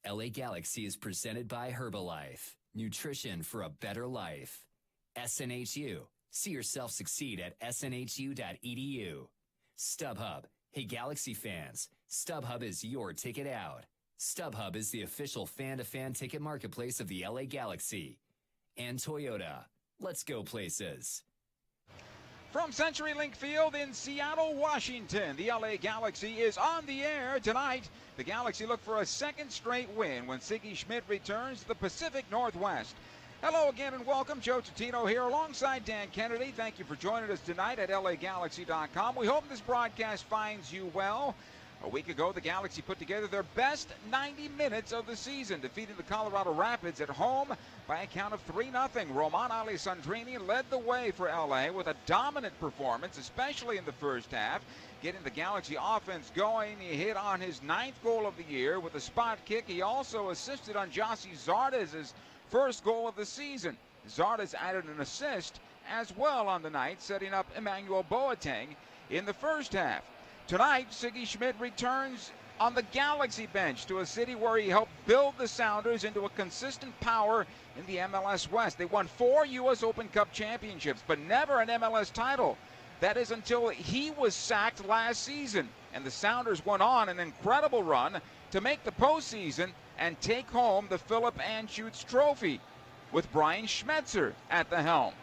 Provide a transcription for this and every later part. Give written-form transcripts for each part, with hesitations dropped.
LA Galaxy is presented by Herbalife. Nutrition for a better life. SNHU. See yourself succeed at snhu.edu. StubHub. Hey Galaxy fans, StubHub is your ticket out. StubHub is the official fan-to-fan ticket marketplace of the LA Galaxy. And Toyota. Let's go places. From CenturyLink Field in Seattle, Washington, the LA Galaxy is on the air tonight. The Galaxy look for a second straight win when Siggy Schmidt returns to the Pacific Northwest. Hello again and welcome. Joe Tutino here alongside Dan Kennedy. Thank you for joining us tonight at LAGalaxy.com. We hope this broadcast finds you well. A week ago, the Galaxy put together their best 90 minutes of the season, defeating the Colorado Rapids at home by a count of 3-0. Roman Alessandrini led the way for LA with a dominant performance, especially in the first half, getting the Galaxy offense going. He hit on his 9th goal of the year with a spot kick. He also assisted on Jossie Zardes' first goal of the season. Zardes added an assist as well on the night, setting up Emmanuel Boateng in the first half. Tonight, Siggy Schmidt returns on the Galaxy bench to a city where he helped build the Sounders into a consistent power in the MLS West. They won 4 U.S. Open Cup championships, but never an MLS title. That is until he was sacked last season. And the Sounders went on an incredible run to make the postseason and take home the Philip Anschutz Trophy with Brian Schmetzer at the helm.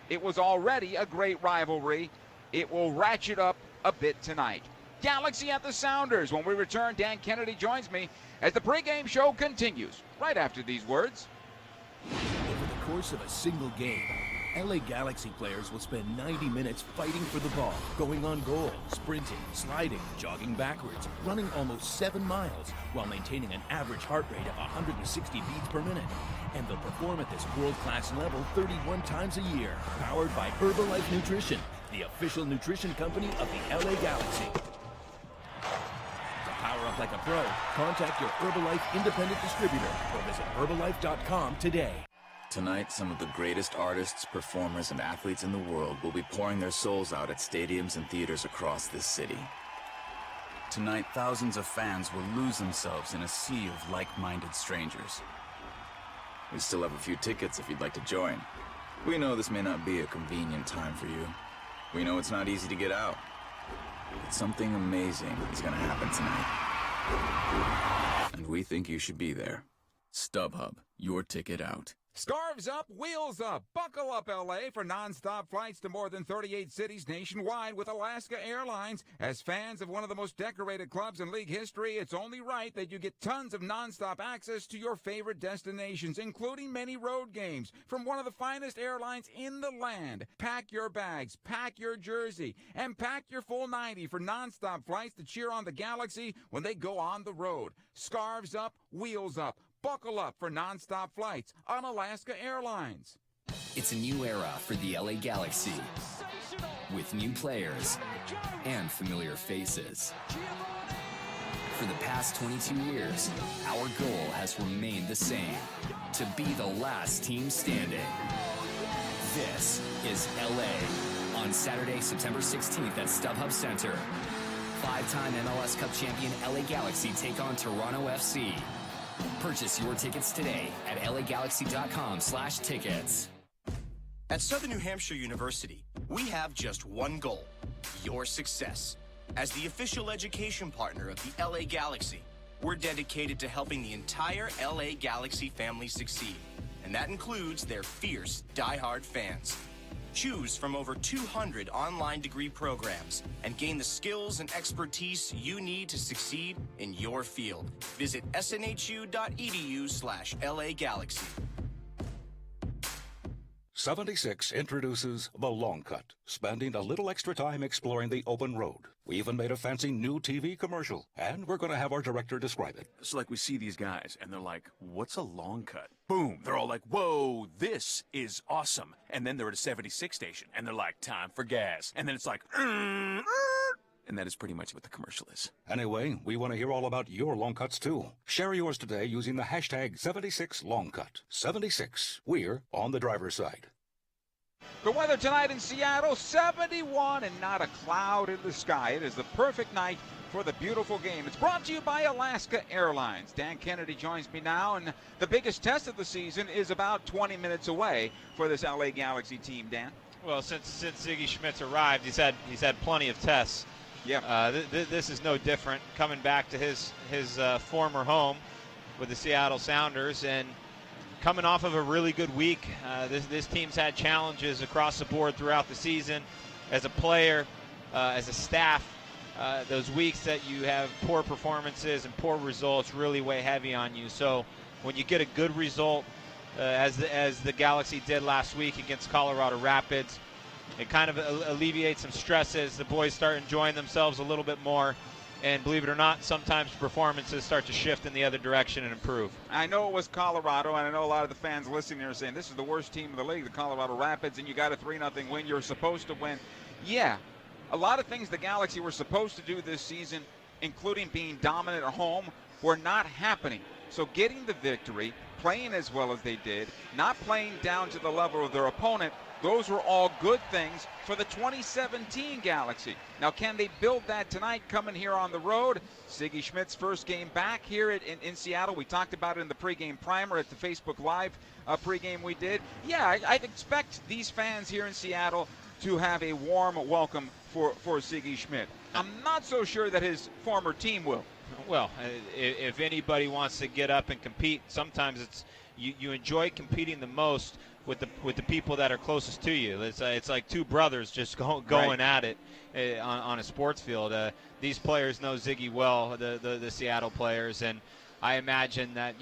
It was already a great rivalry. It will ratchet up a bit tonight. Galaxy at the Sounders. When we return, Dan Kennedy joins me as the pregame show continues right after these words. Over the course of a single game, LA Galaxy players will spend 90 minutes fighting for the ball, going on goal, sprinting, sliding, jogging backwards, running almost 7 miles while maintaining an average heart rate of 160 beats per minute. And they'll perform at this world-class level 31 times a year, powered by Herbalife Nutrition, the official nutrition company of the LA Galaxy. To power up like a pro, contact your Herbalife independent distributor or visit Herbalife.com today. Tonight, some of the greatest artists, performers, and athletes in the world will be pouring their souls out at stadiums and theaters across this city. Tonight, thousands of fans will lose themselves in a sea of like-minded strangers. We still have a few tickets if you'd like to join. We know this may not be a convenient time for you. We know it's not easy to get out. But something amazing is going to happen tonight. And we think you should be there. StubHub, your ticket out. Scarves up, wheels up. Buckle up, LA, for nonstop flights to more than 38 cities nationwide with Alaska Airlines. As fans of one of the most decorated clubs in league history, it's only right that you get tons of nonstop access to your favorite destinations, including many road games from one of the finest airlines in the land. Pack your bags, pack your jersey, and pack your full 90 for nonstop flights to cheer on the Galaxy when they go on the road. Scarves up, wheels up. Buckle up for nonstop flights on Alaska Airlines. It's a new era for the LA Galaxy with new players and familiar faces. For the past 22 years, our goal has remained the same, to be the last team standing. This is LA on Saturday, September 16th at StubHub Center. 5-time MLS Cup champion LA Galaxy take on Toronto FC. Purchase your tickets today at LAGalaxy.com/tickets. At Southern New Hampshire University, we have just one goal: your success. As the official education partner of the LA Galaxy, we're dedicated to helping the entire LA Galaxy family succeed, and that includes their fierce, diehard fans. Choose from over 200 online degree programs and gain the skills and expertise you need to succeed in your field. Visit snhu.edu/LAGalaxy. 76 introduces The Long Cut, spending a little extra time exploring the open road. We even made a fancy new TV commercial, and we're going to have our director describe it. It's like we see these guys, and they're like, what's a long cut? Boom! They're all like, whoa, this is awesome. And then they're at a 76 station, and they're like, time for gas. And then it's like, and that is pretty much what the commercial is. Anyway, we want to hear all about your long cuts, too. Share yours today using the hashtag 76longcut. 76. We're on the driver's side. The weather tonight in Seattle, 71 and not a cloud in the sky. It is the perfect night for the beautiful game. It's brought to you by Alaska Airlines. Dan Kennedy joins me now, and the biggest test of the season is about 20 minutes away for this LA Galaxy team, Dan. Well, since Ziggy Schmidt's arrived, he's had plenty of tests. Yeah. This is no different. Coming back to his former home with the Seattle Sounders, and coming off of a really good week. This team's had challenges across the board throughout the season. As a player, as a staff, those weeks that you have poor performances and poor results really weigh heavy on you. So when you get a good result, as the Galaxy did last week against Colorado Rapids, it kind of alleviates some stresses. The boys start enjoying themselves a little bit more. And believe it or not, sometimes performances start to shift in the other direction and improve. I know it was Colorado, and I know a lot of the fans listening are saying this is the worst team in the league, the Colorado Rapids, and you got a 3-0 win. You're supposed to win. Yeah, a lot of things the Galaxy were supposed to do this season, including being dominant at home, were not happening. So getting the victory, playing as well as they did, not playing down to the level of their opponent, those were all good things for the 2017 Galaxy. Now, can they build that tonight coming here on the road? Ziggy Schmidt's first game back here in Seattle. We talked about it in the pregame primer at the Facebook Live pregame we did. Yeah, I'd expect these fans here in Seattle to have a warm welcome for Ziggy Schmidt. I'm not so sure that his former team will. Well, if anybody wants to get up and compete, sometimes it's you enjoy competing the most with the people that are closest to you. It's like two brothers just going Right. at it on a sports field. These players know Ziggy well, the Seattle players, and I imagine that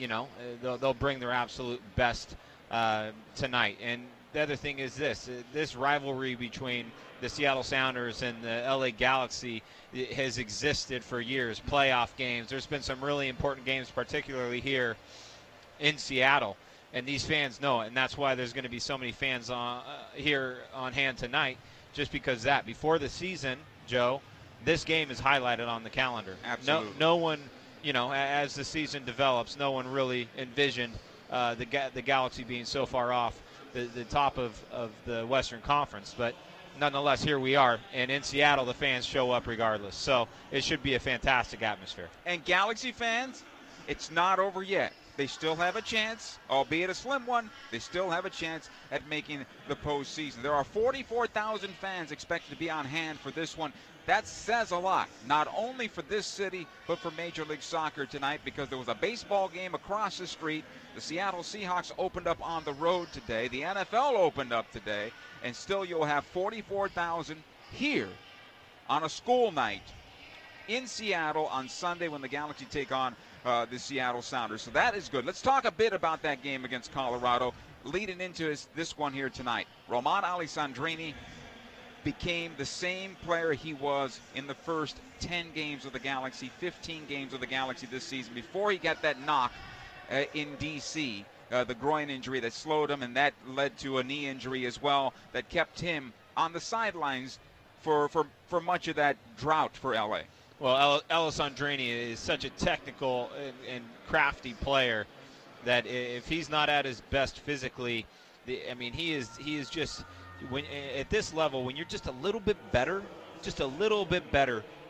they'll bring their absolute best tonight. And the other thing is this rivalry between the Seattle Sounders and the LA Galaxy has existed for years. Playoff games. There's been some really important games, particularly here in Seattle. And these fans know it, and that's why there's going to be so many fans here on hand tonight, just because that. Before the season, Joe, this game is highlighted on the calendar. Absolutely. No one, as the season develops, no one really envisioned the Galaxy being so far off the top of the Western Conference. But nonetheless, here we are, and in Seattle, the fans show up regardless. So it should be a fantastic atmosphere. And Galaxy fans, it's not over yet. They still have a chance, albeit a slim one. They still have a chance at making the postseason. There are 44,000 fans expected to be on hand for this one. That says a lot, not only for this city, but for Major League Soccer tonight, because there was a baseball game across the street. The Seattle Seahawks opened up on the road today. The NFL opened up today, and still you'll have 44,000 here on a school night in Seattle on Sunday when the Galaxy take on the Seattle Sounders. So that is good. Let's talk a bit about that game against Colorado leading into this one here tonight. Roman Alessandrini became the same player he was in the first 10 games of the Galaxy, 15 games of the Galaxy this season before he got that knock in D.C., the groin injury that slowed him, and that led to a knee injury as well that kept him on the sidelines for much of that drought for L.A. Well, Alessandrini is such a technical and crafty player that if he's not at his best physically, he is just at this level. When you're just a little bit better,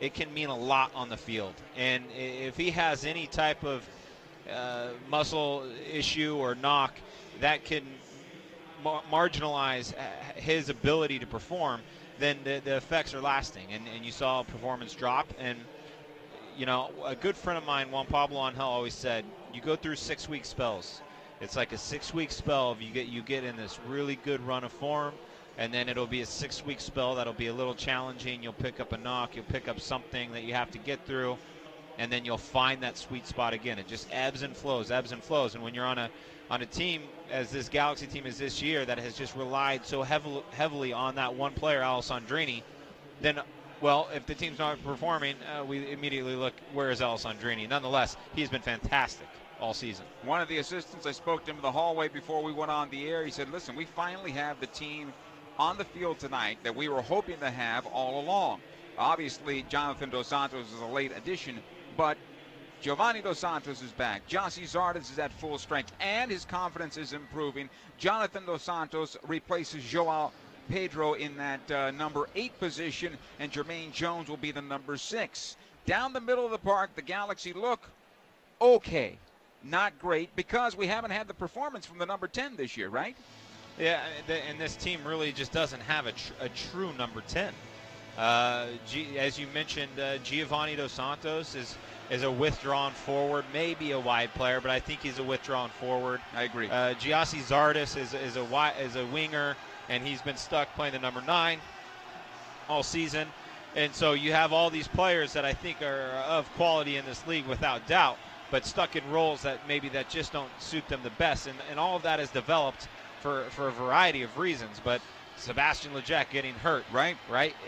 it can mean a lot on the field. And if he has any type of muscle issue or knock, that can marginalize his ability to perform. Then the effects are lasting, and you saw a performance drop. And a good friend of mine, Juan Pablo Angel, always said, you go through 6-week spells. It's like a 6-week spell. If you get in this really good run of form, and then it'll be a 6-week spell that'll be a little challenging. You'll pick up a knock, you'll pick up something that you have to get through, and then you'll find that sweet spot again. It just ebbs and flows. And when you're on a team as this Galaxy team is this year that has just relied so heavily on that one player, Alessandrini, then, well, if the team's not performing, we immediately look, where is Alessandrini? Nonetheless, he's been fantastic all season. One of the assistants, I spoke to him in the hallway before we went on the air. He said, listen, we finally have the team on the field tonight that we were hoping to have all along. Obviously, Jonathan Dos Santos is a late addition, but Giovanni Dos Santos is back. Jossie Zardes is at full strength, and his confidence is improving. Jonathan Dos Santos replaces Joao Pedro in that number 8 position, and Jermaine Jones will be the number 6. Down the middle of the park, the Galaxy look okay. Not great, because we haven't had the performance from the number 10 this year, right? Yeah, and this team really just doesn't have a true number 10. As you mentioned, Giovanni Dos Santos is a withdrawn forward, maybe a wide player, but I think he's a withdrawn forward. I agree. Giassi Zardes is a winger, and he's been stuck playing the number 9 all season. And so you have all these players that I think are of quality in this league without doubt, but stuck in roles that just don't suit them the best. And all of that is developed for a variety of reasons. But Sebastian Lletget getting hurt, right,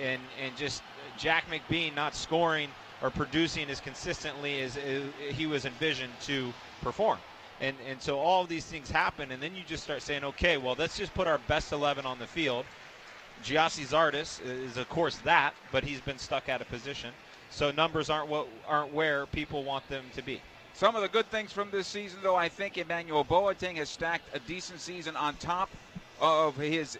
and just Jack McBean not scoring or producing as consistently as he was envisioned to perform. And so all of these things happen, and then you just start saying, okay, well, let's just put our best 11 on the field. Giassi Zardes is, of course, that, but he's been stuck out of position. So numbers aren't where people want them to be. Some of the good things from this season, though, I think Emmanuel Boateng has stacked a decent season on top of his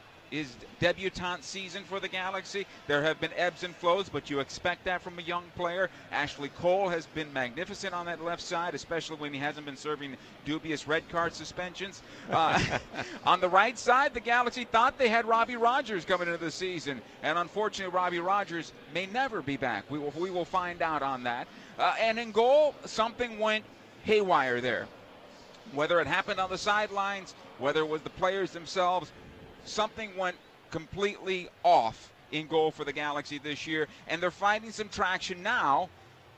debutante season for the Galaxy. There have been ebbs and flows, but you expect that from a young player. Ashley Cole has been magnificent on that left side, especially when he hasn't been serving dubious red card suspensions. On the right side, the Galaxy thought they had Robbie Rogers coming into the season, and unfortunately Robbie Rogers may never be back. We will find out on that. And in goal, something went haywire there. Whether it happened on the sidelines, whether it was the players themselves, something went completely off in goal for the Galaxy this year, and they're finding some traction now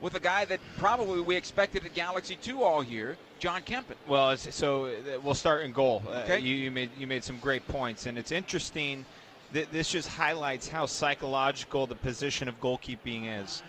with a guy that probably we expected at Galaxy 2 all year, John Kempen. Well, so we'll start in goal. Okay. You made some great points, and it's interesting that this just highlights how psychological the position of goalkeeping is.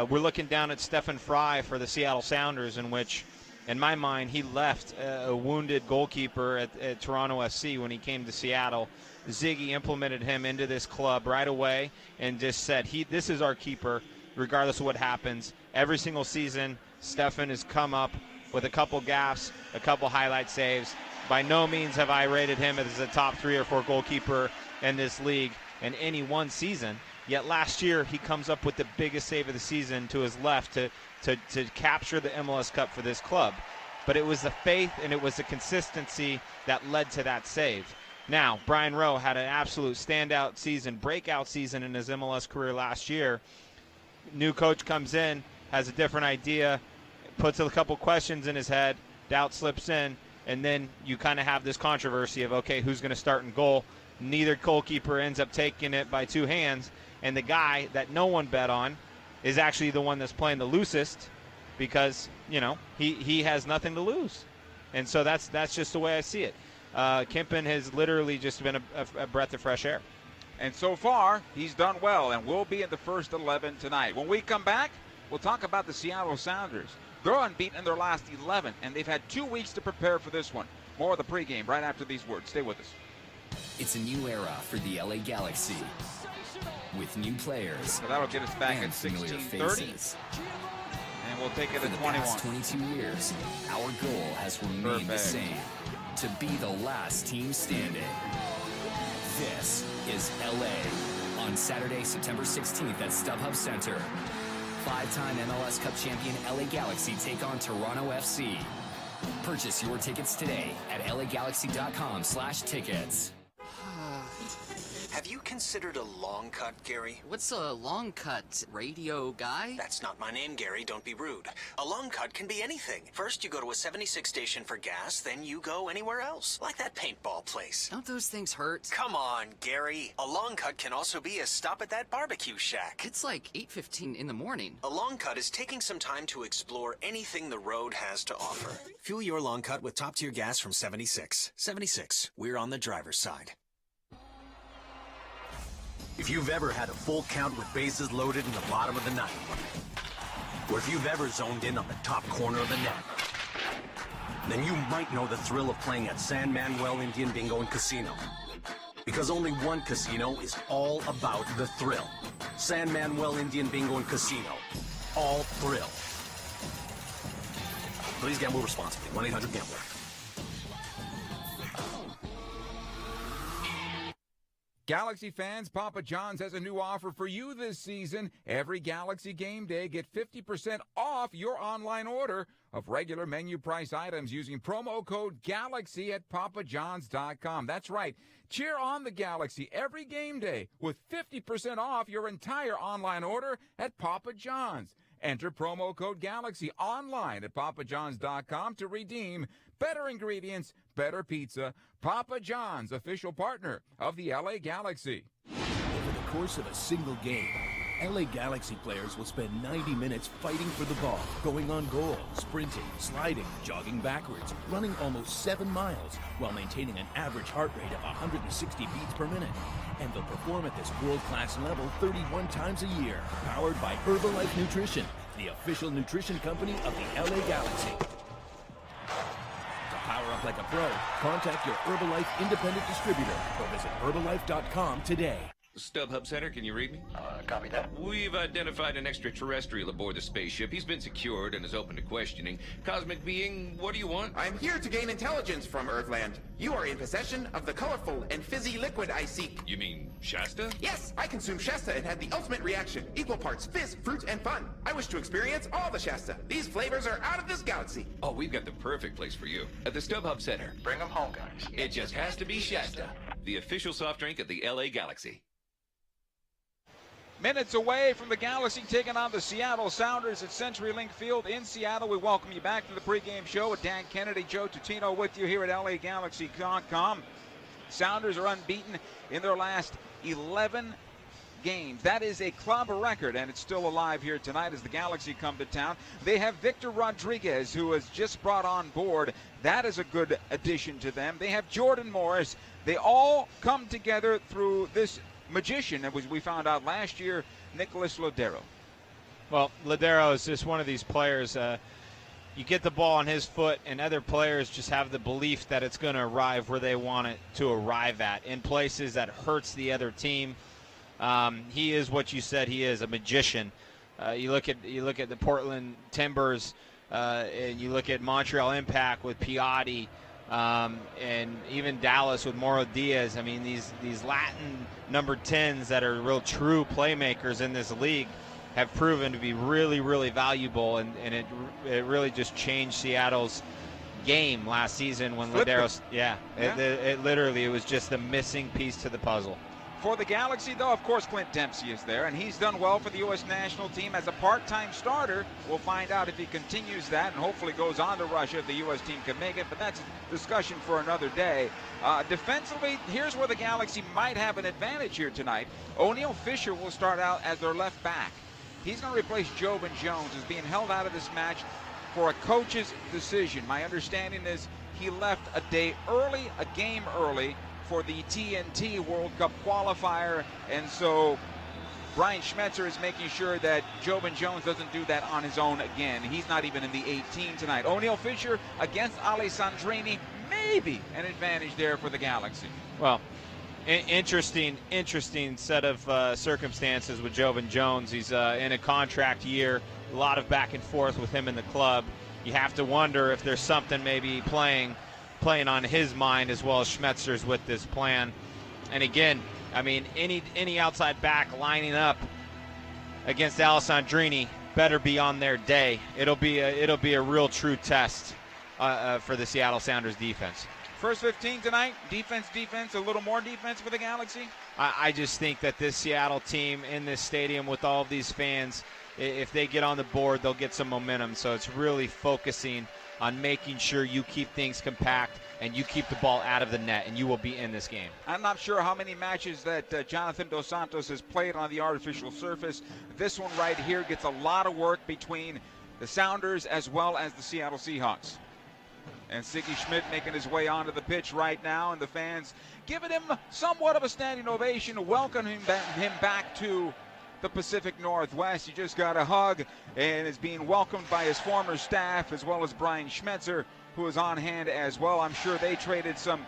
We're looking down at Stefan Fry for the Seattle Sounders, in which, in my mind, he left a wounded goalkeeper at Toronto FC when he came to Seattle. Ziggy implemented him into this club right away and just said, this is our keeper, regardless of what happens. Every single season, Stefan has come up with a couple gaffes, a couple highlight saves. By no means have I rated him as a top 3 or 4 goalkeeper in this league in any one season. Yet last year, he comes up with the biggest save of the season to his left to capture the MLS Cup for this club. But it was the faith and it was the consistency that led to that save. Now, Brian Rowe had an absolute standout season, breakout season in his MLS career last year. New coach comes in, has a different idea, puts a couple questions in his head, doubt slips in, and then you kind of have this controversy of, okay, who's going to start in goal? Neither goalkeeper ends up taking it by 2 hands, and the guy that no one bet on is actually the one that's playing the loosest because, he has nothing to lose. And so that's just the way I see it. Kempen has literally just been a breath of fresh air. And so far, he's done well and will be in the first 11 tonight. When we come back, we'll talk about the Seattle Sounders. They're unbeaten in their last 11, and they've had 2 weeks to prepare for this one. More of the pregame right after these words. Stay with us. It's a new era for the LA Galaxy with new players. So that'll get us back and at familiar 16:30. faces. And we'll take it For at the 21. past 22 years, our goal has remained the Perfect. same: to be the last team standing. This is LA on Saturday, September 16th at StubHub Center. 5-time MLS Cup champion LA Galaxy take on Toronto FC. Purchase your tickets today at lagalaxy.com/tickets. Have you considered a long cut, Gary? What's a long cut? Radio guy? That's not my name, Gary. Don't be rude. A long cut can be anything. First, you go to a 76 station for gas, then you go anywhere else. Like that paintball place. Don't those things hurt? Come on, Gary. A long cut can also be a stop at that barbecue shack. It's like 8:15 in the morning. A long cut is taking some time to explore anything the road has to offer. Fuel your long cut with top-tier gas from 76. 76. We're on the driver's side. If you've ever had a full count with bases loaded in the bottom of the ninth, or if you've ever zoned in on the top corner of the net, then you might know the thrill of playing at San Manuel Indian Bingo and Casino. Because only one casino is all about the thrill. San Manuel Indian Bingo and Casino. All thrill. Please gamble responsibly. 1-800-GAMBLER. Galaxy fans, Papa John's has a new offer for you this season. Every Galaxy game day, get 50% off your online order of regular menu price items using promo code GALAXY at papajohns.com. That's right. Cheer on the Galaxy every game day with 50% off your entire online order at Papa John's. Enter promo code GALAXY online at papajohns.com to redeem better ingredients, better pizza. Papa John's, official partner of the LA Galaxy. Over the course of a single game, LA Galaxy players will spend 90 minutes fighting for the ball, going on goal, sprinting, sliding, jogging backwards, running almost 7 miles, while maintaining an average heart rate of 160 beats per minute. And they'll perform at this world-class level 31 times a year, powered by Herbalife Nutrition, the official nutrition company of the LA Galaxy. To power up like a pro, contact your Herbalife independent distributor or visit Herbalife.com today. StubHub Center, can you read me? Copy that. We've identified an extraterrestrial aboard the spaceship. He's been secured and is open to questioning. Cosmic being, what do you want? I'm here to gain intelligence from Earthland. You are in possession of the colorful and fizzy liquid I seek. You mean Shasta? Yes, I consumed Shasta and had the ultimate reaction. Equal parts fizz, fruit, and fun. I wish to experience all the Shasta. These flavors are out of this galaxy. Oh, we've got the perfect place for you. At the StubHub Center. Bring them home, guys. It just has to be Shasta, the official soft drink of the LA Galaxy. Minutes away from the Galaxy taking on the Seattle Sounders at CenturyLink Field in Seattle. We welcome you back to the pregame show with Dan Kennedy, Joe Tutino with you here at LAGalaxy.com. Sounders are unbeaten in their last 11 games. That is a club record, and it's still alive here tonight as the Galaxy come to town. They have Victor Rodriguez, who has just brought on board. That is a good addition to them. They have Jordan Morris. They all come together through this magician, as we found out last year, Nicholas Lodeiro. Well, Lodeiro is just one of these players. You get the ball on his foot, and other players just have the belief that it's going to arrive where they want it to arrive at, in places that hurts the other team. He is what you said he is, a magician. You look at the Portland Timbers, and you look at Montreal Impact with Piatti. And even Dallas with Mauro Diaz. I mean, these Latin number 10s that are real true playmakers in this league have proven to be really, really valuable, and it really just changed Seattle's game last season when Lodeiro. It literally, it was just the missing piece to the puzzle. For the Galaxy, though, of course, Clint Dempsey is there, and he's done well for the U.S. national team as a part-time starter. We'll find out if he continues that and hopefully goes on to Russia if the U.S. team can make it, but that's a discussion for another day. Defensively, here's where the Galaxy might have an advantage here tonight. O'Neal Fisher will start out as their left back. He's going to replace Jobin Jones, who's being held out of this match for a coach's decision. My understanding is he left a game early, for the TNT World Cup qualifier, and so Brian Schmetzer is making sure that Jobin Jones doesn't do that on his own again. He's not even in the 18 tonight. O'Neal Fisher against Alessandrini, maybe an advantage there for the Galaxy. Well, interesting set of circumstances with Jobin Jones. He's in a contract year, a lot of back and forth with him in the club. You have to wonder if there's something maybe playing on his mind as well as Schmetzer's with this plan. And again, I mean, any outside back lining up against Alessandrini better be on their day. It'll be a real true test for the Seattle Sounders defense. First 15 tonight, defense, a little more defense for the Galaxy. I just think that this Seattle team in this stadium with all of these fans, if they get on the board, they'll get some momentum. So it's really focusing on making sure you keep things compact and you keep the ball out of the net, and you will be in this game. I'm not sure how many matches that Jonathan Dos Santos has played on the artificial surface. This one right here gets a lot of work between the Sounders as well as the Seattle Seahawks. And Siggy Schmidt making his way onto the pitch right now, and the fans giving him somewhat of a standing ovation, welcoming him back to the Pacific Northwest. He just got a hug and is being welcomed by his former staff as well as Brian Schmetzer, who is on hand as well. I'm sure they traded some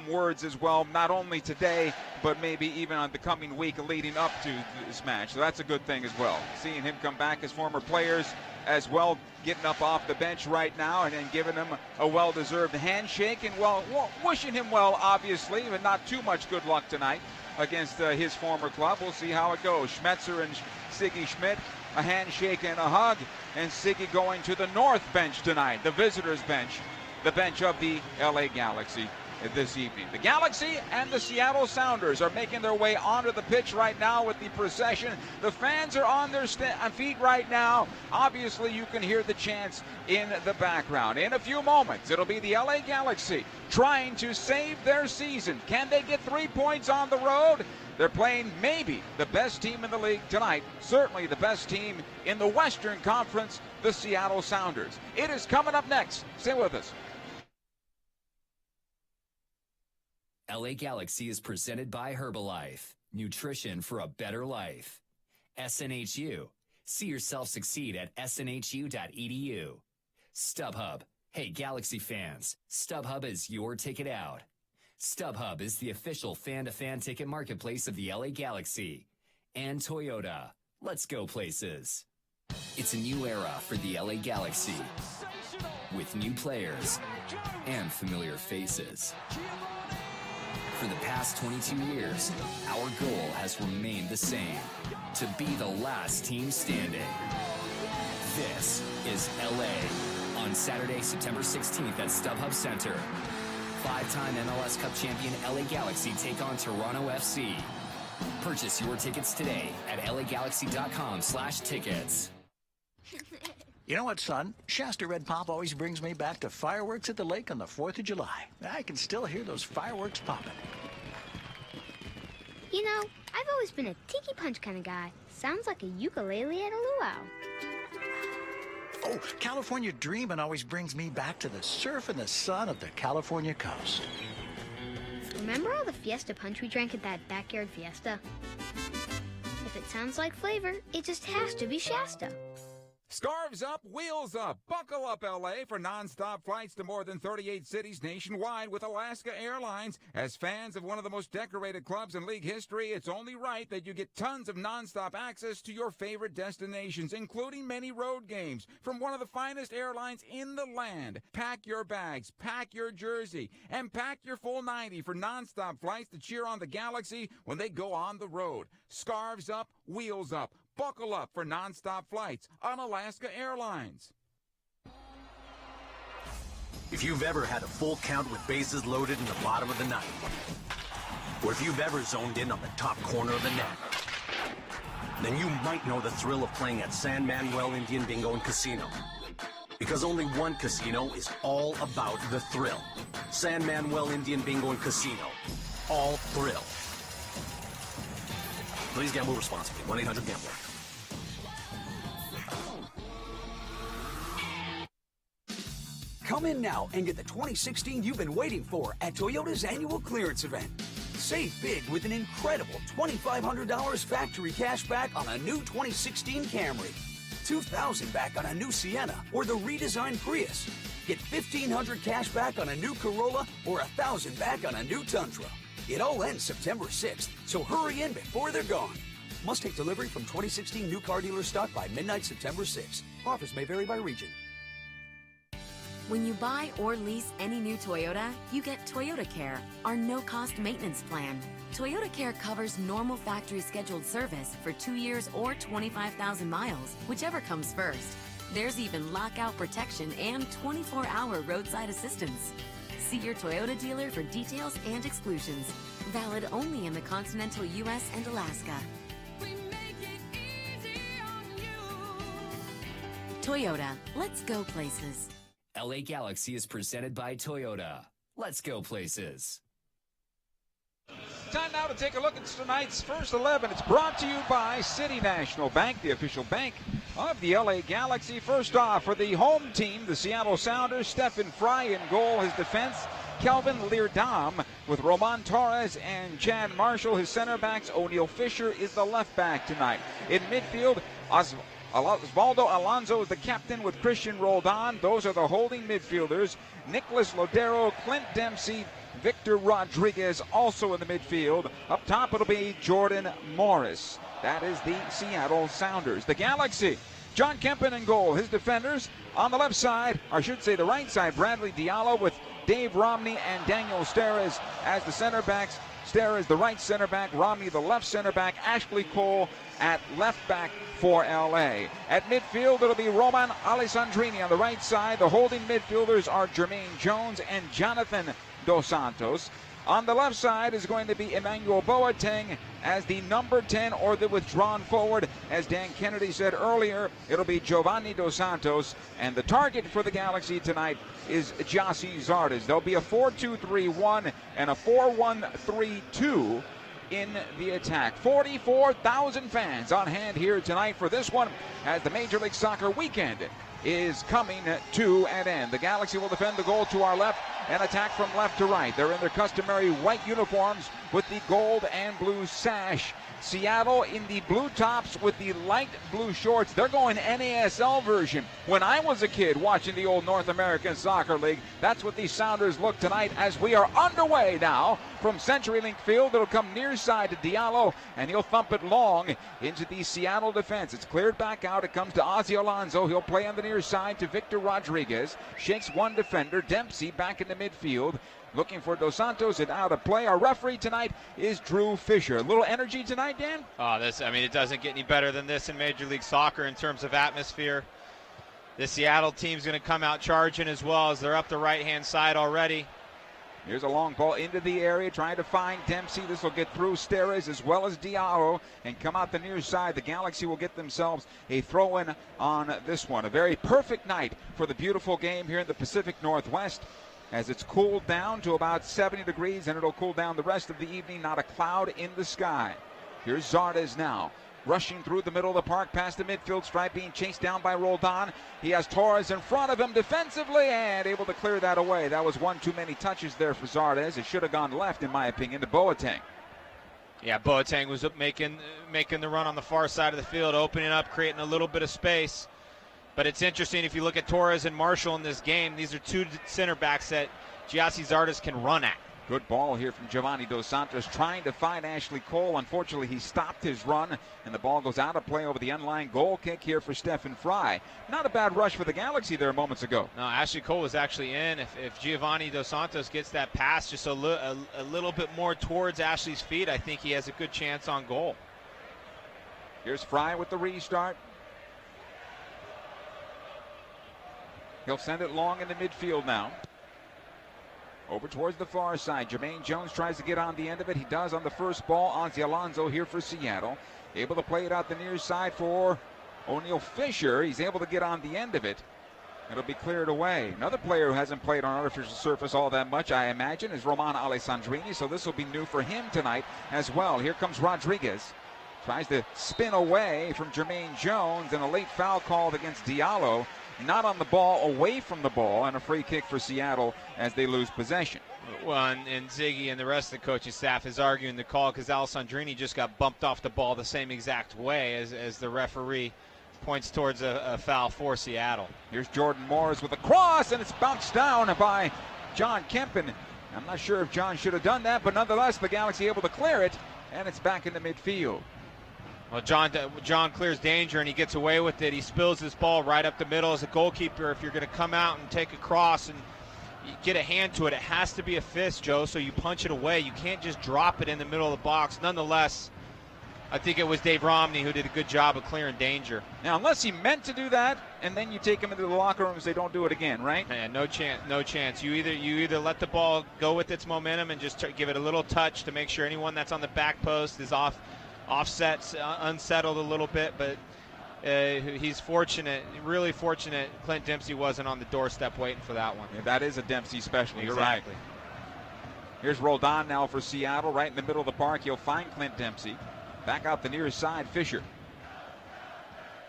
words as well, not only today, but maybe even on the coming week leading up to this match. So that's a good thing as well. Seeing him come back as former players as well, getting up off the bench right now and giving him a well-deserved handshake. And, well, wishing him well, obviously, but not too much good luck tonight against his former club. We'll see how it goes. Schmetzer and Siggy Schmidt, a handshake and a hug. And Siggy going to the north bench tonight, the visitors bench, the bench of the LA Galaxy this evening. The Galaxy and the Seattle Sounders are making their way onto the pitch right now with the procession. The fans are on their feet right now. Obviously, you can hear the chants in the background. In a few moments, it'll be the LA Galaxy trying to save their season. Can they get 3 points on the road? They're playing maybe the best team in the league tonight, certainly the best team in the Western Conference, the Seattle Sounders. It is coming up next. Stay with us. LA Galaxy is presented by Herbalife, nutrition for a better life. SNHU, see yourself succeed at snhu.edu. StubHub, hey Galaxy fans, StubHub is your ticket out. StubHub is the official fan-to-fan ticket marketplace of the LA Galaxy. And Toyota, let's go places. It's a new era for the LA Galaxy, with new players and familiar faces. For the past 22 years, our goal has remained the same, to be the last team standing. This is LA on Saturday, September 16th at StubHub Center. Five-time MLS Cup champion LA Galaxy take on Toronto FC. Purchase your tickets today at lagalaxy.com/tickets. You know what, son? Shasta Red Pop always brings me back to fireworks at the lake on the 4th of July. I can still hear those fireworks popping. You know, I've always been a tiki punch kind of guy. Sounds like a ukulele at a luau. Oh, California Dreamin' always brings me back to the surf and the sun of the California coast. Remember all the Fiesta punch we drank at that backyard fiesta? If it sounds like flavor, it just has to be Shasta. Scarves up, wheels up. Buckle up, LA, for nonstop flights to more than 38 cities nationwide with Alaska Airlines. As fans of one of the most decorated clubs in league history, it's only right that you get tons of nonstop access to your favorite destinations, including many road games from one of the finest airlines in the land. Pack your bags, pack your jersey, and pack your full 90 for nonstop flights to cheer on the Galaxy when they go on the road. Scarves up, wheels up. Buckle up for nonstop flights on Alaska Airlines. If you've ever had a full count with bases loaded in the bottom of the ninth, or if you've ever zoned in on the top corner of the net, then you might know the thrill of playing at San Manuel Indian Bingo and Casino. Because only one casino is all about the thrill. San Manuel Indian Bingo and Casino. All thrill. Please gamble responsibly. 1-800-GAMBLER. Come in now and get the 2016 you've been waiting for at Toyota's annual clearance event. Save big with an incredible $2,500 factory cash back on a new 2016 Camry, $2,000 back on a new Sienna or the redesigned Prius. Get $1,500 cash back on a new Corolla or $1,000 back on a new Tundra. It all ends September 6th, so hurry in before they're gone. Must take delivery from 2016 new car dealer stock by midnight September 6th. Offers may vary by region. When you buy or lease any new Toyota, you get Toyota Care, our no-cost maintenance plan. Toyota Care covers normal factory scheduled service for 2 years or 25,000 miles, whichever comes first. There's even lockout protection and 24-hour roadside assistance. See your Toyota dealer for details and exclusions. Valid only in the continental U.S. and Alaska. Toyota, let's go places. LA Galaxy is presented by Toyota. Let's go places. Time now to take a look at tonight's first 11. It's brought to you by City National Bank, the official bank of the LA Galaxy. First off, for the home team, the Seattle Sounders, Stephen Fry in goal. His defense, Kelvin Leardam, with Roman Torres and Chad Marshall. His center backs, O'Neal Fisher is the left back tonight. In midfield, Osvaldo Alonso is the captain with Christian Roldan. Those are the holding midfielders. Nicholas Lodero, Clint Dempsey, Victor Rodriguez also in the midfield. Up top it'll be Jordan Morris. That is the Seattle Sounders. The Galaxy John Kempen in goal. His defenders on the left side, or I should say the right side, Bradley Diallo with Dave Romney and Daniel Steres as the center backs. Steres the right center back, Romney the left center back, Ashley Cole at left back for LA. At midfield, it'll be Roman Alessandrini on the right side. The holding midfielders are Jermaine Jones and Jonathan Dos Santos. On the left side is going to be Emmanuel Boateng as the number 10 or the withdrawn forward. As Dan Kennedy said earlier, it'll be Giovanni Dos Santos. And the target for the Galaxy tonight is Gyasi Zardes. There'll be a 4-2-3-1 and a 4-1-3-2 in the attack. 44,000 fans on hand here tonight for this one as the Major League Soccer weekend is coming to an end. The Galaxy will defend the goal to our left and attack from left to right. They're in their customary white uniforms with the gold and blue sash. Seattle in the blue tops with the light blue shorts. They're going NASL version. When I was a kid watching the old North American Soccer League, that's what these Sounders look tonight as we are underway now from CenturyLink Field. It'll come near side to Diallo, and he'll thump it long into the Seattle defense. It's cleared back out. It comes to Ozzy Alonso. He'll play on the near side to Victor Rodriguez. Shakes one defender. Dempsey back in the midfield, looking for Dos Santos and out of play. Our referee tonight is Drew Fisher. A little energy tonight, Dan? Oh, it doesn't get any better than this in Major League Soccer in terms of atmosphere. The Seattle team's going to come out charging as well as they're up the right-hand side already. Here's a long ball into the area, trying to find Dempsey. This will get through Steres as well as Diallo and come out the near side. The Galaxy will get themselves a throw-in on this one. A very perfect night for the beautiful game here in the Pacific Northwest, as it's cooled down to about 70 degrees, and it'll cool down the rest of the evening. Not a cloud in the sky. Here's Zardes now, rushing through the middle of the park past the midfield stripe, being chased down by Roldan. He has Torres in front of him defensively and able to clear that away. That was one too many touches there for Zardes. It should have gone left, in my opinion, to Boateng. Yeah, Boateng was making the run on the far side of the field, opening up, creating a little bit of space. But it's interesting, if you look at Torres and Marshall in this game, these are two center backs that Gyasi Zardes can run at. Good ball here from Giovanni Dos Santos, trying to find Ashley Cole. Unfortunately, he stopped his run, and the ball goes out of play over the unlined goal kick here for Stephen Fry. Not a bad rush for the Galaxy there moments ago. No, Ashley Cole was actually in. If Giovanni Dos Santos gets that pass just a little bit more towards Ashley's feet, I think he has a good chance on goal. Here's Fry with the restart. He'll send it long in the midfield now. Over towards the far side. Jermaine Jones tries to get on the end of it. He does on the first ball. Ozzy Alonso here for Seattle. Able to play it out the near side for O'Neal Fisher. He's able to get on the end of it. It'll be cleared away. Another player who hasn't played on artificial surface all that much, I imagine, is Roman Alessandrini. So this will be new for him tonight as well. Here comes Rodriguez. Tries to spin away from Jermaine Jones, and a late foul called against Diallo. Not on the ball, away from the ball, and a free kick for Seattle as they lose possession. Well, and Ziggy and the rest of the coaching staff is arguing the call because Alessandrini just got bumped off the ball the same exact way as the referee points towards a foul for Seattle. Here's Jordan Morris with a cross, and it's bounced down by John Kempen. I'm not sure if John should have done that, but nonetheless, the Galaxy able to clear it, and it's back in the midfield. Well, John clears danger, and he gets away with it. He spills this ball right up the middle. As a goalkeeper, if you're going to come out and take a cross and you get a hand to it, it has to be a fist, Joe, so you punch it away. You can't just drop it in the middle of the box. Nonetheless, I think it was Dave Romney who did a good job of clearing danger. Now, unless he meant to do that, and then you take him into the locker room and say, don't do it again, right? Man, no chance. You either let the ball go with its momentum and just give it a little touch to make sure anyone that's on the back post is offsets, unsettled a little bit, but he's fortunate, really fortunate Clint Dempsey wasn't on the doorstep waiting for that one. Yeah, that is a Dempsey special. Exactly. You're right. Here's Roldan now for Seattle, right in the middle of the park. He'll find Clint Dempsey. Back out the near side, Fisher.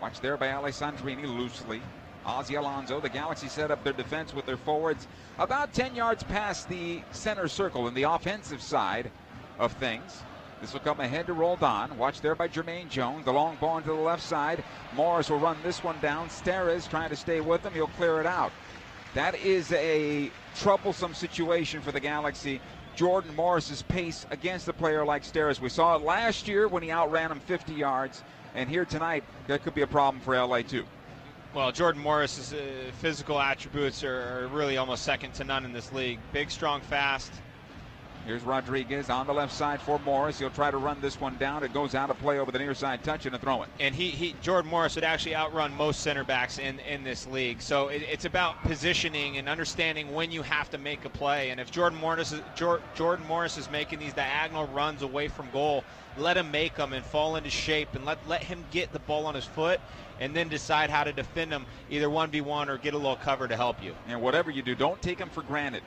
Watched there by Alessandrini loosely. Ozzy Alonso. The Galaxy set up their defense with their forwards about 10 yards past the center circle in the offensive side of things. This will come ahead to Roldan. Watch there by Jermaine Jones. The long ball into the left side. Morris will run this one down. Steres trying to stay with him. He'll clear it out. That is a troublesome situation for the Galaxy. Jordan Morris's pace against a player like Steres. We saw it last year when he outran him 50 yards, and here tonight that could be a problem for LA too. Well, Jordan Morris's physical attributes are really almost second to none in this league. Big, strong, fast. Here's Rodriguez on the left side for Morris. He'll try to run this one down. It goes out of play over the near side touch and a throw-in. And Jordan Morris would actually outrun most center backs in this league. So it's about positioning and understanding when you have to make a play. And if Jordan Morris is making these diagonal runs away from goal, let him make them and fall into shape, and let him get the ball on his foot and then decide how to defend him, either 1v1 or get a little cover to help you. And whatever you do, don't take him for granted.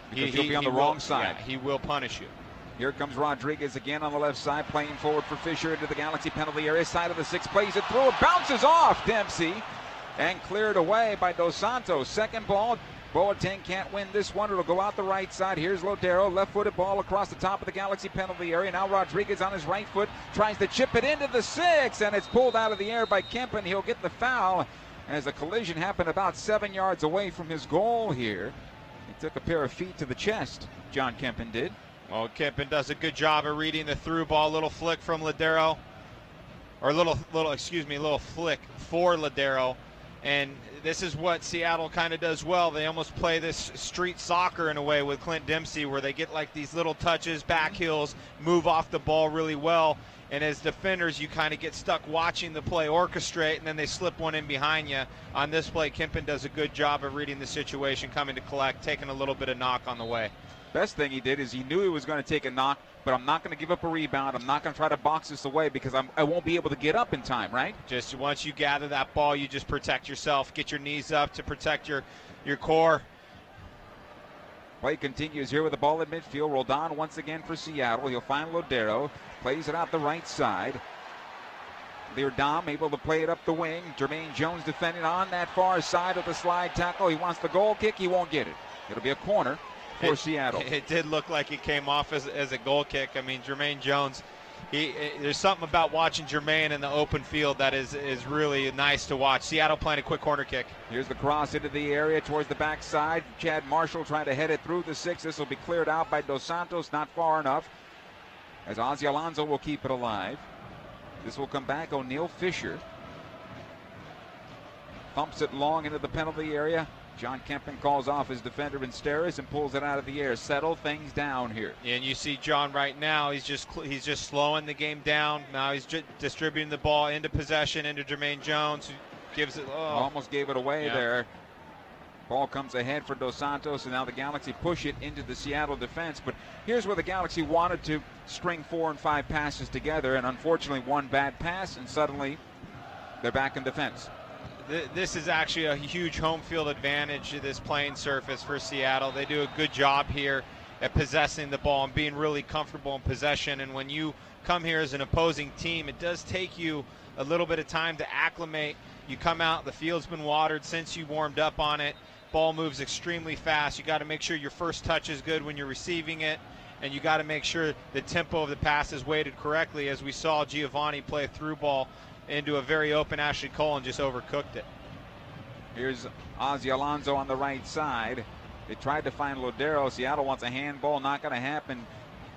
Because he'll be on the wrong side. Yeah, he will punish you. Here comes Rodriguez again on the left side, playing forward for Fisher into the Galaxy penalty area. Side of the 6, plays it through. It bounces off Dempsey and cleared away by Dos Santos. Second ball. Boateng can't win this one. It'll go out the right side. Here's Lodero. Left-footed ball across the top of the Galaxy penalty area. Now Rodriguez on his right foot tries to chip it into the 6, and it's pulled out of the air by Kempen. He'll get the foul as the collision happened about 7 yards away from his goal here. He took a pair of feet to the chest, John Kempen did. Well, Kempen does a good job of reading the through ball. Little flick from Ladero. Or little flick for Ladero. And this is what Seattle kind of does well. They almost play this street soccer in a way with Clint Dempsey, where they get like these little touches, back heels, move off the ball really well. And as defenders, you kind of get stuck watching the play orchestrate, and then they slip one in behind you. On this play, Kempen does a good job of reading the situation, coming to collect, taking a little bit of knock on the way. Best thing he did is he knew he was going to take a knock, but I'm not going to give up a rebound. I'm not going to try to box this away because I won't be able to get up in time, right? Just once you gather that ball, you just protect yourself. Get your knees up to protect your core. Play continues here with the ball in midfield. Roldan once again for Seattle. He'll find Lodero. Plays it out the right side. Leardam able to play it up the wing. Jermaine Jones defending on that far side of the slide tackle. He wants the goal kick. He won't get it. It'll be a corner for Seattle. It did look like it came off as a goal kick. I mean, Jermaine Jones, there's something about watching Jermaine in the open field that is really nice to watch. Seattle playing a quick corner kick. Here's the cross into the area towards the backside. Chad Marshall trying to head it through the 6. This will be cleared out by Dos Santos, not far enough, as Ozzy Alonso will keep it alive. This will come back. O'Neal Fisher pumps it long into the penalty area. John Kempen calls off his defender in Steres and pulls it out of the air. Settle things down here. And you see John right now, he's just slowing the game down. Now he's distributing the ball into possession into Jermaine Jones, who gives it. Almost gave it away there. Ball comes ahead for Dos Santos, and now the Galaxy push it into the Seattle defense. But here's where the Galaxy wanted to string 4 and 5 passes together, and unfortunately one bad pass, and suddenly they're back in defense. This is actually a huge home field advantage, this playing surface for Seattle. They do a good job here at possessing the ball and being really comfortable in possession. And when you come here as an opposing team, it does take you a little bit of time to acclimate. You come out, the field's been watered since you warmed up on it. Ball moves extremely fast. You got to make sure your first touch is good when you're receiving it, and you got to make sure the tempo of the pass is weighted correctly, as we saw Giovanni play a through ball into a very open Ashley Cole and just overcooked it. Here's Ozzy Alonso on the right side. They tried to find Lodero. Seattle wants a handball. Not going to happen.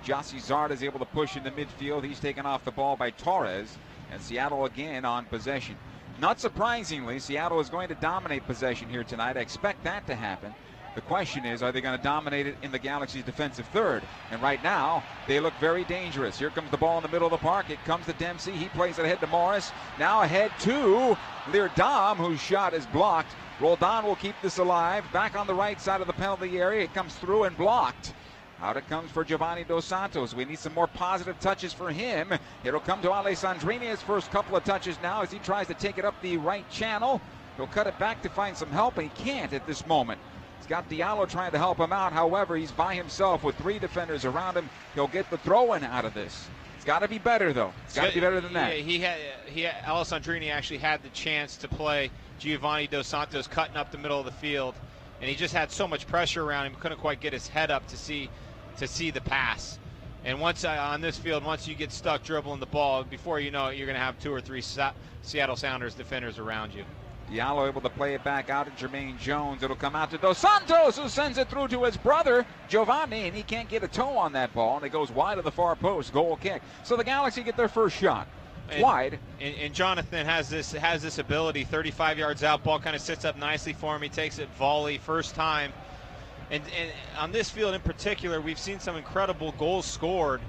Jossie Zard is able to push into midfield. He's taken off the ball by Torres. And Seattle again on possession. Not surprisingly, Seattle is going to dominate possession here tonight. I expect that to happen. The question is, are they going to dominate it in the Galaxy's defensive third? And right now, they look very dangerous. Here comes the ball in the middle of the park. It comes to Dempsey. He plays it ahead to Morris. Now ahead to Leardam, whose shot is blocked. Roldan will keep this alive. Back on the right side of the penalty area. It comes through and blocked. Out it comes for Giovanni Dos Santos. We need some more positive touches for him. It'll come to Alessandrini. His first couple of touches now as he tries to take it up the right channel. He'll cut it back to find some help, and he can't at this moment. He's got Diallo trying to help him out. However, he's by himself with 3 defenders around him. He'll get the throw-in out of this. It's got to be better, though. It's got to be better than that. Alessandrini actually had the chance to play Giovanni Dos Santos cutting up the middle of the field, and he just had so much pressure around him, couldn't quite get his head up to see the pass. And once on this field, once you get stuck dribbling the ball, before you know it, you're going to have 2 or 3 Seattle Sounders defenders around you. Diallo able to play it back out to Jermaine Jones. It'll come out to Dos Santos, who sends it through to his brother, Giovanni, and he can't get a toe on that ball, and it goes wide of the far post. Goal kick. So the Galaxy get their first shot. Wide. And Jonathan has this ability, 35 yards out, ball kind of sits up nicely for him. He takes it volley, first time. And on this field in particular, we've seen some incredible goals scored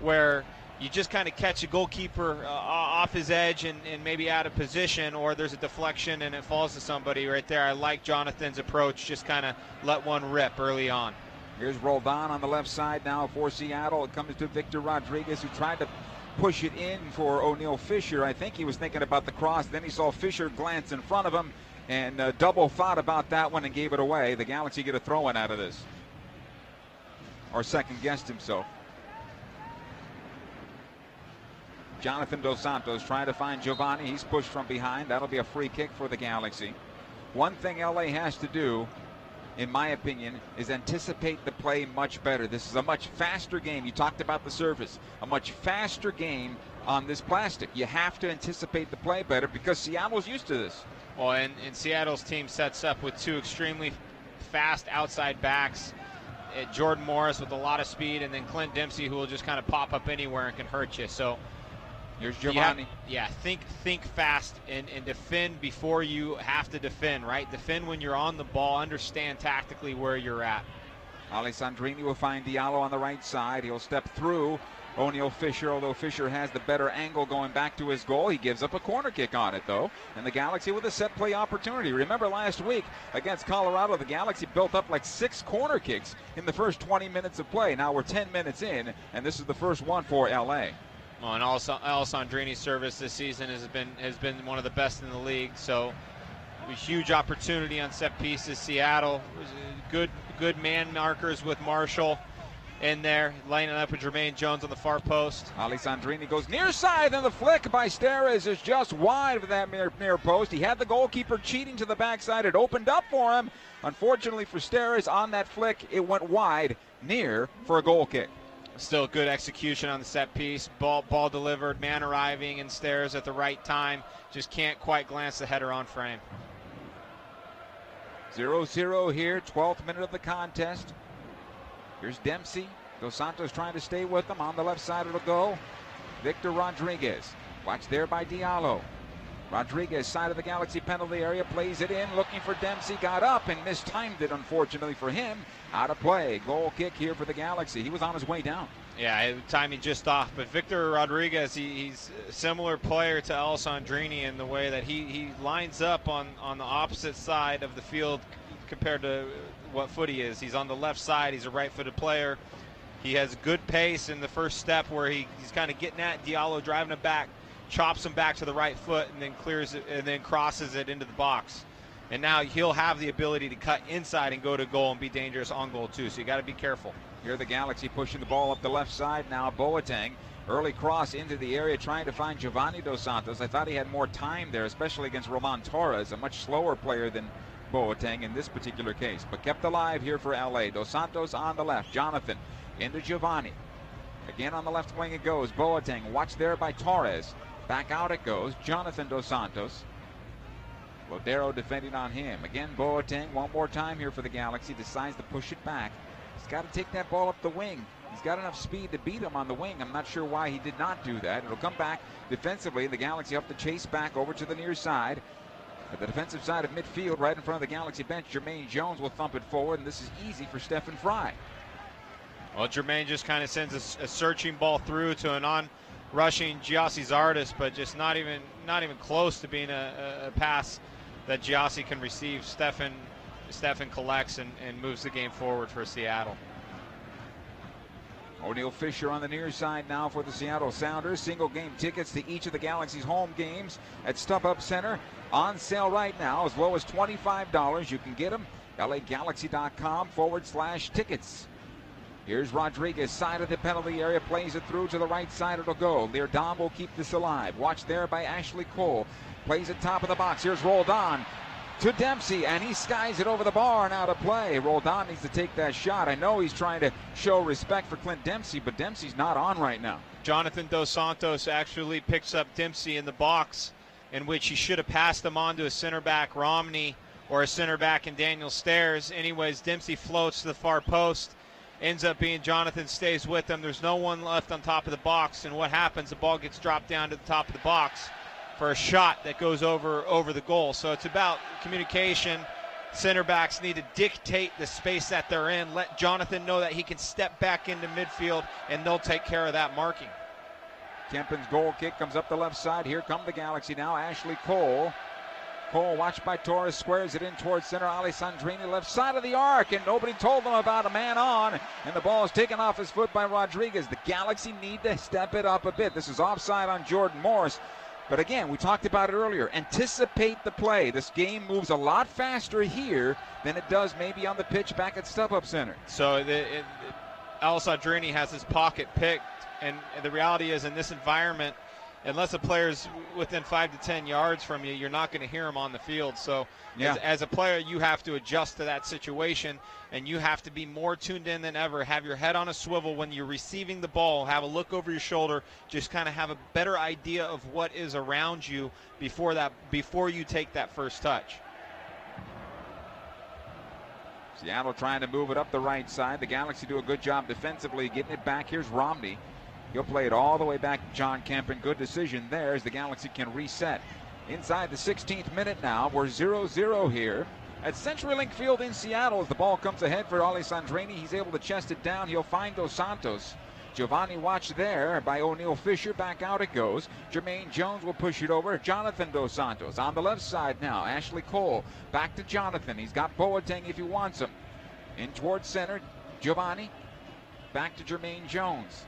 where you just kind of catch a goalkeeper off his edge and maybe out of position, or there's a deflection and it falls to somebody right there. I like Jonathan's approach, just kind of let one rip early on. Here's Roldan on the left side now for Seattle. It comes to Victor Rodriguez, who tried to push it in for O'Neal Fisher. I think he was thinking about the cross. Then he saw Fisher glance in front of him and double thought about that one and gave it away. The Galaxy get a throw-in out of this. Or second-guessed himself. Jonathan Dos Santos trying to find Giovanni. He's pushed from behind. That'll be a free kick for the Galaxy. One thing LA has to do, in my opinion, is anticipate the play much better. This is a much faster game. You talked about the surface. A much faster game on this plastic. You have to anticipate the play better because Seattle's used to this. Well, and Seattle's team sets up with two extremely fast outside backs. Jordan Morris with a lot of speed, and then Clint Dempsey, who will just kind of pop up anywhere and can hurt you. So here's Giovanni. Think fast and defend before you have to defend, right? Defend when you're on the ball. Understand tactically where you're at. Alessandrini will find Diallo on the right side. He'll step through O'Neal Fisher, although Fisher has the better angle going back to his goal. He gives up a corner kick on it, though. And the Galaxy with a set play opportunity. Remember last week against Colorado, the Galaxy built up like 6 corner kicks in the first 20 minutes of play. Now we're 10 minutes in, and this is the first one for LA. Well, and also Alessandrini's service this season has been one of the best in the league. So a huge opportunity on set pieces. Seattle good man markers with Marshall in there, lining up with Jermaine Jones on the far post. Alessandrini goes near side, and the flick by Steres is just wide of that near post. He had the goalkeeper cheating to the backside. It opened up for him. Unfortunately for Steres, on that flick, it went wide, near for a goal kick. Still good execution on the set piece. Ball delivered, man arriving, and Steres at the right time. Just can't quite glance the header on frame. 0-0 here, 12th minute of the contest. Here's Dempsey. Dos Santos trying to stay with him. On the left side it'll go. Victor Rodriguez. Watched there by Diallo. Rodriguez, side of the Galaxy penalty area, plays it in, looking for Dempsey. Got up and mistimed it, unfortunately for him. Out of play. Goal kick here for the Galaxy. He was on his way down. Yeah, timing just off. But Victor Rodriguez, he's a similar player to Alessandrini in the way that he lines up on the opposite side of the field compared to what foot he is. He's on the left side. He's a right-footed player. He has good pace in the first step where he's kind of getting at Diallo, driving him back, chops him back to the right foot, and then clears it and then crosses it into the box. And now he'll have the ability to cut inside and go to goal and be dangerous on goal too. So you got to be careful. Here the Galaxy pushing the ball up the left side now. Boateng, early cross into the area, trying to find Giovanni Dos Santos. I thought he had more time there, especially against Roman Torres, a much slower player than Boateng in this particular case, but kept alive here for LA. Dos Santos on the left. Jonathan into Giovanni. Again on the left wing it goes. Boateng watched there by Torres. Back out it goes. Jonathan Dos Santos. Lodero defending on him. Again Boateng one more time here for the Galaxy. Decides to push it back. He's got to take that ball up the wing. He's got enough speed to beat him on the wing. I'm not sure why he did not do that. It'll come back defensively. The Galaxy have to chase back over to the near side. At the defensive side of midfield, right in front of the Galaxy bench, Jermaine Jones will thump it forward, and this is easy for Stephen Fry. Well, Jermaine just kind of sends a searching ball through to an on-rushing Giassi Zardes, but just not even close to being a pass that Giassi can receive. Stephen collects and moves the game forward for Seattle. O'Neal Fisher on the near side now for the Seattle Sounders. Single game tickets to each of the Galaxy's home games at StubHub Center on sale right now, as low as $25. You can get them LAGalaxy.com/tickets. Here's Rodriguez, side of the penalty area, plays it through to the right side. It'll go. Leardom will keep this alive. Watched there by Ashley Cole. Plays it top of the box. Here's Roldan to Dempsey, and he skies it over the bar and out of play. Roldan needs to take that shot. I know he's trying to show respect for Clint Dempsey, but Dempsey's not on right now. Jonathan Dos Santos actually picks up Dempsey in the box in which he should have passed them on to a center back, Romney, or a center back in Daniel Stairs. Anyways, Dempsey floats to the far post. Ends up being Jonathan stays with him. There's no one left on top of the box. And what happens? The ball gets dropped down to the top of the box for a shot that goes over the goal. So it's about communication. Center backs need to dictate the space that they're in. Let Jonathan know that he can step back into midfield, and they'll take care of that marking. Kempen's goal kick comes up the left side. Here come the Galaxy now. Ashley Cole. Cole, watched by Torres, squares it in towards center. Alessandrini, left side of the arc, and nobody told them about a man on. And the ball is taken off his foot by Rodriguez. The Galaxy need to step it up a bit. This is offside on Jordan Morris. But again, we talked about it earlier. Anticipate the play. This game moves a lot faster here than it does maybe on the pitch back at StubHub Center. So Alessandrini has his pocket picked, and the reality is in this environment, unless a player's within 5 to 10 yards from you, you're not going to hear him on the field. So as a player, you have to adjust to that situation, and you have to be more tuned in than ever. Have your head on a swivel when you're receiving the ball. Have a look over your shoulder. Just kind of have a better idea of what is around you before you take that first touch. Seattle trying to move it up the right side. The Galaxy do a good job defensively getting it back. Here's Romney. He'll play it all the way back to John Kempen. Good decision there as the Galaxy can reset. Inside the 16th minute now. We're 0-0 here at CenturyLink Field in Seattle as the ball comes ahead for Alessandrini. He's able to chest it down. He'll find Dos Santos. Giovanni watched there by O'Neal Fisher. Back out it goes. Jermaine Jones will push it over. Jonathan Dos Santos on the left side now. Ashley Cole back to Jonathan. He's got Boateng if he wants him. In towards center. Giovanni back to Jermaine Jones.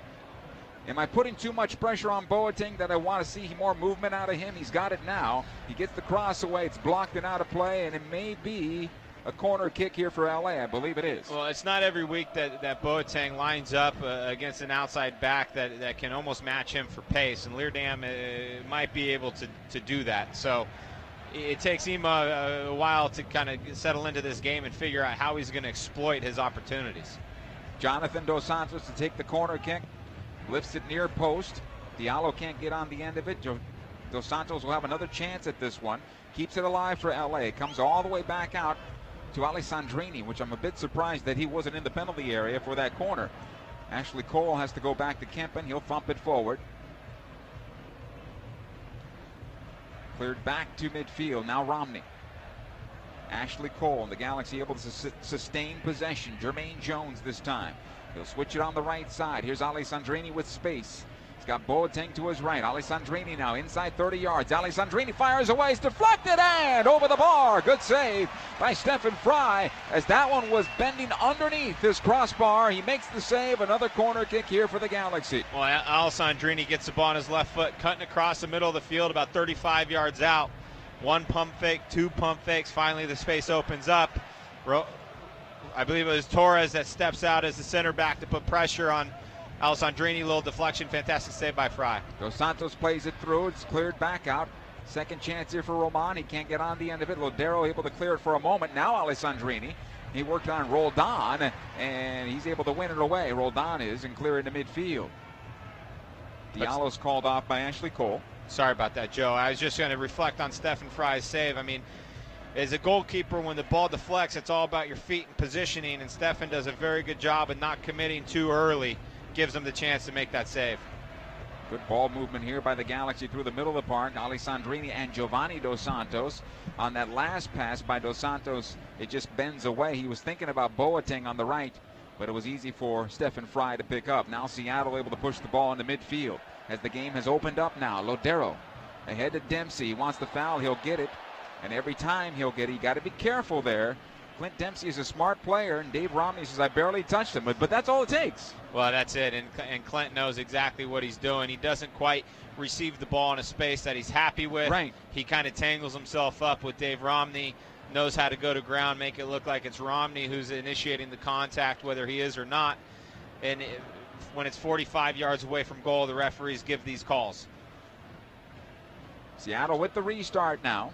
Am I putting too much pressure on Boateng that I want to see more movement out of him? He's got it now. He gets the cross away. It's blocked and out of play, and it may be a corner kick here for LA. I believe it is. Well, it's not every week that Boateng lines up against an outside back that can almost match him for pace, and Leerdam might be able to do that. So it takes him a while to kind of settle into this game and figure out how he's going to exploit his opportunities. Jonathan Dos Santos to take the corner kick. Lifts it near post. Diallo can't get on the end of it. Dos Santos will have another chance at this one. Keeps it alive for LA. Comes all the way back out to Alessandrini, which I'm a bit surprised that he wasn't in the penalty area for that corner. Ashley Cole has to go back to Kempen. He'll thump it forward. Cleared back to midfield. Now Romney. Ashley Cole and the Galaxy able to sustain possession. Jermaine Jones this time. He'll switch it on the right side. Here's Alessandrini with space. He's got Boateng to his right. Alessandrini now inside 30 yards. Alessandrini fires away. It's deflected and over the bar. Good save by Stephen Fry as that one was bending underneath his crossbar. He makes the save. Another corner kick here for the Galaxy. Well, Alessandrini gets the ball on his left foot, cutting across the middle of the field about 35 yards out. One pump fake, two pump fakes. Finally, the space opens up. I believe it was Torres that steps out as the center back to put pressure on Alessandrini. Little deflection. Fantastic save by Fry. Dos Santos plays it through. It's cleared back out. Second chance here for Roman. He can't get on the end of it. Lodero able to clear it for a moment. Now Alessandrini. He worked on Roldan, and he's able to win it away. Roldan is and clear into midfield. Diallo's called off by Ashley Cole. Sorry about that, Joe. I was just going to reflect on Stephen Fry's save. I mean, as a goalkeeper, when the ball deflects, it's all about your feet and positioning, and Stephen does a very good job of not committing too early. Gives him the chance to make that save. Good ball movement here by the Galaxy through the middle of the park. Alessandrini and Giovanni Dos Santos. On that last pass by Dos Santos, it just bends away. He was thinking about Boateng on the right, but it was easy for Stephen Fry to pick up. Now Seattle able to push the ball into midfield as the game has opened up now. Lodero ahead to Dempsey. He wants the foul. He'll get it. And every time he'll get it, you got to be careful there. Clint Dempsey is a smart player, and Dave Romney says, I barely touched him. But that's all it takes. Well, that's it. And Clint knows exactly what he's doing. He doesn't quite receive the ball in a space that he's happy with. Right. He kind of tangles himself up with Dave Romney, knows how to go to ground, make it look like it's Romney who's initiating the contact, whether he is or not. And when it's 45 yards away from goal, the referees give these calls. Seattle with the restart now.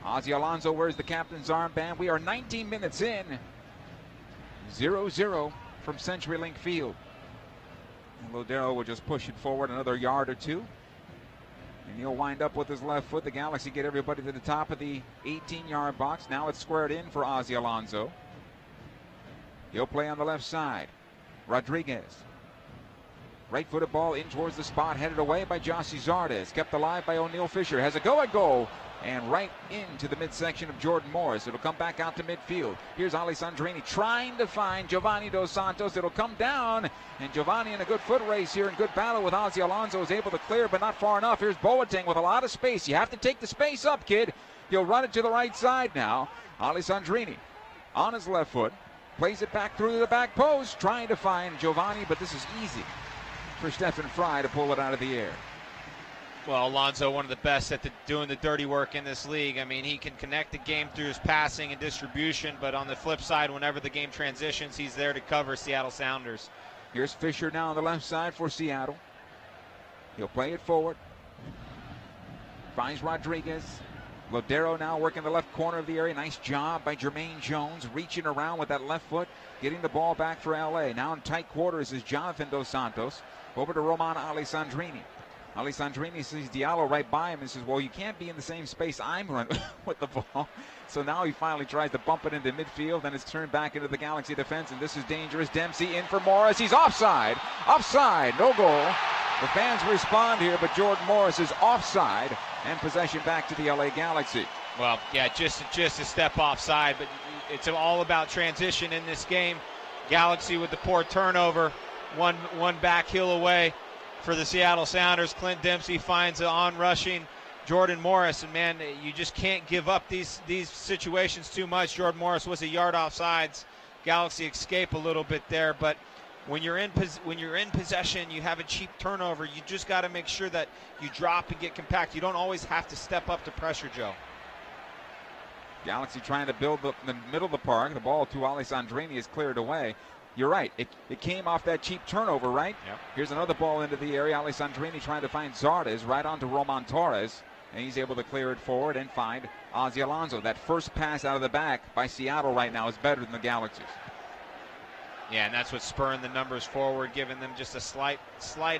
Ozzy Alonso wears the captain's armband. We are 19 minutes in. 0-0 from CenturyLink Field. Lodero will just push it forward another yard or two. And he'll wind up with his left foot. The Galaxy get everybody to the top of the 18-yard box. Now it's squared in for Ozzie Alonso. He'll play on the left side. Rodriguez. Right-footed ball in towards the spot, headed away by Jossie Zardes. Kept alive by O'Neal Fisher. Has a go-at-goal. And right into the midsection of Jordan Morris. It'll come back out to midfield. Here's Alessandrini trying to find Giovanni Dos Santos. It'll come down. And Giovanni in a good foot race here, in good battle with Ozzie Alonso, is able to clear, but not far enough. Here's Boateng with a lot of space. You have to take the space up, kid. He'll run it to the right side now. Alessandrini on his left foot. Plays it back through the back post, trying to find Giovanni, but this is easy for Stefan Fry to pull it out of the air. Well, Alonso, one of the best at doing the dirty work in this league. I mean, he can connect the game through his passing and distribution, but on the flip side, whenever the game transitions, he's there to cover Seattle Sounders. Here's Fisher now on the left side for Seattle. He'll play it forward. Finds Rodriguez. Lodero now working the left corner of the area. Nice job by Jermaine Jones, reaching around with that left foot, getting the ball back for LA. Now in tight quarters is Jonathan Dos Santos. Over to Roman Alessandrini. Alessandrini sees Diallo right by him and says, well, you can't be in the same space I'm running with the ball. So now he finally tries to bump it into midfield, and it's turned back into the Galaxy defense, and this is dangerous. Dempsey in for Morris. He's offside. Offside. No goal. The fans respond here, but Jordan Morris is offside, and possession back to the LA Galaxy. Well, yeah, just a step offside, but it's all about transition in this game. Galaxy with the poor turnover, one back heel away for the Seattle Sounders. Clint Dempsey finds an on-rushing Jordan Morris, and man, you just can't give up these situations too much. Jordan Morris was a yard offsides. Galaxy escape a little bit there, but when you're in possession, you have a cheap turnover. You just got to make sure that you drop and get compact. You don't always have to step up to pressure, Joe. Galaxy trying to build the middle of the park. The ball to Alessandrini is cleared away. You're right. It came off that cheap turnover, right? Yep. Here's another ball into the area. Alessandrini trying to find Zardes right onto Roman Torres. And he's able to clear it forward and find Ozzie Alonso. That first pass out of the back by Seattle right now is better than the Galaxy's. Yeah, and that's what's spurring the numbers forward, giving them just a slight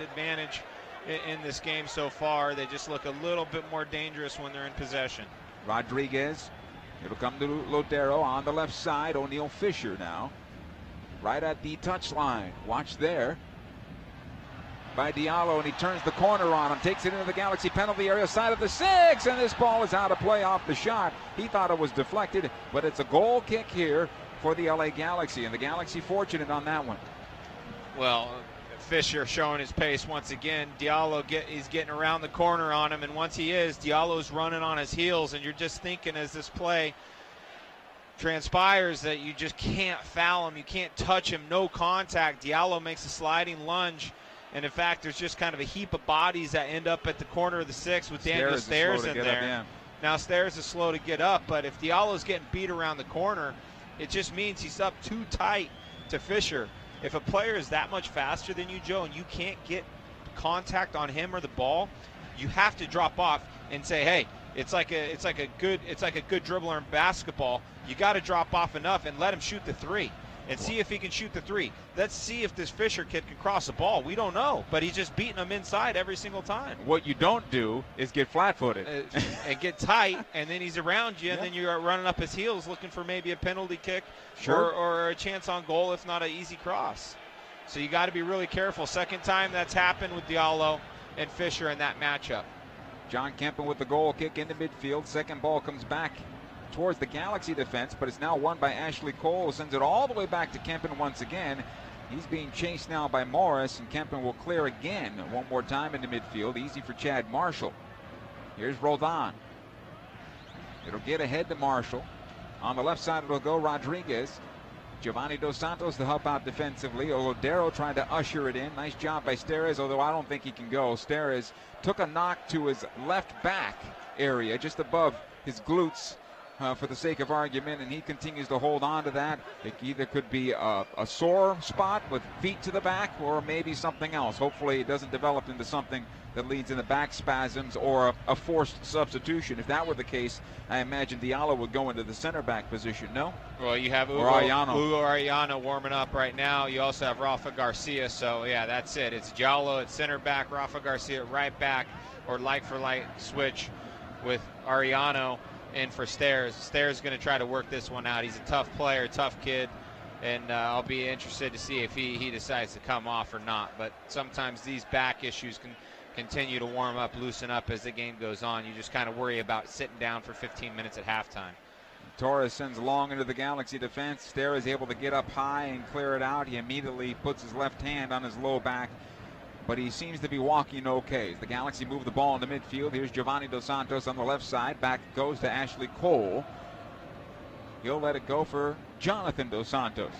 advantage in this game so far. They just look a little bit more dangerous when they're in possession. Rodriguez. It'll come to Lodero on the left side. O'Neal Fisher now. Right at the touchline. Watch there by Diallo, and he turns the corner on him, takes it into the Galaxy penalty area, side of the 6, and this ball is out of play off the shot. He thought it was deflected, but it's a goal kick here for the LA Galaxy, and the Galaxy fortunate on that one. Well, Fisher showing his pace once again. Diallo he's getting around the corner on him, and once he is, Diallo's running on his heels, and you're just thinking as this play transpires that you just can't foul him, you can't touch him, no contact. Diallo makes a sliding lunge, and in fact there's just kind of a heap of bodies that end up at the corner of the 6 with Daniel Stairs in there. Yeah. Now Stairs is slow to get up, but if Diallo's getting beat around the corner, it just means he's up too tight to Fisher. If a player is that much faster than you, Joe, and you can't get contact on him or the ball, you have to drop off and say, hey, it's like a good dribbler in basketball. You got to drop off enough and let him shoot the 3 and see if he can shoot the 3. Let's see if this Fisher kid can cross the ball. We don't know, but he's just beating them inside every single time. What you don't do is get flat-footed and get tight, and then he's around you, and then you're running up his heels looking for maybe a penalty kick or a chance on goal, if not an easy cross. So you got to be really careful. Second time that's happened with Diallo and Fisher in that matchup. John Kempen with the goal kick into midfield. Second ball comes back towards the Galaxy defense, but it's now won by Ashley Cole, who sends it all the way back to Kempen once again. He's being chased now by Morris, and Kempen will clear again one more time into midfield. Easy for Chad Marshall. Here's Roldan. It'll get ahead to Marshall. On the left side, it'll go Rodriguez. Giovanni Dos Santos to help out defensively. Olodero trying to usher it in. Nice job by Steres, although I don't think he can go. Steres took a knock to his left back area, just above his glutes, for the sake of argument, and he continues to hold on to that. It either could be a sore spot with feet to the back or maybe something else. Hopefully it doesn't develop into something that leads into back spasms or a forced substitution. If that were the case, I imagine Diallo would go into the center back position, no? Well, you have Hugo Arellano warming up right now. You also have Rafa Garcia, so yeah, that's it. It's Diallo at center back, Rafa Garcia at right back, or like-for-like switch with Ariano in for Stairs. Stairs is going to try to work this one out. He's a tough player, tough kid, and I'll be interested to see if he decides to come off or not. But sometimes these back issues can continue to warm up, loosen up as the game goes on. You just kind of worry about sitting down for 15 minutes at halftime. Torres sends long into the Galaxy defense. Stair is able to get up high and clear it out. He immediately puts his left hand on his low back, but he seems to be walking okay. The Galaxy move the ball into midfield. Here's Giovanni Dos Santos on the left side. Back goes to Ashley Cole. He'll let it go for Jonathan Dos Santos.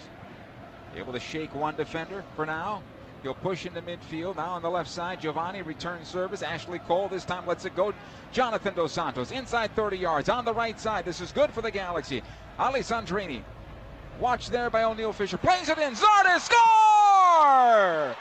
Able to shake one defender for now. He'll push into midfield. Now on the left side, Giovanni returns service. Ashley Cole this time lets it go. Jonathan Dos Santos inside 30 yards on the right side. This is good for the Galaxy. Alessandrini, watched there by O'Neal Fisher, plays it in. Zardes score!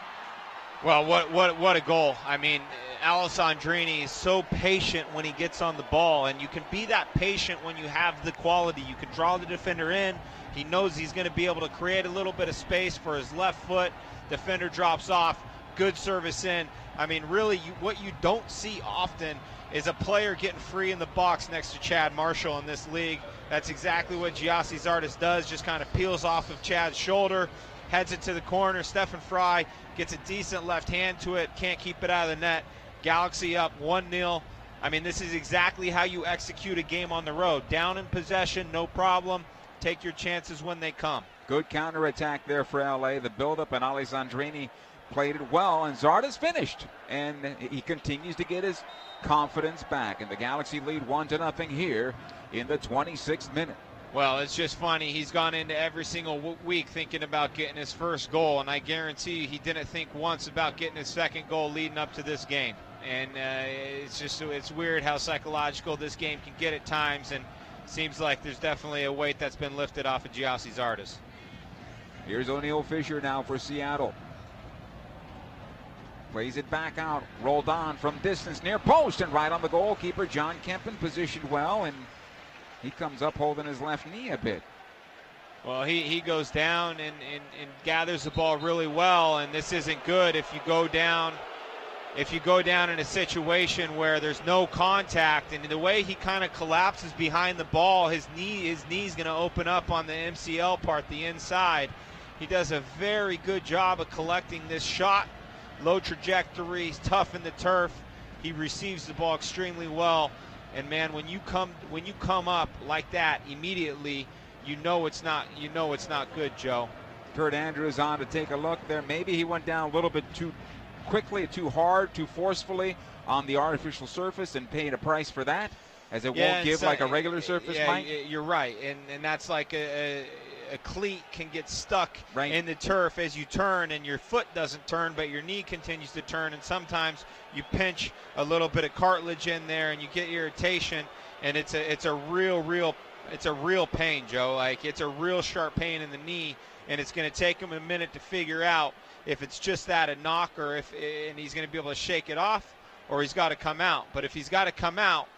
Well, what a goal. I mean, Alessandrini is so patient when he gets on the ball, and you can be that patient when you have the quality. You can draw the defender in. He knows he's going to be able to create a little bit of space for his left foot. Defender drops off, good service in. I mean, really, what you don't see often is a player getting free in the box next to Chad Marshall in this league. That's exactly what Gyasi Zardes does, just kind of peels off of Chad's shoulder, heads it to the corner. Stephen Fry gets a decent left hand to it, can't keep it out of the net. Galaxy up 1-0. I mean, this is exactly how you execute a game on the road. Down in possession, no problem. Take your chances when they come. Good counterattack there for LA. The buildup, and Alessandrini played it well, and Zardes finished. And he continues to get his confidence back. And the Galaxy lead 1-0 here in the 26th minute. Well, it's just funny. He's gone into every single week thinking about getting his first goal, and I guarantee you he didn't think once about getting his second goal leading up to this game. And it's weird how psychological this game can get at times, and seems like there's definitely a weight that's been lifted off of Gyasi Zardes. Here's O'Neal Fisher now for Seattle. Plays it back out, rolled on from distance near post and right on the goalkeeper. John Kempen positioned well, and he comes up holding his left knee a bit. Well, he goes down and gathers the ball really well, and this isn't good if you go down in a situation where there's no contact, and the way he kind of collapses behind the ball, his knee's going to open up on the MCL part, the inside. He does a very good job of collecting this shot. Low trajectory, he's tough in the turf. He receives the ball extremely well. And man, when you come up like that immediately, you know it's not good, Joe. Kurt Andrews on to take a look there. Maybe he went down a little bit too quickly, too hard, too forcefully on the artificial surface and paid a price for that, as it won't give like a regular surface might. You're right, and that's like a cleat can get stuck in the turf as you turn, and your foot doesn't turn, but your knee continues to turn, and sometimes you pinch a little bit of cartilage in there, and you get irritation, and it's a real pain, Joe. Like, it's a real sharp pain in the knee, and it's going to take him a minute to figure out if it's just that a knock, or and he's going to be able to shake it off, or he's got to come out. But if he's got to come out,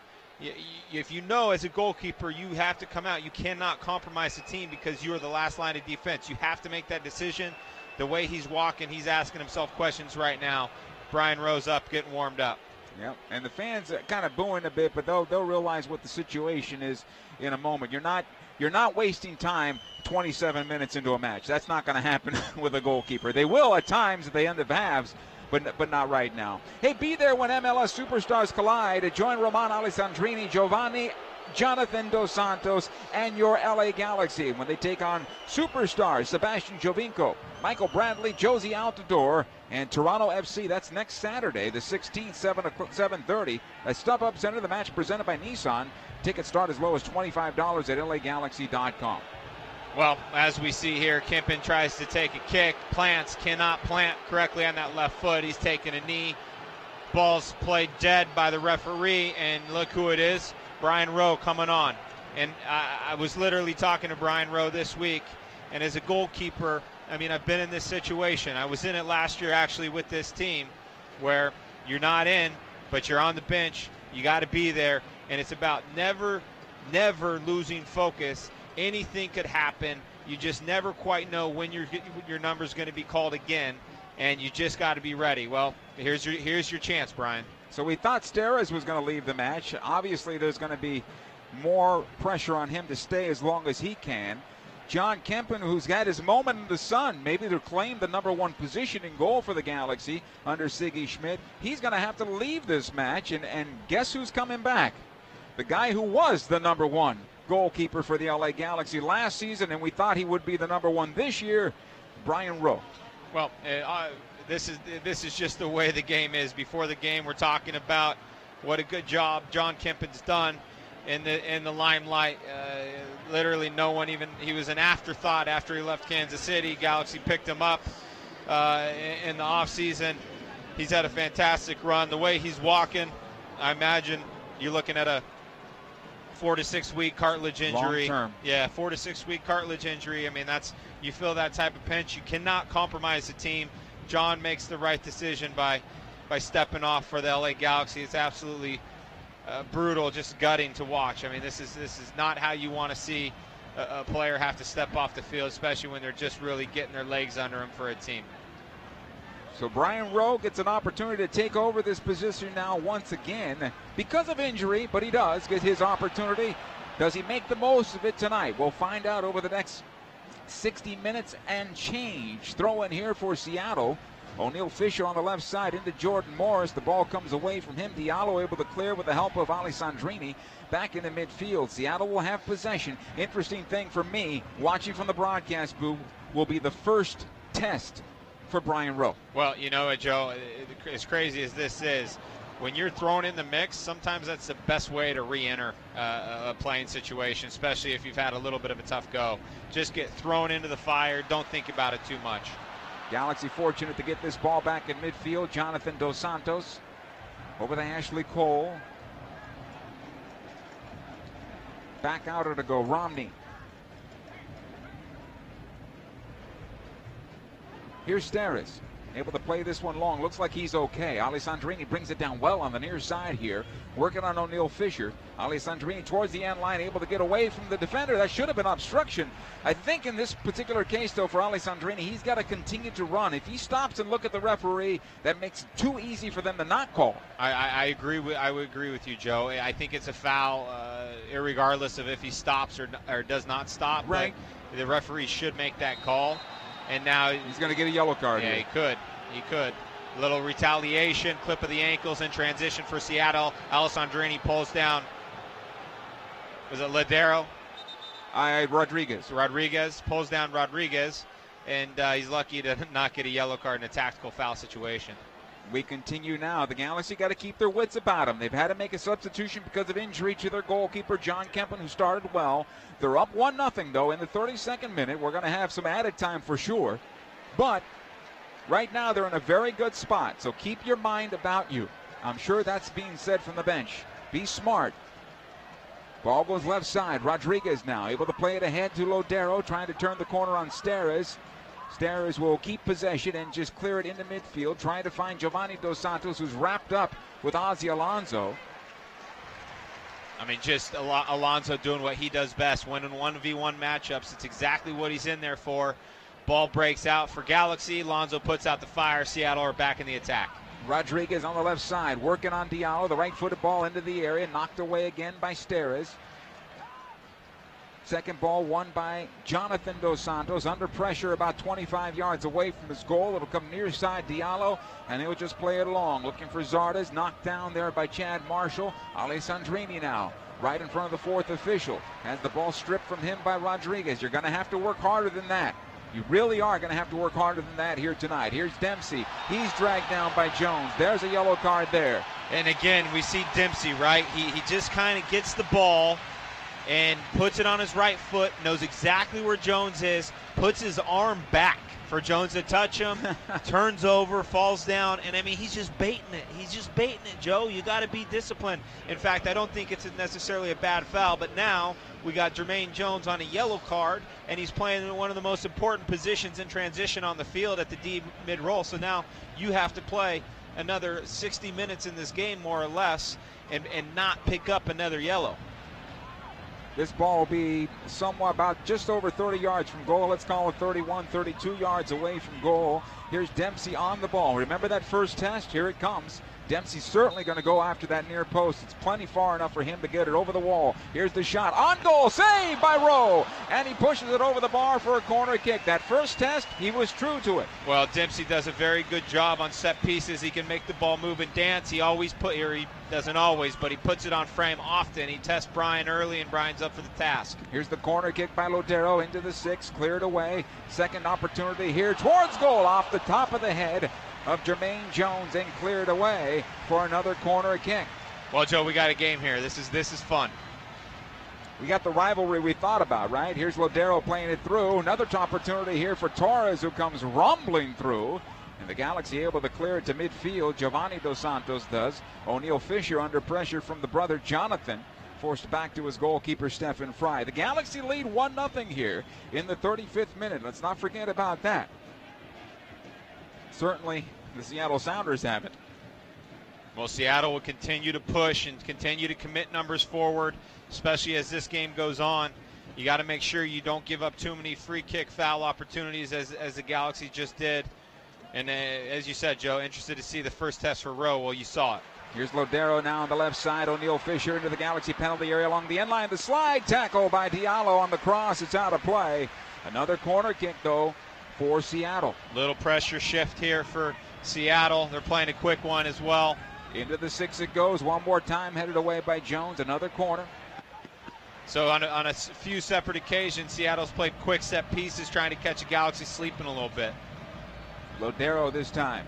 if you know as a goalkeeper you have to come out, you cannot compromise the team because you are the last line of defense. You have to make that decision. The way he's walking, he's asking himself questions right now. Brian Rowe's up, getting warmed up. Yep, and the fans are kind of booing a bit, but they'll realize what the situation is in a moment. You're not wasting time 27 minutes into a match. That's not going to happen with a goalkeeper. They will at times at the end of halves, but not right now. Hey, be there when MLS superstars collide. Join Roman Alessandrini, Giovanni, Jonathan Dos Santos, and your LA Galaxy when they take on superstars Sebastian Giovinco, Michael Bradley, Josie Altidore, and Toronto FC. That's next Saturday, the 16th, 7:30 at StubHub Center. The match presented by Nissan. Tickets start as low as $25 at LAGalaxy.com. Well, as we see here, Kempen tries to take a kick. Cannot plant correctly on that left foot. He's taking a knee. Ball's played dead by the referee, and look who it is. Brian Rowe coming on. And I was literally talking to Brian Rowe this week, and as a goalkeeper, I mean, I've been in this situation. I was in it last year actually with this team where you're not in, but you're on the bench. You got to be there, and it's about never losing focus. Anything could happen. You just never quite know when your number's going to be called again, and you just got to be ready. Well, here's your chance, Brian. So we thought Steres was going to leave the match. Obviously, there's going to be more pressure on him to stay as long as he can. John Kempen, who's had his moment in the sun, maybe to claim the #1 position in goal for the Galaxy under Siggy Schmidt, he's going to have to leave this match. And guess who's coming back? The guy who was the #1 goalkeeper for the LA Galaxy last season, and we thought he would be the #1 this year, Brian Rowe. Well, this is just the way the game is. Before the game, we're talking about what a good job John Kempen's done in the limelight. Literally no one even, he was an afterthought after he left Kansas City. Galaxy picked him up in the offseason. He's had a fantastic run. The way he's walking, I imagine you're looking at a 4 to 6 week cartilage injury. Long term. Yeah, 4 to 6 week cartilage injury. I mean, you feel that type of pinch. You cannot compromise the team. John makes the right decision by stepping off for the LA Galaxy. It's absolutely brutal, just gutting to watch. I mean, this is not how you want to see a player have to step off the field, especially when they're just really getting their legs under them for a team. So Brian Rowe gets an opportunity to take over this position now once again because of injury, but he does get his opportunity. Does he make the most of it tonight? We'll find out over the next 60 minutes and change. Throw in here for Seattle. O'Neal Fisher on the left side into Jordan Morris. The ball comes away from him. Diallo able to clear with the help of Alessandrini back in the midfield. Seattle will have possession. Interesting thing for me, watching from the broadcast booth, will be the first test for Brian Rowe. Well, you know what, Joe, as crazy as this is, when you're thrown in the mix, sometimes that's the best way to re-enter a playing situation, especially if you've had a little bit of a tough go. Just get thrown into the fire. Don't think about it too much. Galaxy fortunate to get this ball back in midfield. Jonathan Dos Santos over to Ashley Cole. Back out to go Romney. Here's Steres, able to play this one long. Looks like he's okay. Alessandrini brings it down well on the near side here, working on O'Neal Fisher. Alessandrini towards the end line, able to get away from the defender. That should have been obstruction. I think in this particular case, though, for Alessandrini, he's got to continue to run. If he stops and look at the referee, that makes it too easy for them to not call. I would agree with you, Joe. I think it's a foul, irregardless of if he stops or does not stop. Right. But the referee should make that call. And now he's going to get a yellow card. Yeah, here. He could. Little retaliation, clip of the ankles in transition for Seattle. Alessandrini pulls down. Was it Ladero? Rodriguez pulls down Rodriguez, and he's lucky to not get a yellow card in a tactical foul situation. We continue now. The Galaxy got to keep their wits about them. They've had to make a substitution because of injury to their goalkeeper, John Kempen, who started well. They're up 1-0, though, in the 32nd minute. We're going to have some added time for sure. But right now they're in a very good spot, so keep your mind about you. I'm sure that's being said from the bench. Be smart. Ball goes left side. Rodriguez now able to play it ahead to Lodero, trying to turn the corner on Steres. Steres will keep possession and just clear it into midfield, trying to find Giovanni Dos Santos, who's wrapped up with Ozzy Alonso. I mean, just Alonso doing what he does best, winning 1v1 matchups. It's exactly what he's in there for. Ball breaks out for Galaxy. Alonso puts out the fire. Seattle are back in the attack. Rodriguez on the left side, working on Diallo. The right-footed ball into the area, knocked away again by Steres. Second ball won by Jonathan Dos Santos, under pressure about 25 yards away from his goal. It'll come near side Diallo, and he'll just play it along. Looking for Zardes, knocked down there by Chad Marshall. Alessandrini now, right in front of the fourth official. Has the ball stripped from him by Rodriguez. You're going to have to work harder than that. You really are going to have to work harder than that here tonight. Here's Dempsey. He's dragged down by Jones. There's a yellow card there. And again, we see Dempsey, right? He just kind of gets the ball and puts it on his right foot, knows exactly where Jones is, puts his arm back for Jones to touch him, turns over, falls down, and I mean, he's just baiting it. He's just baiting it, Joe. You got to be disciplined. In fact, I don't think it's necessarily a bad foul, but now we got Jermaine Jones on a yellow card, and he's playing in one of the most important positions in transition on the field at the D mid-roll, so now you have to play another 60 minutes in this game, more or less, and not pick up another yellow. This ball will be somewhat about just over 30 yards from goal. Let's call it 31, 32 yards away from goal. Here's Dempsey on the ball. Remember that first test? Here it comes. Dempsey's certainly going to go after that near post. It's plenty far enough for him to get it over the wall. Here's the shot. On goal. Saved by Rowe. And he pushes it over the bar for a corner kick. That first test, he was true to it. Well, Dempsey does a very good job on set pieces. He can make the ball move and dance. He doesn't always, but he puts it on frame often. He tests Brian early, and Brian's up for the task. Here's the corner kick by Lodero into the 6. Cleared away. Second opportunity here towards goal off the top of the head of Jermaine Jones and cleared away for another corner kick. Well, Joe, we got a game here. This is fun. We got the rivalry we thought about, right? Here's Lodero playing it through. Another opportunity here for Torres, who comes rumbling through. And the Galaxy able to clear it to midfield. Giovanni Dos Santos does. O'Neal Fisher under pressure from the brother Jonathan. Forced back to his goalkeeper, Stephen Fry. The Galaxy lead 1-0 here in the 35th minute. Let's not forget about that. Certainly, the Seattle Sounders haven't. Well, Seattle will continue to push and continue to commit numbers forward, especially as this game goes on. You got to make sure you don't give up too many free kick foul opportunities as the Galaxy just did. And as you said, Joe, interested to see the first test for Rowe. Well, you saw it. Here's Lodero now on the left side. O'Neal Fisher into the Galaxy penalty area along the end line. The slide tackle by Diallo on the cross. It's out of play. Another corner kick, though, for Seattle. Little pressure shift here for Seattle. They're playing a quick one as well. Into the 6 it goes. One more time, headed away by Jones. Another corner. So on a few separate occasions, Seattle's played quick set pieces, trying to catch a Galaxy sleeping a little bit. Lodero this time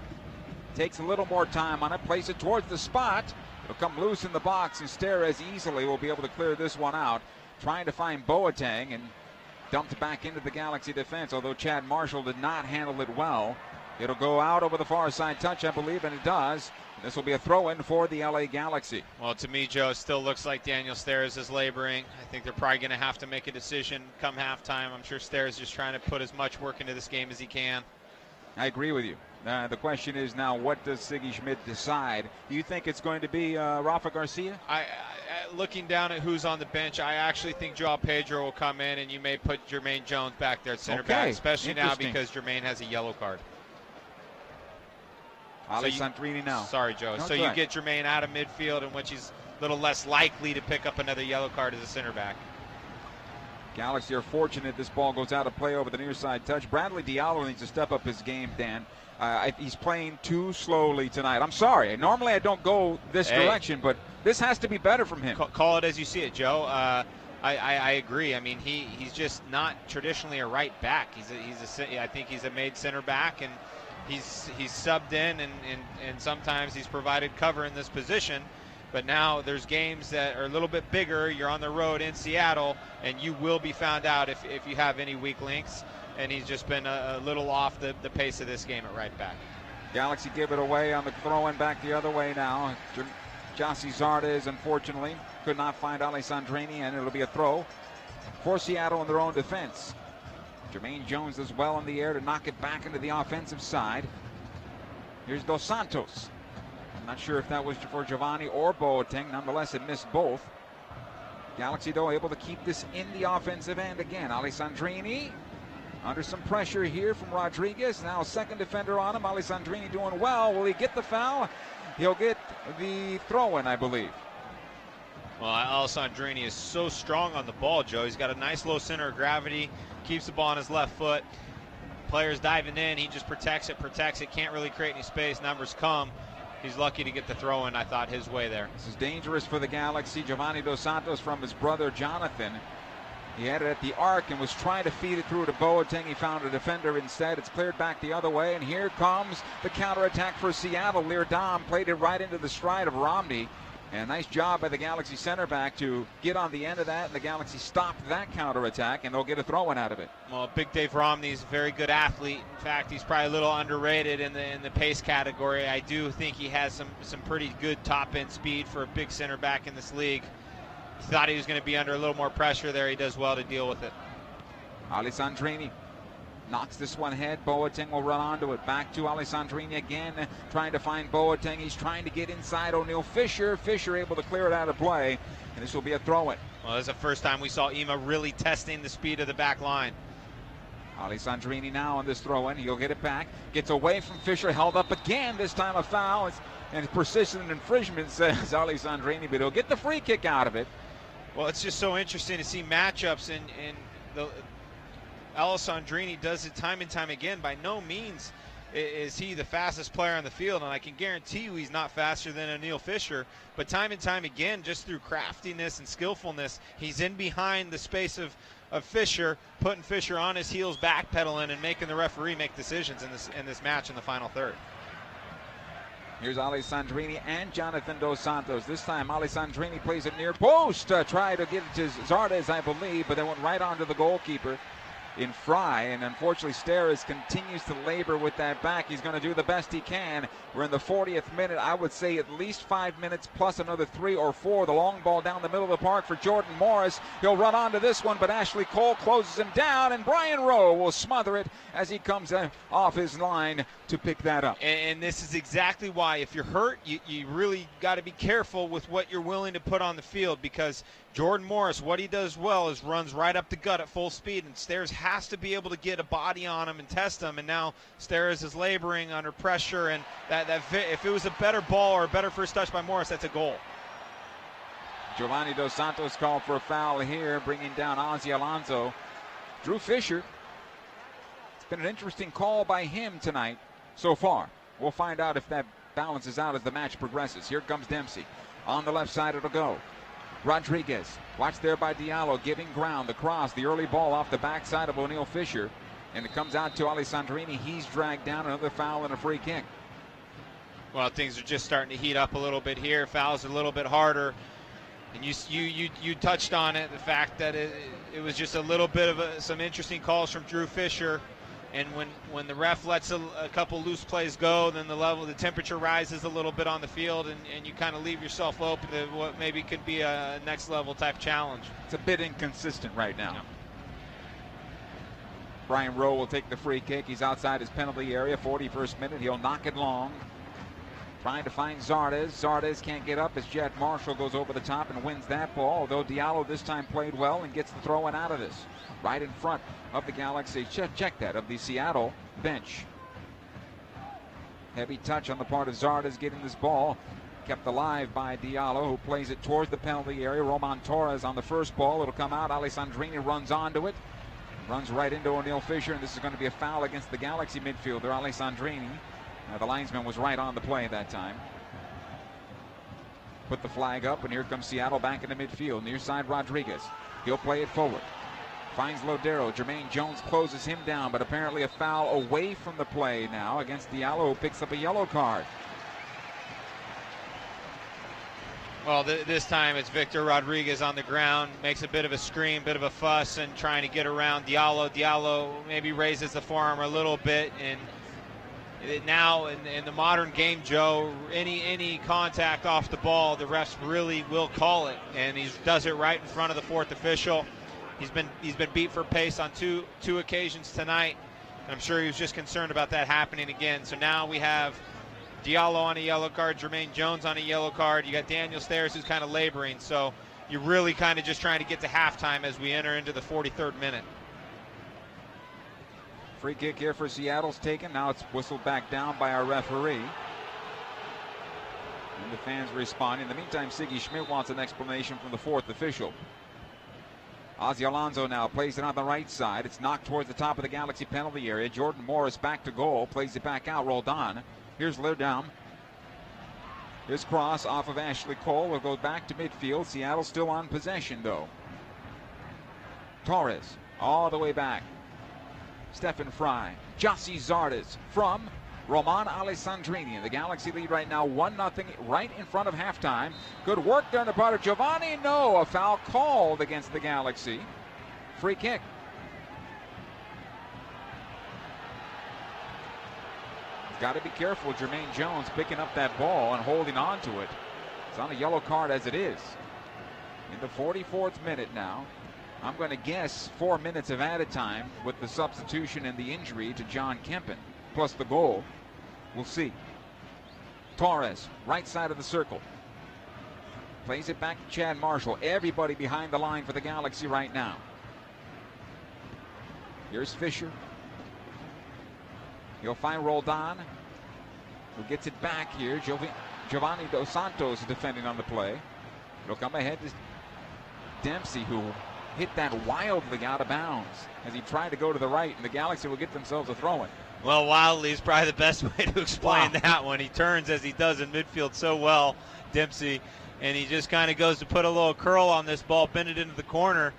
takes a little more time on it, plays it towards the spot. It'll come loose in the box, and Steres easily will be able to clear this one out. Trying to find Boateng, and dumped back into the Galaxy defense, although Chad Marshall did not handle it well. It'll go out over the far side touch, I believe, and it does. This will be a throw-in for the LA Galaxy. Well, to me, Joe, it still looks like Daniel Steres is laboring. I think they're probably going to have to make a decision come halftime. I'm sure Steres is just trying to put as much work into this game as he can. I agree with you. The question is now, what does Siggy Schmidt decide? Do you think it's going to be Rafa Garcia? Looking down at who's on the bench, I actually think Joao Pedro will come in, and you may put Jermaine Jones back there at center back, especially now because Jermaine has a yellow card. Ali Sandrini now. Sorry, Joe. So you get Jermaine out of midfield, in which he's a little less likely to pick up another yellow card as a center back. Galaxy are fortunate this ball goes out of play over the near side touch. Bradley Diallo needs to step up his game, Dan. He's playing too slowly tonight. I'm sorry. Normally I don't go this direction, but this has to be better from him. Call it as you see it, Joe. I agree. I mean, he's just not traditionally a right back. I think he's a made center back, and he's subbed in, and sometimes he's provided cover in this position. But now there's games that are a little bit bigger. You're on the road in Seattle, and you will be found out if you have any weak links. And he's just been a little off the pace of this game at right back. Galaxy give it away on the throw-in back the other way now. Jossie Zardes, unfortunately, could not find Alessandrini, and it'll be a throw for Seattle in their own defense. Jermaine Jones does well in the air to knock it back into the offensive side. Here's Dos Santos. I'm not sure if that was for Giovanni or Boateng. Nonetheless, it missed both. Galaxy, though, able to keep this in the offensive end again. Alessandrini under some pressure here from Rodriguez. Now second defender on him. Alessandrini doing well. Will he get the foul? He'll get the throw-in, I believe. Well, Alessandrini is so strong on the ball, Joe. He's got a nice low center of gravity. Keeps the ball on his left foot. Players diving in. He just protects it. Can't really create any space. Numbers come. He's lucky to get the throw-in, I thought, his way there. This is dangerous for the Galaxy. Giovanni Dos Santos from his brother Jonathan. He had it at the arc and was trying to feed it through to Boateng. He found a defender instead. It's cleared back the other way, and here comes the counterattack for Seattle. Leardam played it right into the stride of Romney. And a nice job by the Galaxy center back to get on the end of that, and the Galaxy stopped that counterattack, and they'll get a throw-in out of it. Well, Big Dave Romney's a very good athlete. In fact, he's probably a little underrated in the pace category. I do think he has some pretty good top-end speed for a big center back in this league. Thought he was going to be under a little more pressure there. He does well to deal with it. Alessandrini knocks this one ahead. Boateng will run onto it. Back to Alessandrini again, trying to find Boateng. He's trying to get inside O'Neal Fisher. Fisher able to clear it out of play, and this will be a throw-in. Well, this is the first time we saw Ema really testing the speed of the back line. Alessandrini now on this throw-in. He'll get it back. Gets away from Fisher. Held up again. This time a foul. And persistent infringement, says Alessandrini, but he'll get the free kick out of it. Well, it's just so interesting to see matchups, and the Alessandrini does it time and time again. By no means is he the fastest player on the field, and I can guarantee you he's not faster than Anil Fisher, but time and time again, just through craftiness and skillfulness, he's in behind the space of Fisher, putting Fisher on his heels, backpedaling, and making the referee make decisions in this match in the final third. Here's Alessandrini and Jonathan Dos Santos. This time Alessandrini plays it near post. Try to get it to Zardes, I believe, but they went right onto the goalkeeper in Fry, and unfortunately Steres continues to labor with that back. He's going to do the best he can. We're in the 40th minute. I would say at least 5 minutes plus another 3 or 4. The long ball down the middle of the park for Jordan Morris. He'll run onto this one, but Ashley Cole closes him down, and Brian Rowe will smother it as he comes off his line to pick that up. And this is exactly why, if you're hurt, you really got to be careful with what you're willing to put on the field, because Jordan Morris, what he does well is runs right up the gut at full speed, and Steres has to be able to get a body on him and test him, and now Steres is laboring under pressure, and that if it was a better ball or a better first touch by Morris, that's a goal. Giovanni Dos Santos called for a foul here, bringing down Ozzy Alonso. Drew Fisher, it's been an interesting call by him tonight so far. We'll find out if that balances out as the match progresses. Here comes Dempsey. On the left side it'll go. Rodriguez, watched there by Diallo, giving ground. The cross, the early ball off the backside of O'Neal Fisher. And it comes out to Alessandrini. He's dragged down. Another foul and a free kick. Well, things are just starting to heat up a little bit here. Fouls a little bit harder. And you touched on it, the fact that it was just a little bit of some interesting calls from Drew Fisher. And when the ref lets a couple loose plays go, then the temperature rises a little bit on the field, and you kind of leave yourself open to what maybe could be a next level type challenge. It's a bit inconsistent right now. Yeah. Brian Rowe will take the free kick. He's outside his penalty area, 41st minute. He'll knock it long. Trying to find Zardes. Zardes can't get up as Jed Marshall goes over the top and wins that ball, although Diallo this time played well and gets the throw-in out of this. Right in front of the Galaxy. Check that, of the Seattle bench. Heavy touch on the part of Zardes getting this ball. Kept alive by Diallo, who plays it towards the penalty area. Roman Torres on the first ball. It'll come out. Alessandrini runs onto it. Runs right into O'Neal Fisher, and this is going to be a foul against the Galaxy midfielder, Alessandrini. The linesman was right on the play that time. Put the flag up, and here comes Seattle back into midfield. Near side Rodriguez. He'll play it forward. Finds Lodero. Jermaine Jones closes him down, but apparently a foul away from the play now against Diallo, who picks up a yellow card. Well, this time it's Victor Rodriguez on the ground, makes a bit of a scream, bit of a fuss, and trying to get around Diallo. Diallo maybe raises the forearm a little bit, and now in the modern game, Joe, any contact off the ball, the refs really will call it, and he does it right in front of the fourth official. He's been beat for pace on two occasions tonight, and I'm sure he was just concerned about that happening again. So now we have Diallo on a yellow card, Jermaine Jones on a yellow card. You got Daniel Steres, who's kind of laboring. So you're really kind of just trying to get to halftime as we enter into the 43rd minute. Free kick here for Seattle's taken. Now it's whistled back down by our referee. And the fans respond. In the meantime, Siggy Schmidt wants an explanation from the fourth official. Ozzy Alonso now plays it on the right side. It's knocked towards the top of the Galaxy penalty area. Jordan Morris back to goal. Plays it back out. Rolled on. Here's Lerdam. His cross off of Ashley Cole will go back to midfield. Seattle still on possession, though. Torres all the way back. Stephen Fry. Jossie Zardes from Roman Alessandrini. The Galaxy lead right now 1-0 right in front of halftime. Good work there on the part of Giovanni. No, a foul called against the Galaxy. Free kick. Got to be careful. Jermaine Jones picking up that ball and holding on to it. It's on a yellow card as it is. In the 44th minute now. I'm going to guess 4 minutes of added time with the substitution and the injury to John Kempen, plus the goal. We'll see. Torres, right side of the circle. Plays it back to Chad Marshall. Everybody behind the line for the Galaxy right now. Here's Fisher. He'll find Roldan, who gets it back here. Giovanni Dos Santos defending on the play. It'll come ahead to Dempsey, who hit that wildly out of bounds as he tried to go to the right, and the Galaxy will get themselves a throw-in. Well, wildly is probably the best way to explain that one. He turns as he does in midfield so well, Dempsey, and he just kind of goes to put a little curl on this ball, bend it into the corner,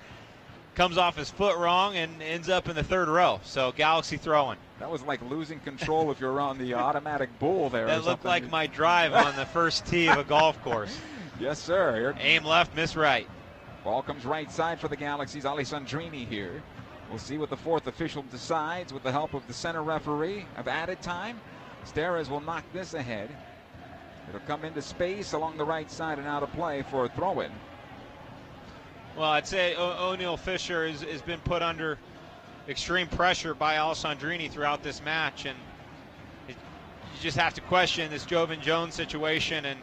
comes off his foot wrong, and ends up in the third row. So Galaxy throwing. That was like losing control if you're on the automatic bull there. That looked like my drive on the first tee of a golf course. Yes, sir. Aim left, miss right. Ball comes right side for the Galaxy's Alessandrini here. We'll see what the fourth official decides with the help of the center referee of added time. Steres will knock this ahead. It'll come into space along the right side and out of play for a throw-in. Well, I'd say O'Neal Fisher has been put under extreme pressure by Alessandrini throughout this match, and you just have to question this Jovan Jones situation. And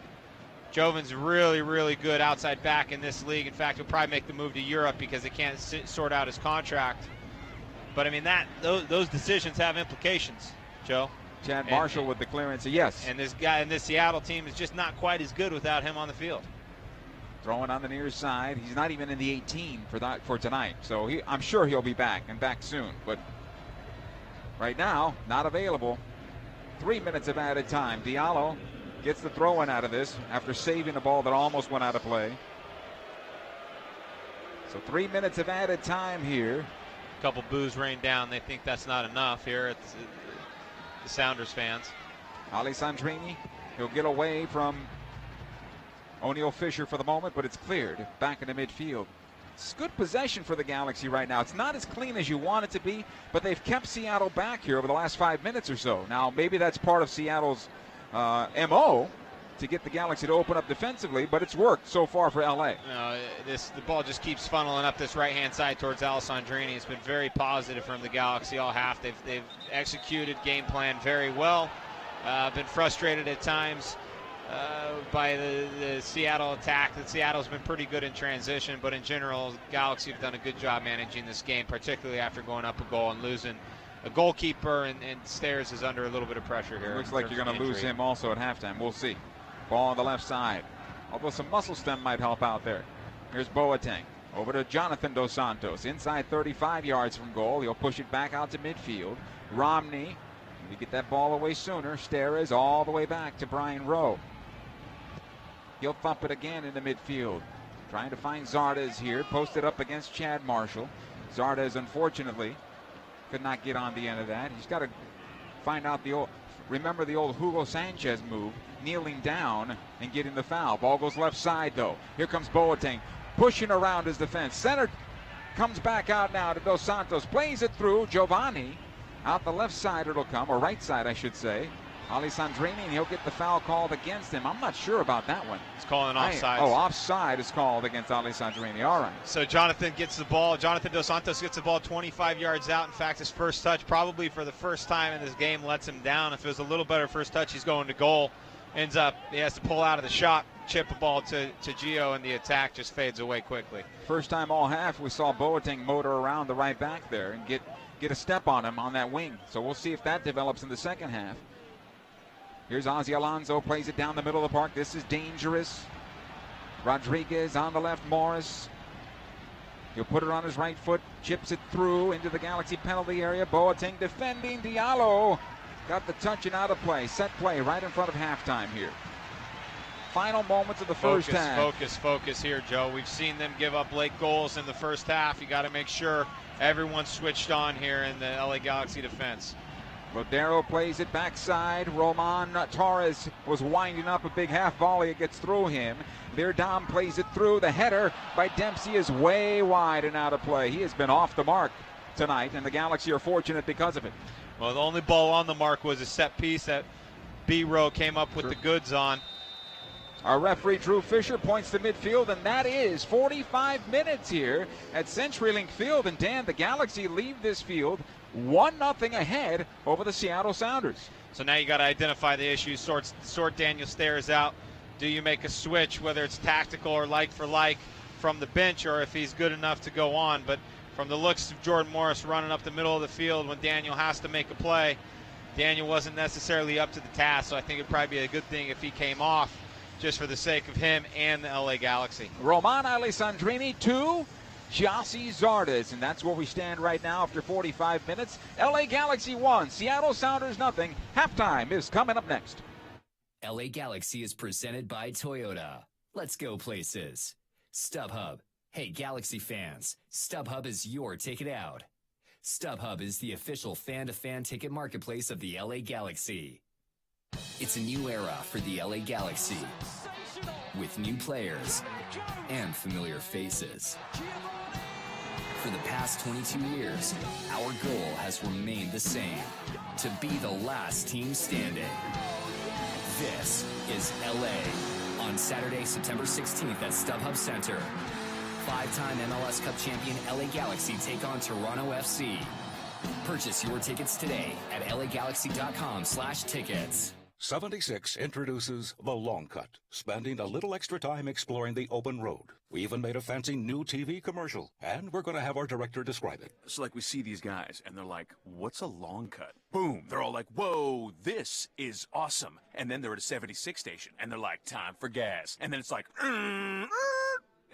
Jovan's really, really good outside back in this league. In fact, he'll probably make the move to Europe because they can't sort out his contract. But I mean, those decisions have implications, Joe. Chad Marshall with the clearance, yes. And this guy in this Seattle team is just not quite as good without him on the field. Throwing on the near side. He's not even in the 18 for tonight. So I'm sure he'll be back and back soon. But right now, not available. 3 minutes of added time. Diallo gets the throw-in out of this after saving a ball that almost went out of play. So 3 minutes of added time here. A couple boos rain down. They think that's not enough here at the Sounders fans. Alessandrini, he'll get away from O'Neal Fisher for the moment, but it's cleared back into midfield. It's good possession for the Galaxy right now. It's not as clean as you want it to be, but they've kept Seattle back here over the last 5 minutes or so. Now, maybe that's part of Seattle's MO to get the Galaxy to open up defensively, but it's worked so far for LA. The ball just keeps funneling up this right-hand side towards Alessandrini. It's been very positive from the Galaxy all half. They've executed game plan very well. Been frustrated at times by the Seattle attack. Seattle's been pretty good in transition, but in general, Galaxy have done a good job managing this game, particularly after going up a goal and losing a goalkeeper, and Steres is under a little bit of pressure here. Looks like you're going to lose him also at halftime. We'll see. Ball on the left side. Although some muscle stem might help out there. Here's Boateng. Over to Jonathan Dos Santos. Inside 35 yards from goal. He'll push it back out to midfield. Romney. You get that ball away sooner. Steres all the way back to Brian Rowe. He'll thump it again into midfield. Trying to find Zardes here. Posted up against Chad Marshall. Zardes, unfortunately, could not get on the end of that. He's got to find out remember the old Hugo Sanchez move, kneeling down and getting the foul. Ball goes left side, though. Here comes Boateng, pushing around his defense. Center comes back out now to Dos Santos, plays it through. Giovanni out the left side it'll come, or right side, I should say. Alessandrini, and he'll get the foul called against him. I'm not sure about that one. He's calling offside. Offside is called against Alessandrini. All right. So Jonathan Dos Santos gets the ball 25 yards out. In fact, his first touch, probably for the first time in this game, lets him down. If it was a little better first touch, he's going to goal. Ends up, he has to pull out of the shot, chip a ball to Gio, and the attack just fades away quickly. First time all half, we saw Boateng motor around the right back there and get a step on him on that wing. So we'll see if that develops in the second half. Here's Ozzy Alonso, plays it down the middle of the park. This is dangerous. Rodriguez on the left, Morris. He'll put it on his right foot, chips it through into the Galaxy penalty area. Boateng defending. Diallo got the touch and out of play. Set play right in front of halftime here. Final moments of the first half. Focus here, Joe. We've seen them give up late goals in the first half. You got to make sure everyone's switched on here in the LA Galaxy defense. Rodero plays it backside. Roman Torres was winding up a big half volley. It gets through him. Virdam plays it through. The header by Dempsey is way wide and out of play. He has been off the mark tonight, and the Galaxy are fortunate because of it. Well, the only ball on the mark was a set piece that B-Row came up with the goods on. Our referee, Drew Fisher, points to midfield, and that is 45 minutes here at CenturyLink Field. And Dan, the Galaxy leave this field 1-0 ahead over the Seattle Sounders. So now you got to identify the issues, sort Daniel Steres out. Do you make a switch, whether it's tactical or like for like, from the bench, or if he's good enough to go on? But from the looks of Jordan Morris running up the middle of the field when Daniel has to make a play, Daniel wasn't necessarily up to the task, so I think it'd probably be a good thing if he came off just for the sake of him and the LA Galaxy. Roman Alessandrini 2, Gyasi Zardes, and that's where we stand right now after 45 minutes. LA Galaxy 1, Seattle Sounders nothing. Halftime is coming up next. LA Galaxy is presented by Toyota. Let's go places. StubHub. Hey, Galaxy fans, StubHub is your ticket out. StubHub is the official fan-to-fan ticket marketplace of the LA Galaxy. It's a new era for the LA Galaxy, with new players and familiar faces. For the past 22 years, our goal has remained the same, to be the last team standing. This is LA on Saturday, September 16th at StubHub Center. Five-time MLS Cup champion LA Galaxy take on Toronto FC. Purchase your tickets today at lagalaxy.com/tickets. 76 introduces The Long Cut, spending a little extra time exploring the open road. We even made a fancy new TV commercial, and we're going to have our director describe it. So like we see these guys, and they're like, what's a long cut? Boom, they're all like, whoa, this is awesome. And then they're at a 76 station, and they're like, time for gas. And then it's like, and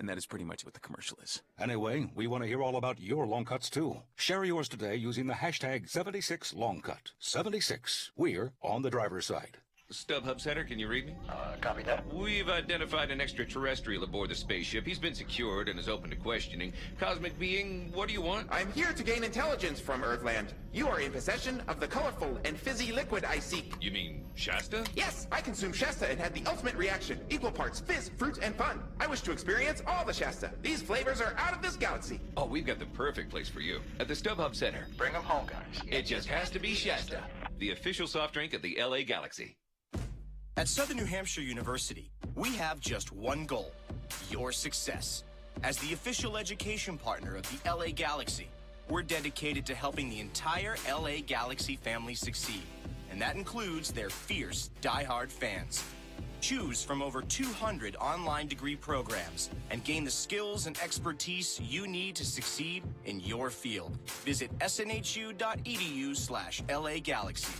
that is pretty much what the commercial is. Anyway, we want to hear all about your long cuts, too. Share yours today using the hashtag 76longcut. 76. We're on the driver's side. StubHub Center, can you read me? Copy that. We've identified an extraterrestrial aboard the spaceship. He's been secured and is open to questioning. Cosmic being, what do you want? I'm here to gain intelligence from Earthland. You are in possession of the colorful and fizzy liquid I seek. You mean Shasta? Yes, I consumed Shasta and had the ultimate reaction. Equal parts fizz, fruit, and fun. I wish to experience all the Shasta. These flavors are out of this galaxy. Oh, we've got the perfect place for you. At the StubHub Center. Bring them home, guys. It just has to be Shasta, the official soft drink of the LA Galaxy. At Southern New Hampshire University, we have just one goal, your success. As the official education partner of the LA Galaxy, we're dedicated to helping the entire LA Galaxy family succeed, and that includes their fierce, diehard fans. Choose from over 200 online degree programs and gain the skills and expertise you need to succeed in your field. Visit snhu.edu/LA Galaxy.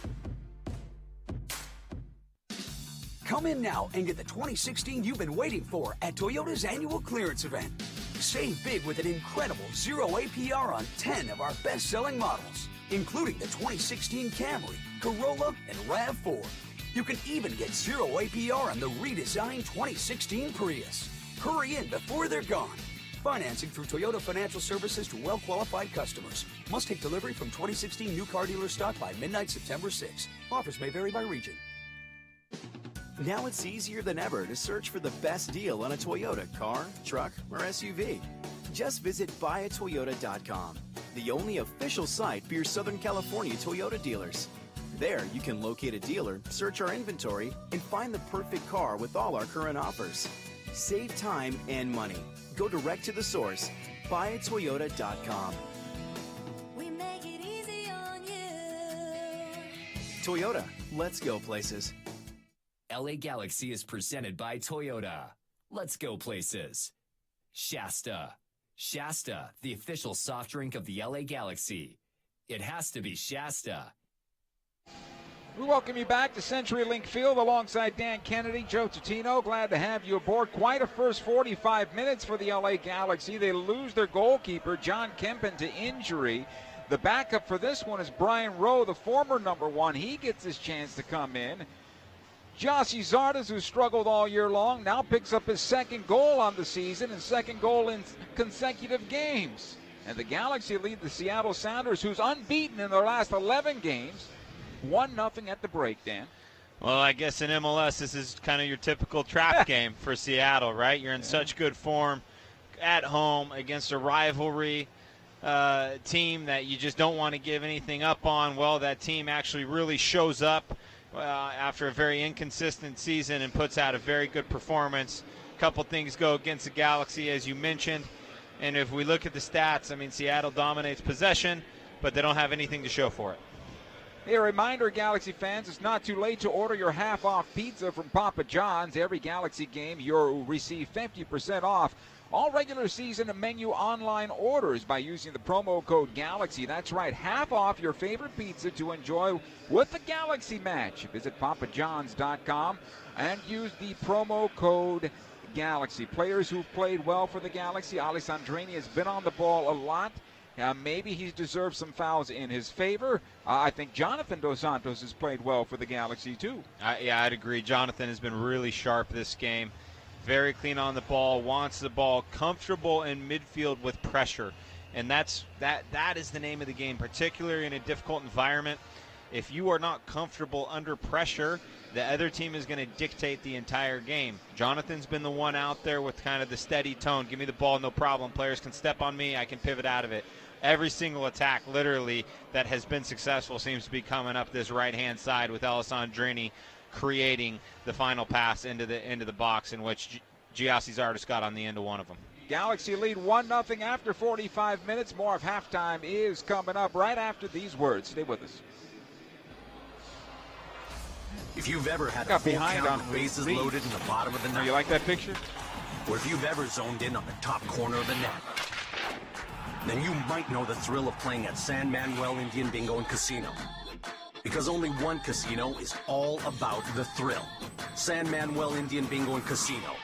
Come in now and get the 2016 you've been waiting for at Toyota's annual clearance event. Save big with an incredible 0 APR on 10 of our best-selling models, including the 2016 Camry, Corolla, and RAV4. You can even get 0 APR on the redesigned 2016 Prius. Hurry in before they're gone. Financing through Toyota Financial Services to well-qualified customers. Must take delivery from 2016 new car dealer stock by midnight September 6. Offers may vary by region. Now it's easier than ever to search for the best deal on a Toyota car, truck, or SUV. Just visit buyatoyota.com, the only official site for your Southern California Toyota dealers. There, you can locate a dealer, search our inventory, and find the perfect car with all our current offers. Save time and money. Go direct to the source, buyatoyota.com. We make it easy on you. Toyota, let's go places. LA Galaxy is presented by Toyota. Let's go places. Shasta. Shasta, the official soft drink of the LA Galaxy. It has to be Shasta. We welcome you back to CenturyLink Field alongside Dan Kennedy, Joe Tutino. Glad to have you aboard. Quite a first 45 minutes for the LA Galaxy. They lose their goalkeeper, John Kempen, to injury. The backup for this one is Brian Rowe, the former number one. He gets his chance to come in. Gyasi Zardes, who struggled all year long, now picks up his second goal on the season and second goal in consecutive games. And the Galaxy lead the Seattle Sounders, who's unbeaten in their last 11 games, 1-0 at the break, Dan. Well, I guess in MLS, this is kind of your typical trap game for Seattle, right? You're in such good form at home against a rivalry team that you just don't want to give anything up on. Well, that team actually really shows up after a very inconsistent season and puts out a very good performance. A couple things go against the Galaxy, as you mentioned. And if we look at the stats, I mean, Seattle dominates possession, but they don't have anything to show for it. Hey, a reminder, Galaxy fans, it's not too late to order your half-off pizza from Papa John's. Every Galaxy game, you'll receive 50% off all regular season menu online orders by using the promo code GALAXY. That's right, half off your favorite pizza to enjoy with the Galaxy Match. Visit papajohns.com and use the promo code Galaxy. Players who've played well for the Galaxy, Alessandrini has been on the ball a lot. Maybe he's deserved some fouls in his favor. I think Jonathan Dos Santos has played well for the Galaxy too. Yeah, I'd agree. Jonathan has been really sharp this game. Very clean on the ball, wants the ball, comfortable in midfield with pressure. And that is the name of the game, particularly in a difficult environment. If you are not comfortable under pressure, the other team is going to dictate the entire game. Jonathan's been the one out there with kind of the steady tone. Give me the ball, no problem. Players can step on me. I can pivot out of it. Every single attack, literally, that has been successful seems to be coming up this right-hand side with Alessandrini creating the final pass into the box in which Giassi Zardes got on the end of one of them. Galaxy lead 1-0 after 45 minutes. More of halftime is coming up right after these words. Stay with us. If you've ever had a full count with bases loaded in the bottom of the net. You like that picture? Or if you've ever zoned in on the top corner of the net, then you might know the thrill of playing at San Manuel Indian Bingo and Casino. Because only one casino is all about the thrill. San Manuel Indian Bingo and Casino.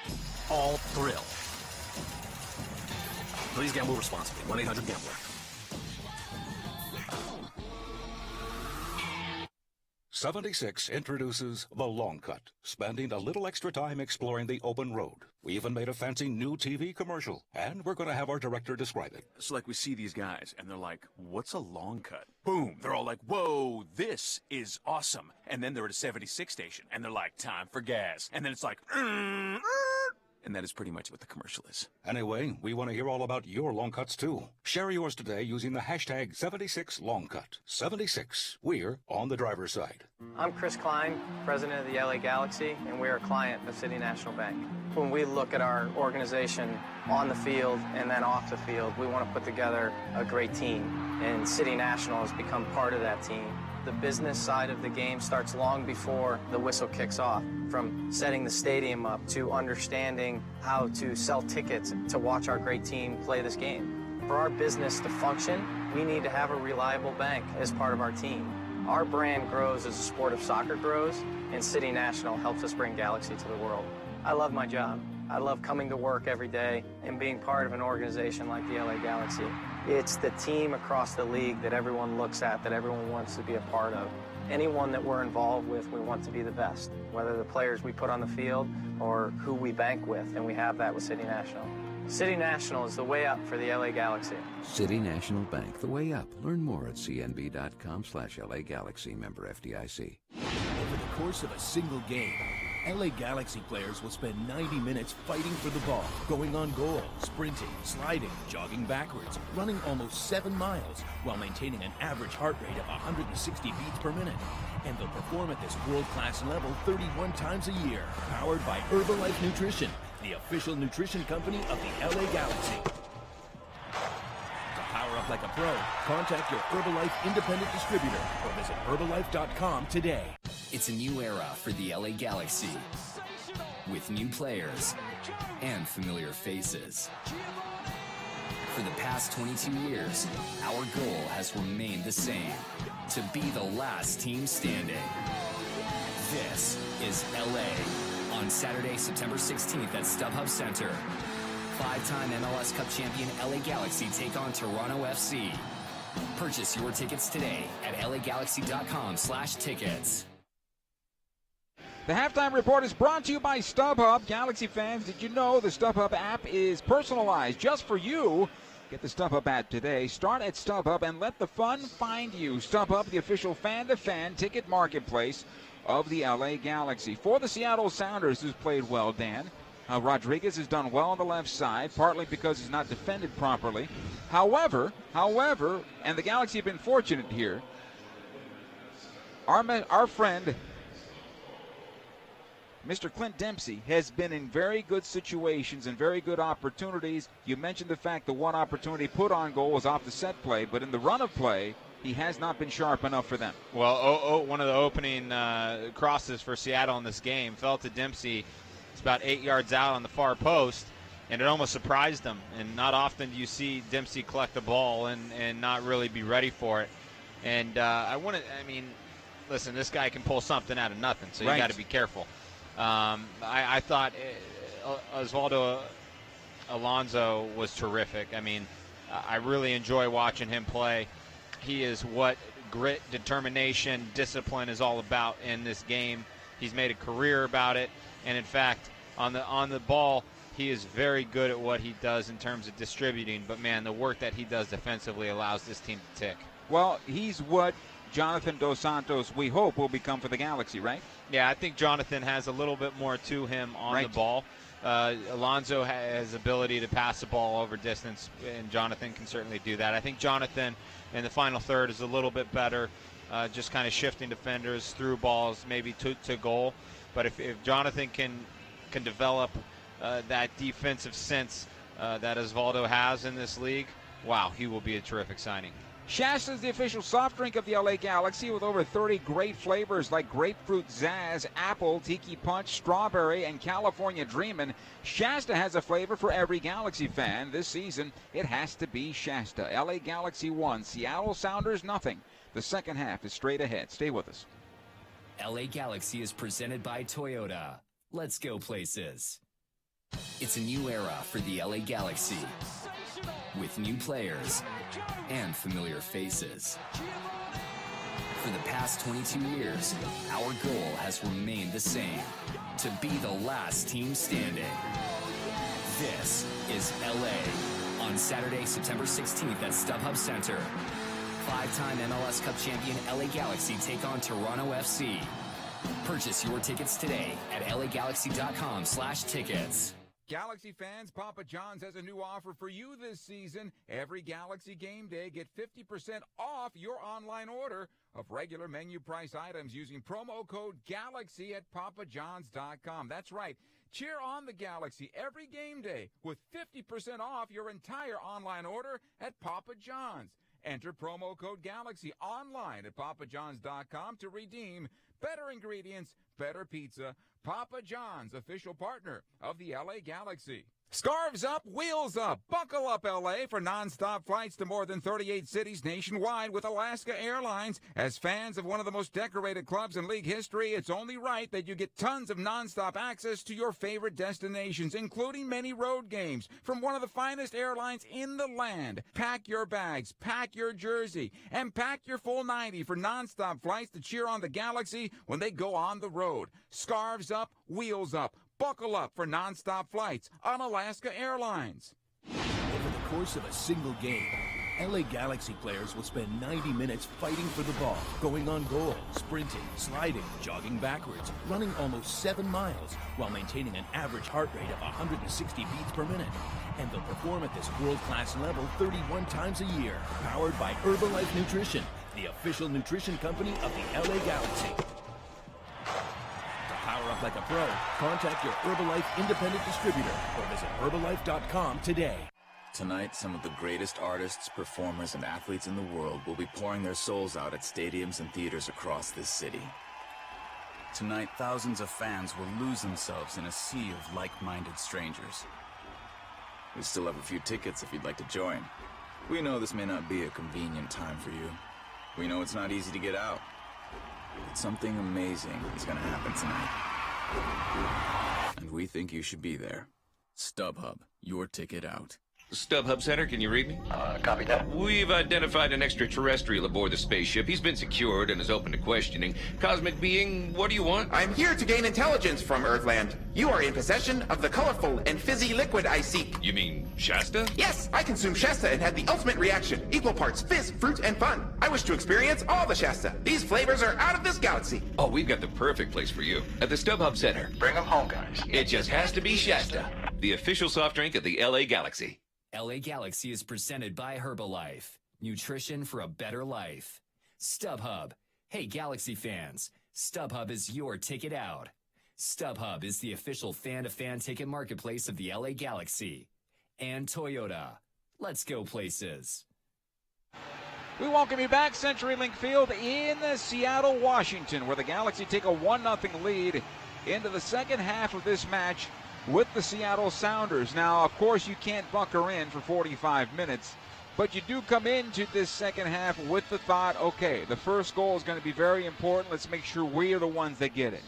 All thrill. Please gamble responsibly. 1-800-GAMBLER. 76 introduces The Long Cut, spending a little extra time exploring the open road. We even made a fancy new TV commercial, and we're going to have our director describe it. So like we see these guys, and they're like, what's a long cut? Boom, they're all like, whoa, this is awesome. And then they're at a 76 station, and they're like, time for gas. And then it's like, and that is pretty much what the commercial is. Anyway, we want to hear all about your long cuts too. Share yours today using the hashtag 76longcut. 76, we're on the driver's side. I'm Chris Klein, president of the LA Galaxy, and we're a client of City National Bank. When we look at our organization on the field and then off the field, we want to put together a great team, and City National has become part of that team. The business side of the game starts long before the whistle kicks off, from setting the stadium up to understanding how to sell tickets to watch our great team play this game. For our business to function, we need to have a reliable bank as part of our team. Our brand grows as the sport of soccer grows, and City National helps us bring Galaxy to the world. I love my job. I love coming to work every day and being part of an organization like the LA Galaxy. It's the team across the league that everyone looks at, that everyone wants to be a part of. Anyone that we're involved with, we want to be the best, whether the players we put on the field or who we bank with, and we have that with City National. City National is the way up for the LA Galaxy. City National Bank, the way up. Learn more at cnb.com/LA Galaxy, member FDIC. Over the course of a single game, LA Galaxy players will spend 90 minutes fighting for the ball, going on goal, sprinting, sliding, jogging backwards, running almost 7 miles, while maintaining an average heart rate of 160 beats per minute. And they'll perform at this world-class level 31 times a year, powered by Herbalife Nutrition, the official nutrition company of the LA Galaxy. To power up like a pro, contact your Herbalife independent distributor or visit Herbalife.com today. It's a new era for the LA Galaxy, with new players and familiar faces. For the past 22 years, our goal has remained the same, to be the last team standing. This is LA on Saturday, September 16th at StubHub Center. 5-time MLS Cup champion LA Galaxy take on Toronto FC. Purchase your tickets today at lagalaxy.com/tickets. The halftime report is brought to you by StubHub. Galaxy fans, did you know the StubHub app is personalized just for you? Get the StubHub app today. Start at StubHub and let the fun find you. StubHub, the official fan-to-fan ticket marketplace of the LA Galaxy. For the Seattle Sounders, who's played well, Dan, Rodriguez has done well on the left side, partly because he's not defended properly. However, and the Galaxy have been fortunate here, our friend Mr. Clint Dempsey has been in very good situations and very good opportunities. You mentioned the fact the one opportunity put on goal was off the set play, but in the run of play, he has not been sharp enough for them. Well, one of the opening crosses for Seattle in this game fell to Dempsey. It's about 8 yards out on the far post, and it almost surprised him. And not often do you see Dempsey collect the ball and not really be ready for it. And listen, this guy can pull something out of nothing, so you got to be careful. I thought Osvaldo Alonso was terrific. I mean, I really enjoy watching him play. He is what grit, determination, discipline is all about in this game. He's made a career about it, and in fact, on the ball, he is very good at what he does in terms of distributing. But man, the work that he does defensively allows this team to tick. Well, he's what Jonathan Dos Santos, we hope, will become for the Galaxy, right? Yeah, I think Jonathan has a little bit more to him on the ball. Alonso has ability to pass the ball over distance, and Jonathan can certainly do that. I think Jonathan in the final third is a little bit better, just kind of shifting defenders through balls, maybe to goal. But if Jonathan can develop that defensive sense that Osvaldo has in this league, wow, he will be a terrific signing. Shasta is the official soft drink of the LA Galaxy with over 30 great flavors like grapefruit zazz, apple, tiki punch, strawberry, and California dreamin'. Shasta has a flavor for every Galaxy fan. This season, it has to be Shasta. LA Galaxy 1, Seattle Sounders nothing. The second half is straight ahead. Stay with us. LA Galaxy is presented by Toyota. Let's go places. It's a new era for the LA Galaxy, with new players and familiar faces. For the past 22 years, our goal has remained the same: to be the last team standing. This is LA on Saturday, September 16th at StubHub Center. Five-time MLS Cup champion LA Galaxy take on Toronto FC. Purchase your tickets today at lagalaxy.com/tickets. Galaxy fans, Papa John's has a new offer for you this season. Every Galaxy game day, get 50% off your online order of regular menu price items using promo code GALAXY at papajohns.com. That's right. Cheer on the Galaxy every game day with 50% off your entire online order at Papa John's. Enter promo code GALAXY online at papajohns.com to redeem better ingredients, better pizza. Papa John's, official partner of the LA Galaxy. Scarves up, wheels up. Buckle up, LA, for nonstop flights to more than 38 cities nationwide with Alaska Airlines. As fans of one of the most decorated clubs in league history, it's only right that you get tons of nonstop access to your favorite destinations, including many road games from one of the finest airlines in the land. Pack your bags, pack your jersey, and pack your full 90 for nonstop flights to cheer on the Galaxy when they go on the road. Scarves up, wheels up. Buckle up for nonstop flights on Alaska Airlines. Over the course of a single game, LA Galaxy players will spend 90 minutes fighting for the ball, going on goal, sprinting, sliding, jogging backwards, running almost 7 miles, while maintaining an average heart rate of 160 beats per minute. And they'll perform at this world-class level 31 times a year, powered by Herbalife Nutrition, the official nutrition company of the LA Galaxy. Power up like a pro. Contact your Herbalife independent distributor or visit Herbalife.com today. Tonight, some of the greatest artists, performers, and athletes in the world will be pouring their souls out at stadiums and theaters across this city. Tonight, thousands of fans will lose themselves in a sea of like-minded strangers. We still have a few tickets if you'd like to join. We know this may not be a convenient time for you. We know it's not easy to get out. But something amazing is going to happen tonight. And we think you should be there. StubHub, your ticket out. StubHub Center, can you read me? Copy that. We've identified an extraterrestrial aboard the spaceship. He's been secured and is open to questioning. Cosmic being, what do you want? I'm here to gain intelligence from Earthland. You are in possession of the colorful and fizzy liquid I seek. You mean Shasta? Yes, I consumed Shasta and had the ultimate reaction. Equal parts fizz, fruit, and fun. I wish to experience all the Shasta. These flavors are out of this galaxy. Oh, we've got the perfect place for you. At the StubHub Center. Bring them home, guys. It just has to be Shasta, the official soft drink of the LA Galaxy. LA Galaxy is presented by Herbalife. Nutrition for a better life. StubHub. Hey, Galaxy fans. StubHub is your ticket out. StubHub is the official fan-to-fan ticket marketplace of the LA Galaxy. And Toyota. Let's go places. We welcome you back, CenturyLink Field in Seattle, Washington, where the Galaxy take a 1-0 lead into the second half of this match. with the Seattle Sounders. Now, of course, you can't bunker in for 45 minutes, but you do come into this second half with the thought, okay, the first goal is going to be very important. Let's make sure we are the ones that get it.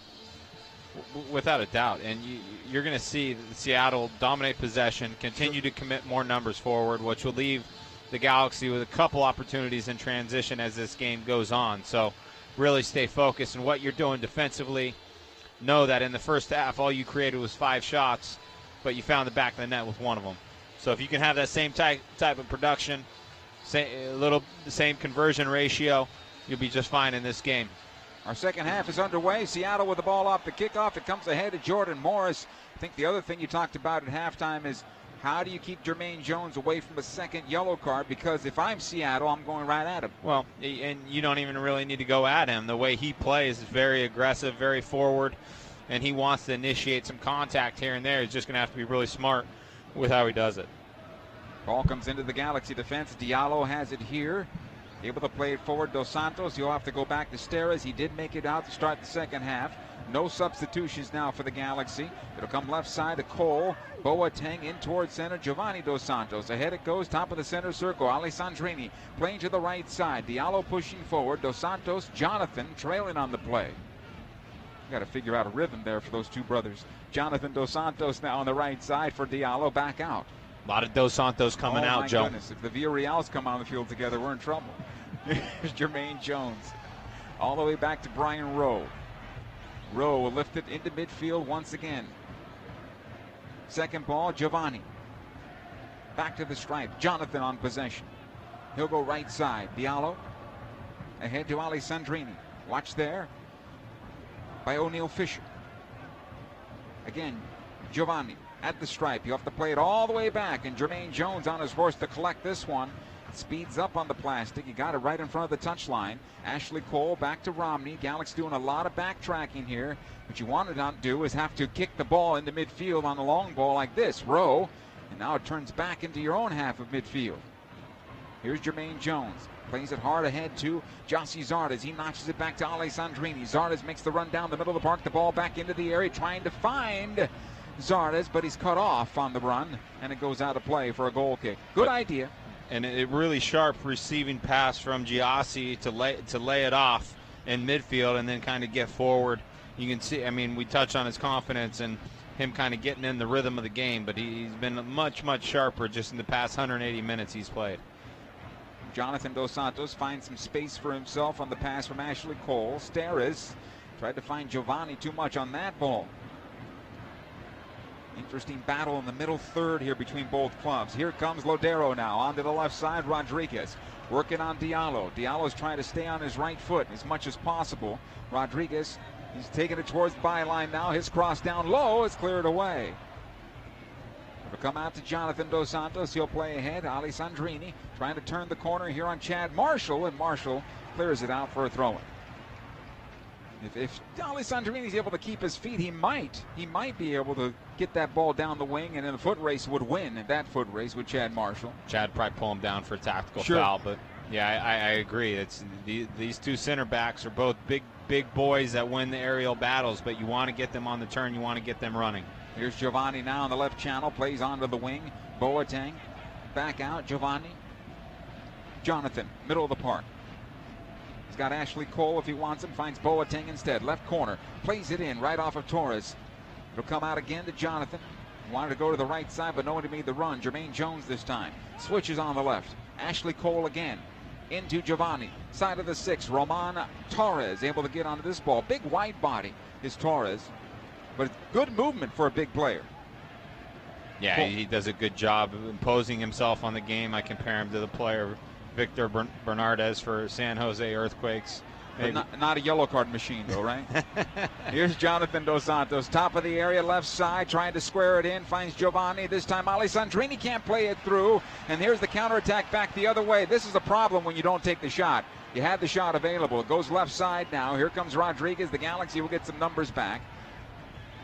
Without a doubt. And you're going to see Seattle dominate possession, continue to commit more numbers forward, which will leave the Galaxy with a couple opportunities in transition as this game goes on. So really stay focused on what you're doing defensively. Know that in the first half, all you created was 5 shots, but you found the back of the net with one of them. So if you can have that same type of production, the same conversion ratio, you'll be just fine in this game. Our second half is underway. Seattle with the ball off the kickoff. It comes ahead to Jordan Morris. I think the other thing you talked about at halftime is how do you keep Jermaine Jones away from a second yellow card? Because if I'm Seattle, I'm going right at him. Well, and you don't even really need to go at him. The way he plays is very aggressive, very forward, and he wants to initiate some contact here and there. He's just going to have to be really smart with how he does it. Ball comes into the Galaxy defense. Diallo has it here. Able to play it forward. Dos Santos, he'll have to go back to Steres. He did make it out to start the second half. No substitutions now for the Galaxy. It'll come left side to Cole. Boateng in towards center. Giovanni Dos Santos. Ahead it goes. Top of the center circle. Alessandrini playing to the right side. Diallo pushing forward. Dos Santos, Jonathan trailing on the play. Got to figure out a rhythm there for those two brothers. Jonathan Dos Santos now on the right side for Diallo. Back out. A lot of Dos Santos coming out, Joe. Goodness. If the Villarreals come on the field together, we're in trouble. Here's Jermaine Jones. All the way back to Brian Rowe. Rowe will lift it into midfield once again. Second ball, Giovanni. Back to the stripe. Jonathan on possession. He'll go right side. Diallo. Ahead to Alessandrini. Watch there by O'Neal Fisher. Again, Giovanni at the stripe. You have to play it all the way back, and Jermaine Jones on his horse to collect this one. Speeds up on the plastic. He got it right in front of the touchline. Ashley Cole back to Romney. Galaxy doing a lot of backtracking here. What you want to not do is have to kick the ball into midfield on a long ball like this. Rowe, and now it turns back into your own half of midfield. Here's Jermaine Jones. Plays it hard ahead to Jossie Zardes. He notches it back to Alessandrini. Zardes makes the run down the middle of the park. The ball back into the area, trying to find Zardes, but he's cut off on the run, and it goes out of play for a goal kick. Good idea. And it really sharp receiving pass from Giassi to lay it off in midfield and then kind of get forward. You can see, I mean, we touch on his confidence and him kind of getting in the rhythm of the game, but he's been much, much sharper just in the past 180 minutes he's played. Jonathan Dos Santos finds some space for himself on the pass from Ashley Cole. Steres tried to find Giovanni too much on that ball. Interesting battle in the middle third here between both clubs. Here comes Lodero now onto the left side. Rodriguez working on Diallo. Diallo's trying to stay on his right foot as much as possible. Rodriguez, he's taking it towards byline now. His cross down low is cleared away. It'll come out to Jonathan Dos Santos. He'll play ahead. Alessandrini trying to turn the corner here on Chad Marshall, and Marshall clears it out for a throw-in. If Alessandrini's able to keep his feet, he might be able to get that ball down the wing, and then the foot race would win in that foot race with Chad Marshall. Chad probably pull him down for a tactical foul, but yeah, I agree. It's these two center backs are both big boys that win the aerial battles, but you want to get them on the turn, you want to get them running. Here's Giovanni now on the left channel, plays onto the wing. Boateng back out. Giovanni. Jonathan, middle of the park. He's got Ashley Cole if he wants him, finds Boateng instead. Left corner, plays it in right off of Torres. It'll come out again to Jonathan. Wanted to go to the right side, but nobody made the run. Jermaine Jones this time. Switches on the left. Ashley Cole again. Into Giovanni. Side of the 6. Roman Torres able to get onto this ball. Big wide body is Torres. But good movement for a big player. Yeah, Cole. He does a good job of imposing himself on the game. I compare him to the player Victor Bernardez for San Jose Earthquakes. Not a yellow card machine, though, right? Here's Jonathan Dos Santos, top of the area, left side, trying to square it in, finds Giovanni. This time Alessandrini can't play it through, and here's the counterattack back the other way. This is a problem when you don't take the shot. You had the shot available. It goes left side now. Here comes Rodriguez. The Galaxy will get some numbers back.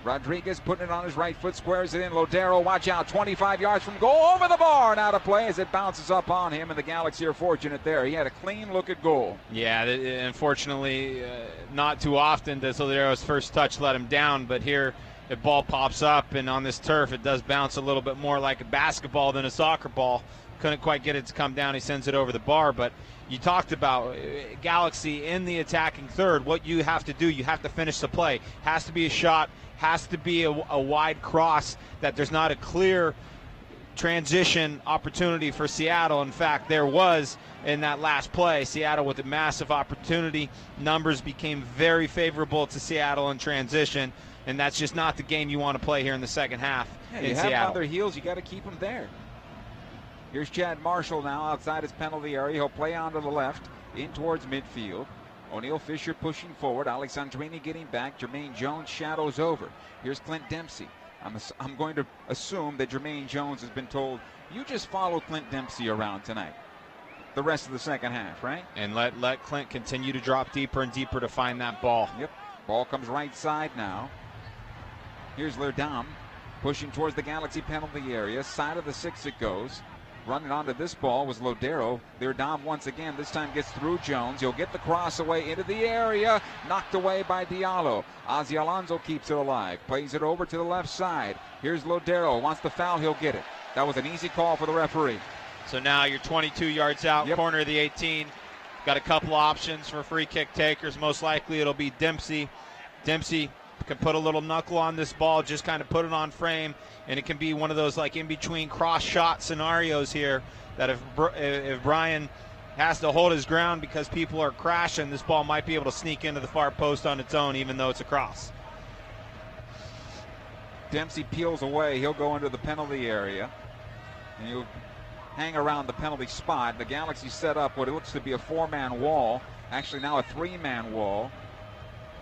Rodriguez putting it on his right foot, squares it in. Lodero, watch out, 25 yards from goal, over the bar and out of play as it bounces up on him, and the Galaxy are fortunate there. He had a clean look at goal. Yeah, unfortunately, not too often does Lodero's first touch let him down, but here the ball pops up, and on this turf it does bounce a little bit more like a basketball than a soccer ball. Couldn't quite get it to come down. He sends it over the bar. But you talked about Galaxy in the attacking third. What you have to do, you have to finish the play. Has to be a shot, has to be a wide cross, that there's not a clear transition opportunity for Seattle. In fact, there was in that last play. Seattle with a massive opportunity. Numbers became very favorable to Seattle in transition, and that's just not the game you want to play here in the second half in you Seattle. have on their heels, you got to keep them there. Here's Chad Marshall now outside his penalty area. He'll play on to the left, in towards midfield. O'Neal Fisher pushing forward. Alessandrini getting back. Jermaine Jones shadows over. Here's Clint Dempsey. I'm going to assume that Jermaine Jones has been told, you just follow Clint Dempsey around tonight. The rest of the second half, right? And let Clint continue to drop deeper and deeper to find that ball. Yep. Ball comes right side now. Here's Lerdam pushing towards the Galaxy penalty area. Side of the 6 it goes. Running onto this ball was Lodero. Lerdam once again, this time gets through Jones. He'll get the cross away into the area. Knocked away by Diallo. Ozzy Alonso keeps it alive. Plays it over to the left side. Here's Lodero. Wants the foul, he'll get it. That was an easy call for the referee. So now you're 22 yards out, corner of the 18. Got a couple options for free kick takers. Most likely it'll be Dempsey. Dempsey can put a little knuckle on this ball, just kind of put it on frame, and it can be one of those like in-between cross-shot scenarios here that if Brian has to hold his ground because people are crashing, this ball might be able to sneak into the far post on its own, even though it's a cross. Dempsey peels away. He'll go into the penalty area, and he'll hang around the penalty spot. The Galaxy set up what it looks to be a 4-man wall, actually now a 3-man wall,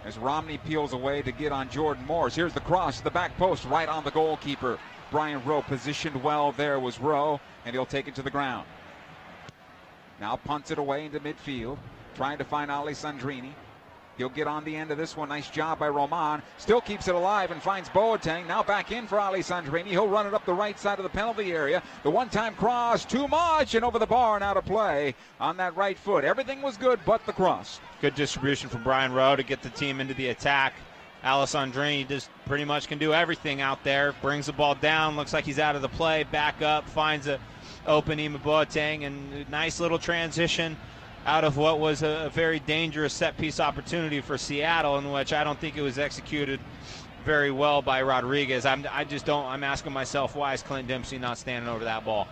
as Romney peels away to get on Jordan Morris. Here's the cross to the back post, right on the goalkeeper. Brian Rowe positioned well there was Rowe, and he'll take it to the ground. Now punts it away into midfield, trying to find Alessandrini. He'll get on the end of this one. Nice job by Roman. Still keeps it alive and finds Boateng. Now back in for Alessandrini. He'll run it up the right side of the penalty area. The one-time cross, too much, and over the bar and out of play on that right foot. Everything was good but the cross. Good distribution from Brian Rowe to get the team into the attack. Alessandrini just pretty much can do everything out there. Brings the ball down. Looks like he's out of the play. Back up. Finds a open Ima Boateng. And nice little transition out of what was a very dangerous set-piece opportunity for Seattle, in which I don't think it was executed very well by Rodriguez. I'm asking myself, why is Clint Dempsey not standing over that ball?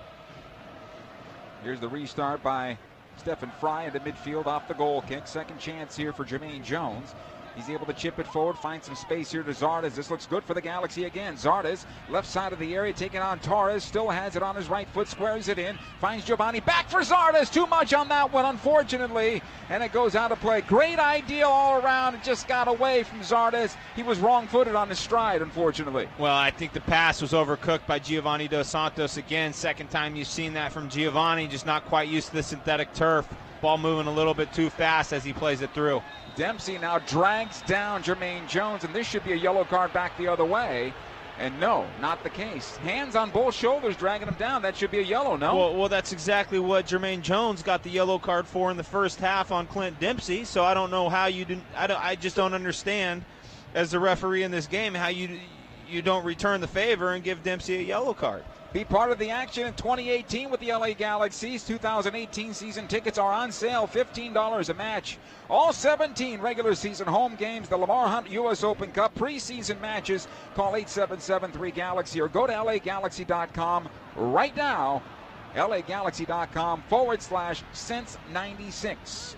Here's the restart by Stephen Fry into midfield off the goal kick. Second chance here for Jermaine Jones. He's able to chip it forward, find some space here to Zardes. This looks good for the Galaxy again. Zardes, left side of the area, taking on Torres. Still has it on his right foot, squares it in. Finds Giovanni, back for Zardes. Too much on that one, unfortunately. And it goes out of play. Great idea all around. It just got away from Zardes. He was wrong-footed on his stride, unfortunately. Well, I think the pass was overcooked by Giovanni Dos Santos again. Second time you've seen that from Giovanni. Just not quite used to the synthetic turf. Ball moving a little bit too fast as he plays it through. Dempsey now drags down Jermaine Jones, and this should be a yellow card back the other way. And no, not the case. Hands on both shoulders dragging him down. That should be a yellow, no? Well, that's exactly what Jermaine Jones got the yellow card for in the first half on Clint Dempsey. So I don't know how you didn't. I just don't understand, as the referee in this game, how you don't return the favor and give Dempsey a yellow card. Be part of the action in 2018 with the LA Galaxies. 2018 season tickets are on sale, $15 a match. All 17 regular season home games, the Lamar Hunt U.S. Open Cup preseason matches. Call 877-3-GALAXY or go to LAGalaxy.com right now. LAGalaxy.com/since 96.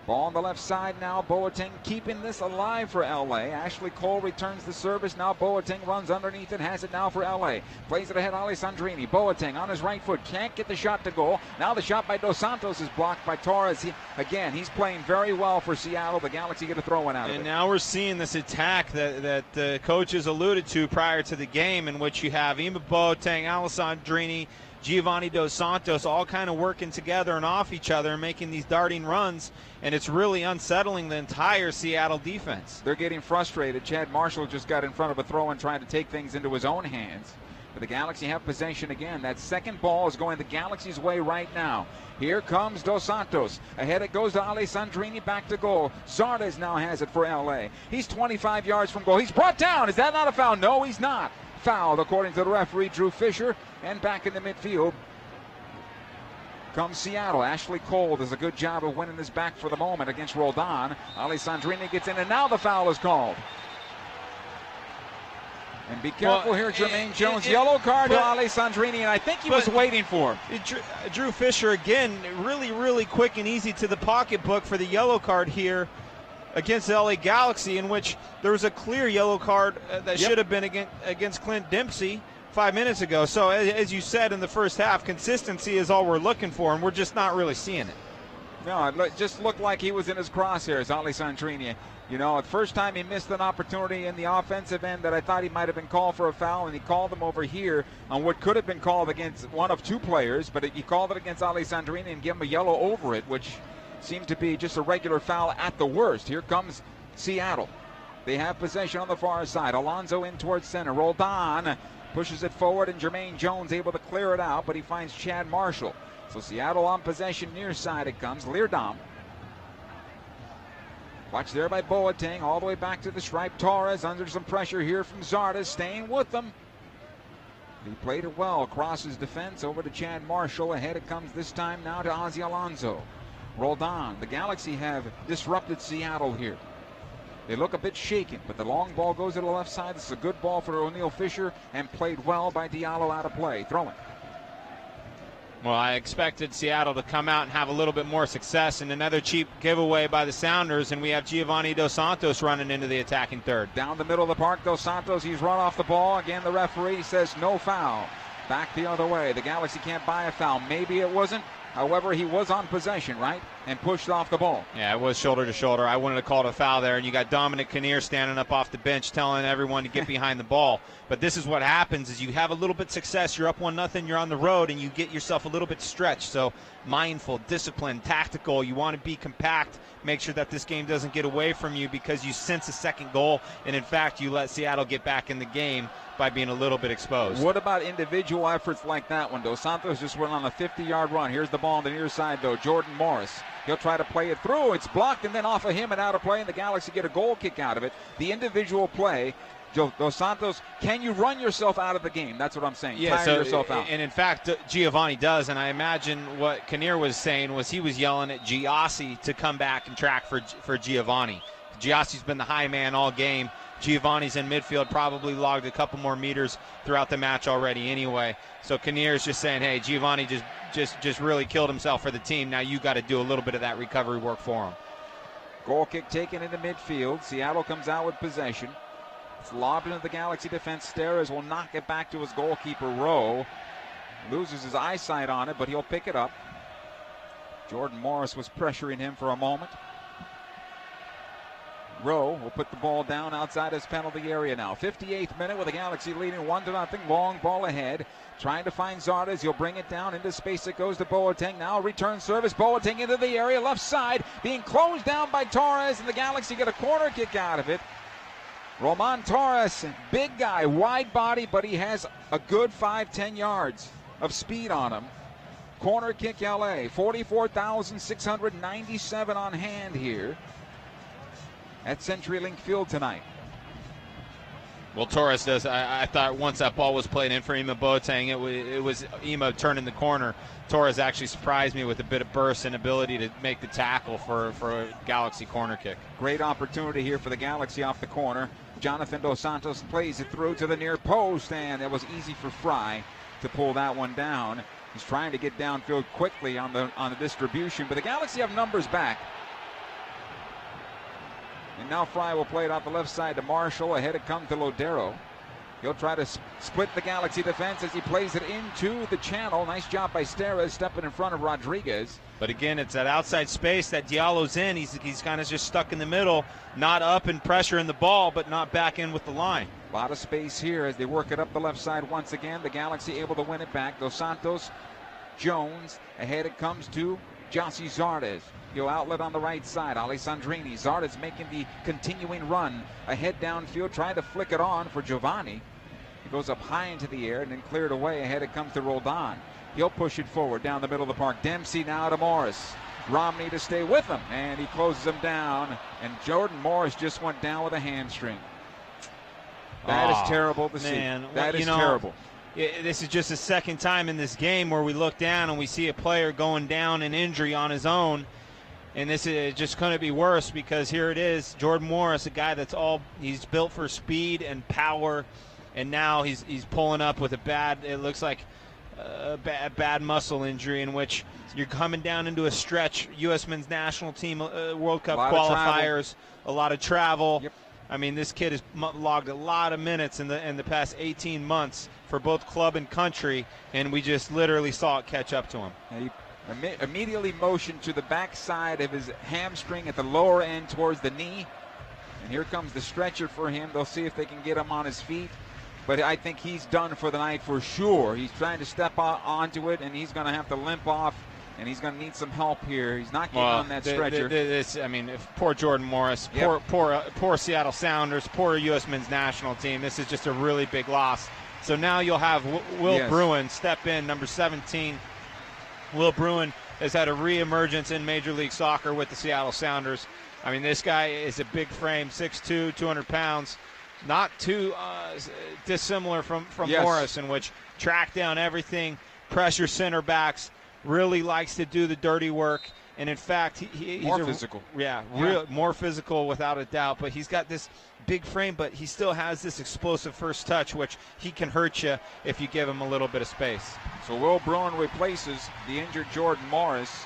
Ball on the left side now. Boateng keeping this alive for L.A. Ashley Cole returns the service. Now Boateng runs underneath it. Has it now for L.A. Plays it ahead. Alessandrini. Boateng on his right foot. Can't get the shot to goal. Now the shot by Dos Santos is blocked by Torres. He's playing very well for Seattle. The Galaxy get a throw-in out of it. And now we're seeing this attack that the coaches alluded to prior to the game, in which you have Ima Boateng, Alessandrini, Giovanni Dos Santos all kind of working together and off each other and making these darting runs, and it's really unsettling the entire Seattle defense. They're getting frustrated. Chad Marshall just got in front of a throw and trying to take things into his own hands. But the Galaxy have possession again. That second ball is going the Galaxy's way right now. Here comes Dos Santos. Ahead it goes to Alessandrini, back to goal. Zardes now has it for LA. He's 25 yards from goal. He's brought down. Is that not a foul? No, he's not. Fouled according to the referee, Drew Fisher. And back in the midfield comes Seattle. Ashley Cole does a good job of winning this back for the moment against Roldan. Alessandrini gets in, and now the foul is called. And be careful here, Jermaine Jones. Yellow card to Alessandrini, and I think he was waiting for him. Drew Fisher, again, really quick and easy to the pocketbook for the yellow card here against the LA Galaxy, in which there was a clear yellow card that should have been against Clint Dempsey 5 minutes ago. So, as you said in the first half, consistency is all we're looking for, and we're just not really seeing it. No, it just looked like he was in his crosshairs, Alessandrini. You know, the first time he missed an opportunity in the offensive end that I thought he might have been called for a foul, and he called him over here on what could have been called against one of two players, but he called it against Alessandrini and gave him a yellow over it, which seemed to be just a regular foul at the worst. Here comes Seattle. They have possession on the far side. Alonso in towards center. Roldan pushes it forward, and Jermaine Jones able to clear it out, but he finds Chad Marshall. So Seattle on possession, near side it comes. Leerdam. Watch there by Boateng, all the way back to the stripe. Torres under some pressure here from Zardes, staying with them. He played it well, crosses defense over to Chad Marshall. Ahead it comes this time now to Ozzy Alonso. Roldan. The Galaxy have disrupted Seattle here. They look a bit shaken, but the long ball goes to the left side. This is a good ball for O'Neal Fisher, and played well by Diallo out of play. Throwing. Well, I expected Seattle to come out and have a little bit more success, and another cheap giveaway by the Sounders, and we have Giovanni Dos Santos running into the attacking third. Down the middle of the park, Dos Santos, he's run off the ball. Again, the referee says no foul. Back the other way. The Galaxy can't buy a foul. Maybe it wasn't. However, he was on possession, right? And pushed off the ball. Yeah, it was shoulder to shoulder. I wouldn't have called a foul there. And you got Dominic Kinnear standing up off the bench telling everyone to get behind the ball. But this is what happens is you have a little bit of success. You're up 1-0. You're on the road, and you get yourself a little bit stretched. So mindful, disciplined, tactical. You want to be compact. Make sure that this game doesn't get away from you because you sense a second goal. And, in fact, you let Seattle get back in the game by being a little bit exposed. What about individual efforts like that one? Dos Santos just went on a 50-yard run. Here's the ball on the near side, though. Jordan Morris. He'll try to play it through. It's blocked, and then off of him and out of play, and the Galaxy get a goal kick out of it. The individual play, Dos Santos, can you run yourself out of the game? That's what I'm saying. Yeah, Tire yourself out. And in fact, Giovanni does, and I imagine what Kinnear was saying was he was yelling at Giassi to come back and track for Giovanni. Giassi's been the high man all game. Giovanni's in midfield, probably logged a couple more meters throughout the match already anyway. So Kinnear's just saying, hey, Giovanni just really killed himself for the team. Now you got to do a little bit of that recovery work for him. Goal kick taken into midfield. Seattle comes out with possession. It's lobbed into the Galaxy defense. Steres will knock it back to his goalkeeper, Rowe. Loses his eyesight on it, but he'll pick it up. Jordan Morris was pressuring him for a moment. Rowe will put the ball down outside his penalty area now. 58th minute with the Galaxy leading 1-0. Long ball ahead. Trying to find Zardes. He'll bring it down into space. It goes to Boateng. Now return service. Boateng into the area. Left side. Being closed down by Torres. And the Galaxy get a corner kick out of it. Roman Torres, big guy, wide body, but he has a good 5-10 yards of speed on him. Corner kick LA. 44,697 on hand here at CenturyLink Field tonight. Well, Torres does. I thought once that ball was played in for Ima Boateng, it was Ima turning the corner. Torres actually surprised me with a bit of burst and ability to make the tackle for a Galaxy corner kick. Great opportunity here for the Galaxy off the corner. Jonathan Dos Santos plays it through to the near post, and it was easy for Fry to pull that one down. He's trying to get downfield quickly on the distribution, but the Galaxy have numbers back. And now Fry will play it out the left side to Marshall. Ahead it comes to Lodero. He'll try to split the Galaxy defense as he plays it into the channel. Nice job by Steres stepping in front of Rodriguez. But again, it's that outside space that Diallo's in. He's kind of just stuck in the middle, not up and pressuring the ball, but not back in with the line. A lot of space here as they work it up the left side once again. The Galaxy able to win it back. Dos Santos, Jones. Ahead it comes to Jossie Zardes. He'll outlet on the right side. Alessandrini. Zardes making the continuing run. Ahead downfield, trying to flick it on for Giovanni. It goes up high into the air and then cleared away. Ahead it comes to Roldan. He'll push it forward down the middle of the park. Dempsey now to Morris. Romney to stay with him, and he closes him down. And Jordan Morris just went down with a hamstring. That is terrible to see. That is terrible. This is just the second time in this game where we look down and we see a player going down in injury on his own. And this is just going to be worse because here it is, Jordan Morris, a guy he's built for speed and power, and now he's pulling up with it looks like a bad muscle injury in which you're coming down into a stretch. U.S. men's national team World Cup qualifiers, a lot of travel. Yep. I mean, this kid has logged a lot of minutes in the past 18 months for both club and country, and we just literally saw it catch up to him. He immediately motioned to the backside of his hamstring at the lower end towards the knee. And here comes the stretcher for him. They'll see if they can get him on his feet. But I think he's done for the night for sure. He's trying to step onto it, and he's going to have to limp off, and he's going to need some help here. He's not getting on that stretcher. Poor Jordan Morris, Yep. poor Seattle Sounders, poor U.S. men's national team. This is just a really big loss. So now you'll have Will Bruin step in, number 17. Will Bruin has had a reemergence in Major League Soccer with the Seattle Sounders. I mean, this guy is a big frame, 6'2", 200 pounds. Not too dissimilar from Morris, in which track down everything, pressure center backs, really likes to do the dirty work. And, in fact, he's more physical. More physical without a doubt. But he's got this big frame, but he still has this explosive first touch, which he can hurt you if you give him a little bit of space. So Will Bruin replaces the injured Jordan Morris.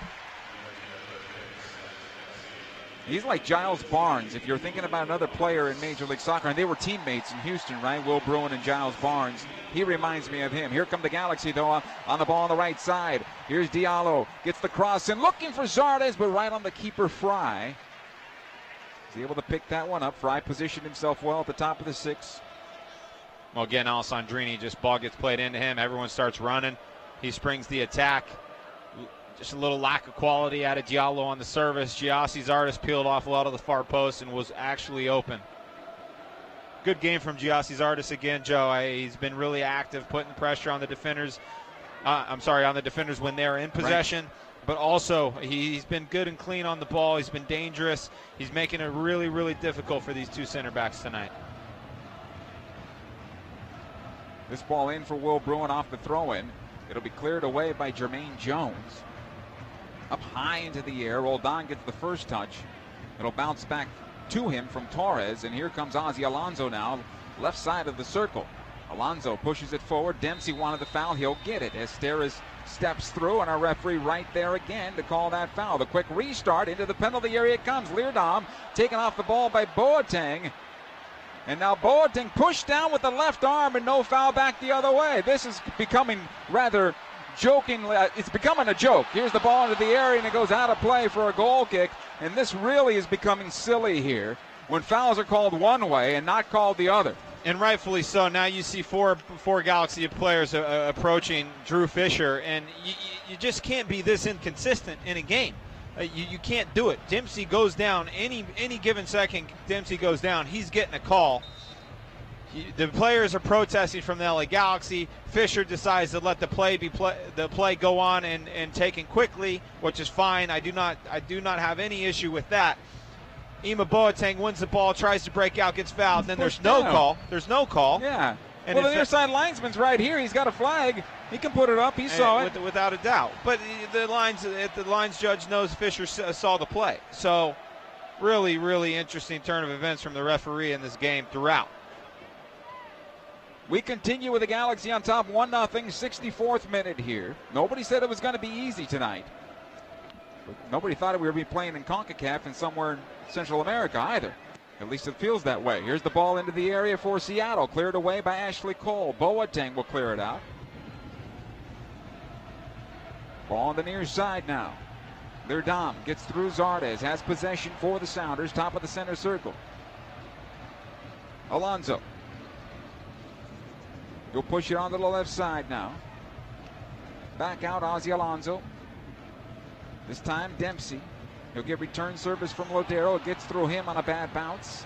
He's like Giles Barnes, if you're thinking about another player in Major League Soccer, and they were teammates in Houston, right? Will Bruin and Giles Barnes. He reminds me of him. Here come the Galaxy, though, on the ball on the right side. Here's Diallo, gets the cross in, looking for Zardes, but right on the keeper, Fry. He's able to pick that one up. Fry positioned himself well at the top of the six. Well, again, Alessandrini, ball gets played into him. Everyone starts running. He springs the attack. Just a little lack of quality out of Diallo on the service. Giassi Zardes peeled off well to the far post and was actually open. Good game from Giassi Zardes again, Joe. He's been really active, putting pressure on the defenders. On the defenders when they're in possession. Right. But also, he's been good and clean on the ball. He's been dangerous. He's making it really, really difficult for these two center backs tonight. This ball in for Will Bruin off the throw-in. It'll be cleared away by Jermaine Jones. Up high into the air. Roldan gets the first touch. It'll bounce back to him from Torres. And here comes Ozzy Alonso now, left side of the circle. Alonso pushes it forward. Dempsey wanted the foul. He'll get it. Esteras steps through, and our referee right there again to call that foul. The quick restart into the penalty area it comes. Leerdam taken off the ball by Boateng. And now Boateng pushed down with the left arm and no foul back the other way. This is becoming rather jokingly, it's becoming a joke. Here's the ball into the area and it goes out of play for a goal kick. And this really is becoming silly here when fouls are called one way and not called the other. And rightfully so. Now you see four Galaxy players approaching Drew Fisher, and you just can't be this inconsistent in a game. You can't do it. Dempsey goes down. Any given second, Dempsey goes down. He's getting a call. The players are protesting from the LA Galaxy. Fisher decides to let the play go on and taken quickly, which is fine. I do not have any issue with that. Ima Boateng wins the ball, tries to break out, gets fouled, and then there's no call. There's no call. Yeah. And well, the near side linesman's right here. He's got a flag. He can put it up. He saw it. Without a doubt. But the lines judge knows Fisher saw the play. So really, really interesting turn of events from the referee in this game throughout. We continue with the Galaxy on top 1-0, 64th minute here. Nobody said it was going to be easy tonight. But nobody thought we were going to be playing in CONCACAF and somewhere in Central America either. At least it feels that way. Here's the ball into the area for Seattle. Cleared away by Ashley Cole. Boateng will clear it out. Ball on the near side now. Leerdam gets through Zardes. Has possession for the Sounders. Top of the center circle. Alonso. He'll push it onto the left side now. Back out Ozzy Alonso. This time Dempsey. He'll get return service from Lodero. It gets through him on a bad bounce.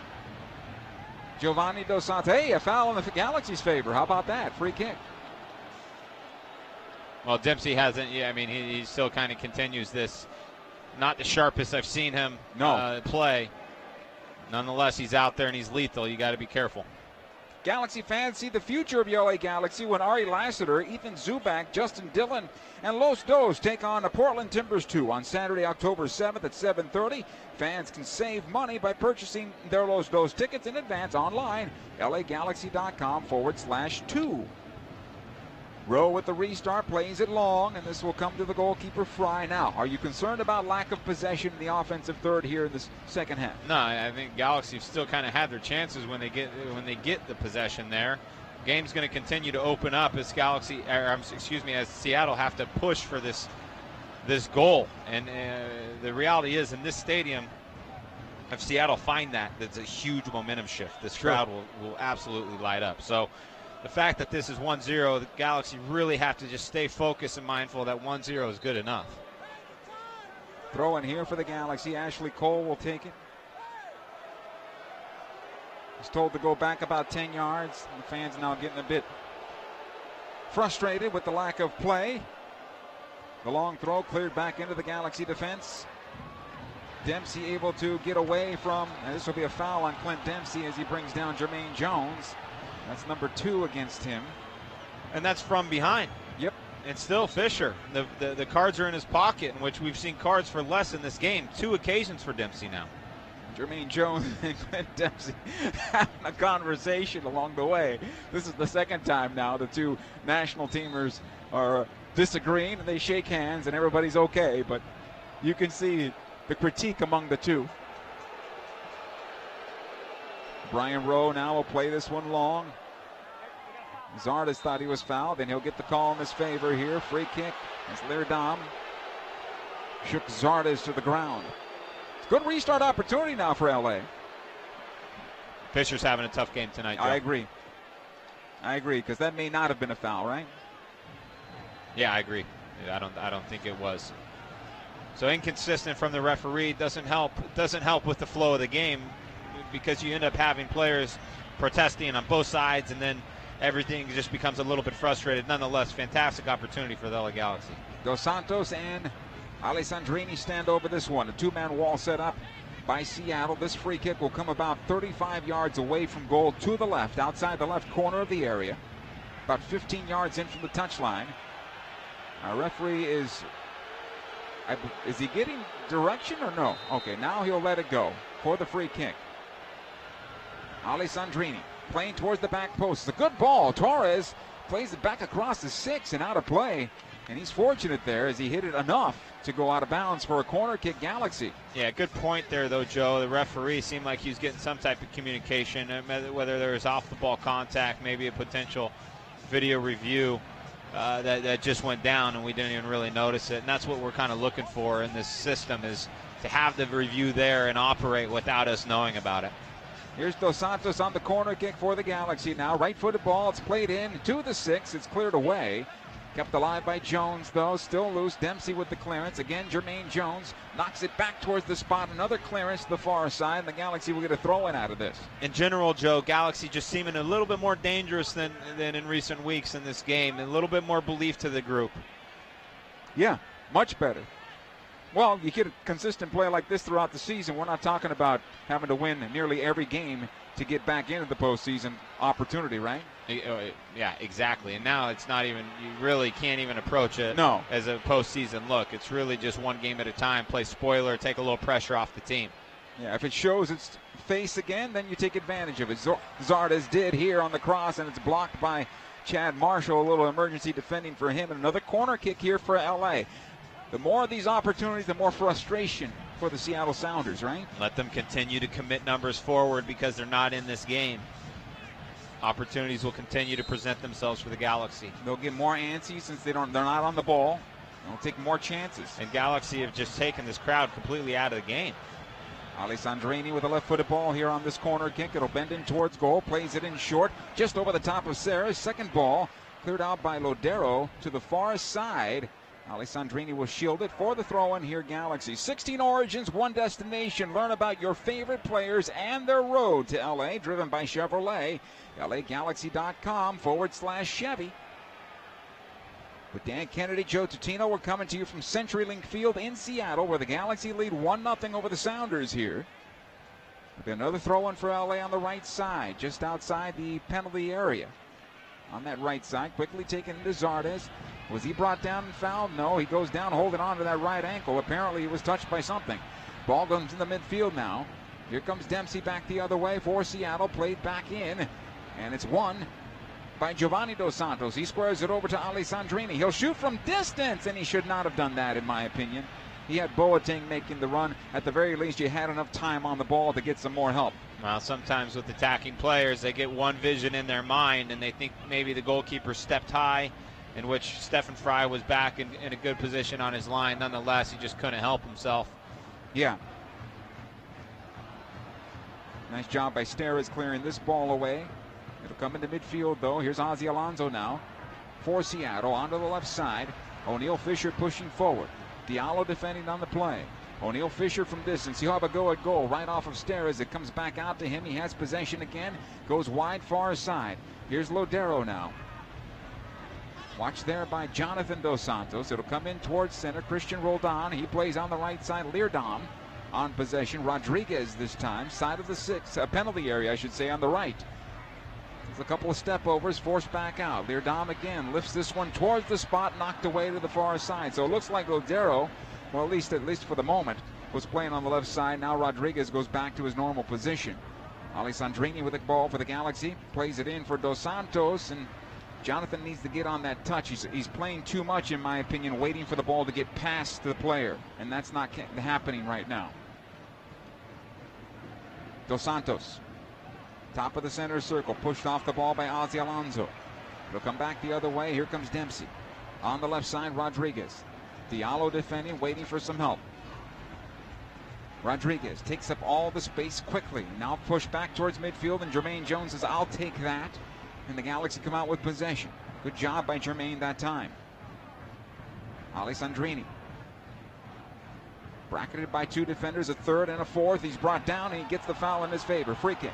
Giovanni Dos Santos. Hey, a foul in the Galaxy's favor. How about that? Free kick. Well, Dempsey hasn't. Yeah, I mean, he still kind of continues this. Not the sharpest I've seen him play. Nonetheless, he's out there and he's lethal. You got to be careful. Galaxy fans see the future of the LA Galaxy when Ari Lassiter, Ethan Zubak, Justin Dillon, and Los Dos take on the Portland Timbers 2 on Saturday, October 7th at 7:30. Fans can save money by purchasing their Los Dos tickets in advance online, lagalaxy.com/2. Rowe with the restart, plays it long, and this will come to the goalkeeper Fry. Now, are you concerned about lack of possession in the offensive third here in this second half? No, I think Galaxy still kind of had their chances when they get the possession there. Game's going to continue to open up as as Seattle have to push for this goal. And the reality is, in this stadium, if Seattle find that's a huge momentum shift. This crowd will absolutely light up. So the fact that this is 1-0, the Galaxy really have to just stay focused and mindful that 1-0 is good enough. Throw in here for the Galaxy. Ashley Cole will take it. He's told to go back about 10 yards. The fans now getting a bit frustrated with the lack of play. The long throw cleared back into the Galaxy defense. Dempsey able to get away from, this will be a foul on Clint Dempsey as he brings down Jermaine Jones. That's number 2 against him. And that's from behind. Yep. And still Fisher. The cards are in his pocket, in which we've seen cards for less in this game. 2 occasions for Dempsey now. Jermaine Jones and Clint Dempsey having a conversation along the way. This is the second time now the two national teamers are disagreeing, and they shake hands, and everybody's okay. But you can see the critique among the two. Brian Rowe now will play this one long. Zardes thought he was fouled, and he'll get the call in his favor here. Free kick as Leerdam shook Zardes to the ground. It's a good restart opportunity now for LA. Fisher's having a tough game tonight, Joe. I agree, because that may not have been a foul, right? Yeah, I agree. I don't think it was. So inconsistent from the referee doesn't help with the flow of the game, because you end up having players protesting on both sides, and then everything just becomes a little bit frustrated. Nonetheless, fantastic opportunity for the LA Galaxy. Dos Santos and Alessandrini stand over this one. A two-man wall set up by Seattle. This free kick will come about 35 yards away from goal to the left, outside the left corner of the area, about 15 yards in from the touchline. Our referee is he getting direction or no? Okay, now he'll let it go for the free kick. Alessandrini playing towards the back post. It's a good ball. Torres plays it back across the 6 and out of play. And he's fortunate there as he hit it enough to go out of bounds for a corner kick, Galaxy. Yeah, good point there, though, Joe. The referee seemed like he was getting some type of communication, whether there was off-the-ball contact, maybe a potential video review that just went down and we didn't even really notice it. And that's what we're kind of looking for in this system, is to have the review there and operate without us knowing about it. Here's Dos Santos on the corner kick for the Galaxy now. Right-footed ball. It's played in to the 6. It's cleared away. Kept alive by Jones, though. Still loose. Dempsey with the clearance. Again, Jermaine Jones knocks it back towards the spot. Another clearance to the far side. And the Galaxy will get a throw-in out of this. In general, Joe, Galaxy just seeming a little bit more dangerous than in recent weeks in this game. A little bit more belief to the group. Yeah, much better. Well, you get a consistent play like this throughout the season. We're not talking about having to win nearly every game to get back into the postseason opportunity, right? Yeah, exactly. And now it's not even, you really can't even approach it as a postseason look. It's really just one game at a time. Play spoiler, take a little pressure off the team. Yeah, if it shows its face again, then you take advantage of it. Zardes did here on the cross, and it's blocked by Chad Marshall. A little emergency defending for him. And another corner kick here for LA. The more of these opportunities, the more frustration for the Seattle Sounders, right? Let them continue to commit numbers forward because they're not in this game. Opportunities will continue to present themselves for the Galaxy. They'll get more antsy since they're not on the ball. They'll take more chances. And Galaxy have just taken this crowd completely out of the game. Alessandrini with a left-footed ball here on this corner kick. It'll bend in towards goal. Plays it in short, just over the top of Sarah's second ball. Cleared out by Lodero to the far side. Alessandrini will shield it for the throw-in here, Galaxy. 16 origins, one destination. Learn about your favorite players and their road to LA, driven by Chevrolet. LAGalaxy.com/Chevy. With Dan Kennedy, Joe Tutino, we're coming to you from CenturyLink Field in Seattle, where the Galaxy lead 1-0 over the Sounders here. There'll be another throw-in for LA on the right side, just outside the penalty area. On that right side, quickly taken into Zardes. Was he brought down and fouled? No, he goes down holding on to that right ankle. Apparently he was touched by something. Ball goes in the midfield now. Here comes Dempsey back the other way for Seattle, played back in. And it's won by Giovanni Dos Santos. He squares it over to Alessandrini. He'll shoot from distance, and he should not have done that, in my opinion. He had Boateng making the run. At the very least, you had enough time on the ball to get some more help. Well, sometimes with attacking players, they get one vision in their mind, and they think maybe the goalkeeper stepped high, in which Stefan Fry was back in a good position on his line. Nonetheless, he just couldn't help himself. Yeah. Nice job by Steres clearing this ball away. It'll come into midfield, though. Here's Ozzy Alonso now for Seattle onto the left side. O'Neal Fisher pushing forward. Diallo defending on the play. O'Neal Fisher from distance. He'll have a go at goal right off of Steres. It comes back out to him. He has possession again. Goes wide far side. Here's Lodero now. Watch there by Jonathan Dos Santos. It'll come in towards center. Christian Roldan. He plays on the right side. Leerdam on possession. Rodriguez this time. Side of the penalty area, I should say, on the right. There's a couple of step overs, forced back out. Leerdam again lifts this one towards the spot, knocked away to the far side. So it looks like Lodero, well, at least for the moment, was playing on the left side. Now Rodriguez goes back to his normal position. Alessandrini with the ball for the Galaxy. Plays it in for Dos Santos, and Jonathan needs to get on that touch. He's playing too much, in my opinion, waiting for the ball to get past the player, and that's not happening right now. Dos Santos, top of the center circle, pushed off the ball by Ozzy Alonso. It'll come back the other way. Here comes Dempsey. On the left side, Rodriguez. Diallo defending, waiting for some help. Rodriguez takes up all the space quickly. Now pushed back towards midfield, and Jermaine Jones says, I'll take that. And the Galaxy come out with possession. Good job by Jermaine that time. Alessandrini. Bracketed by two defenders, a third and a fourth. He's brought down, and he gets the foul in his favor. Free kick.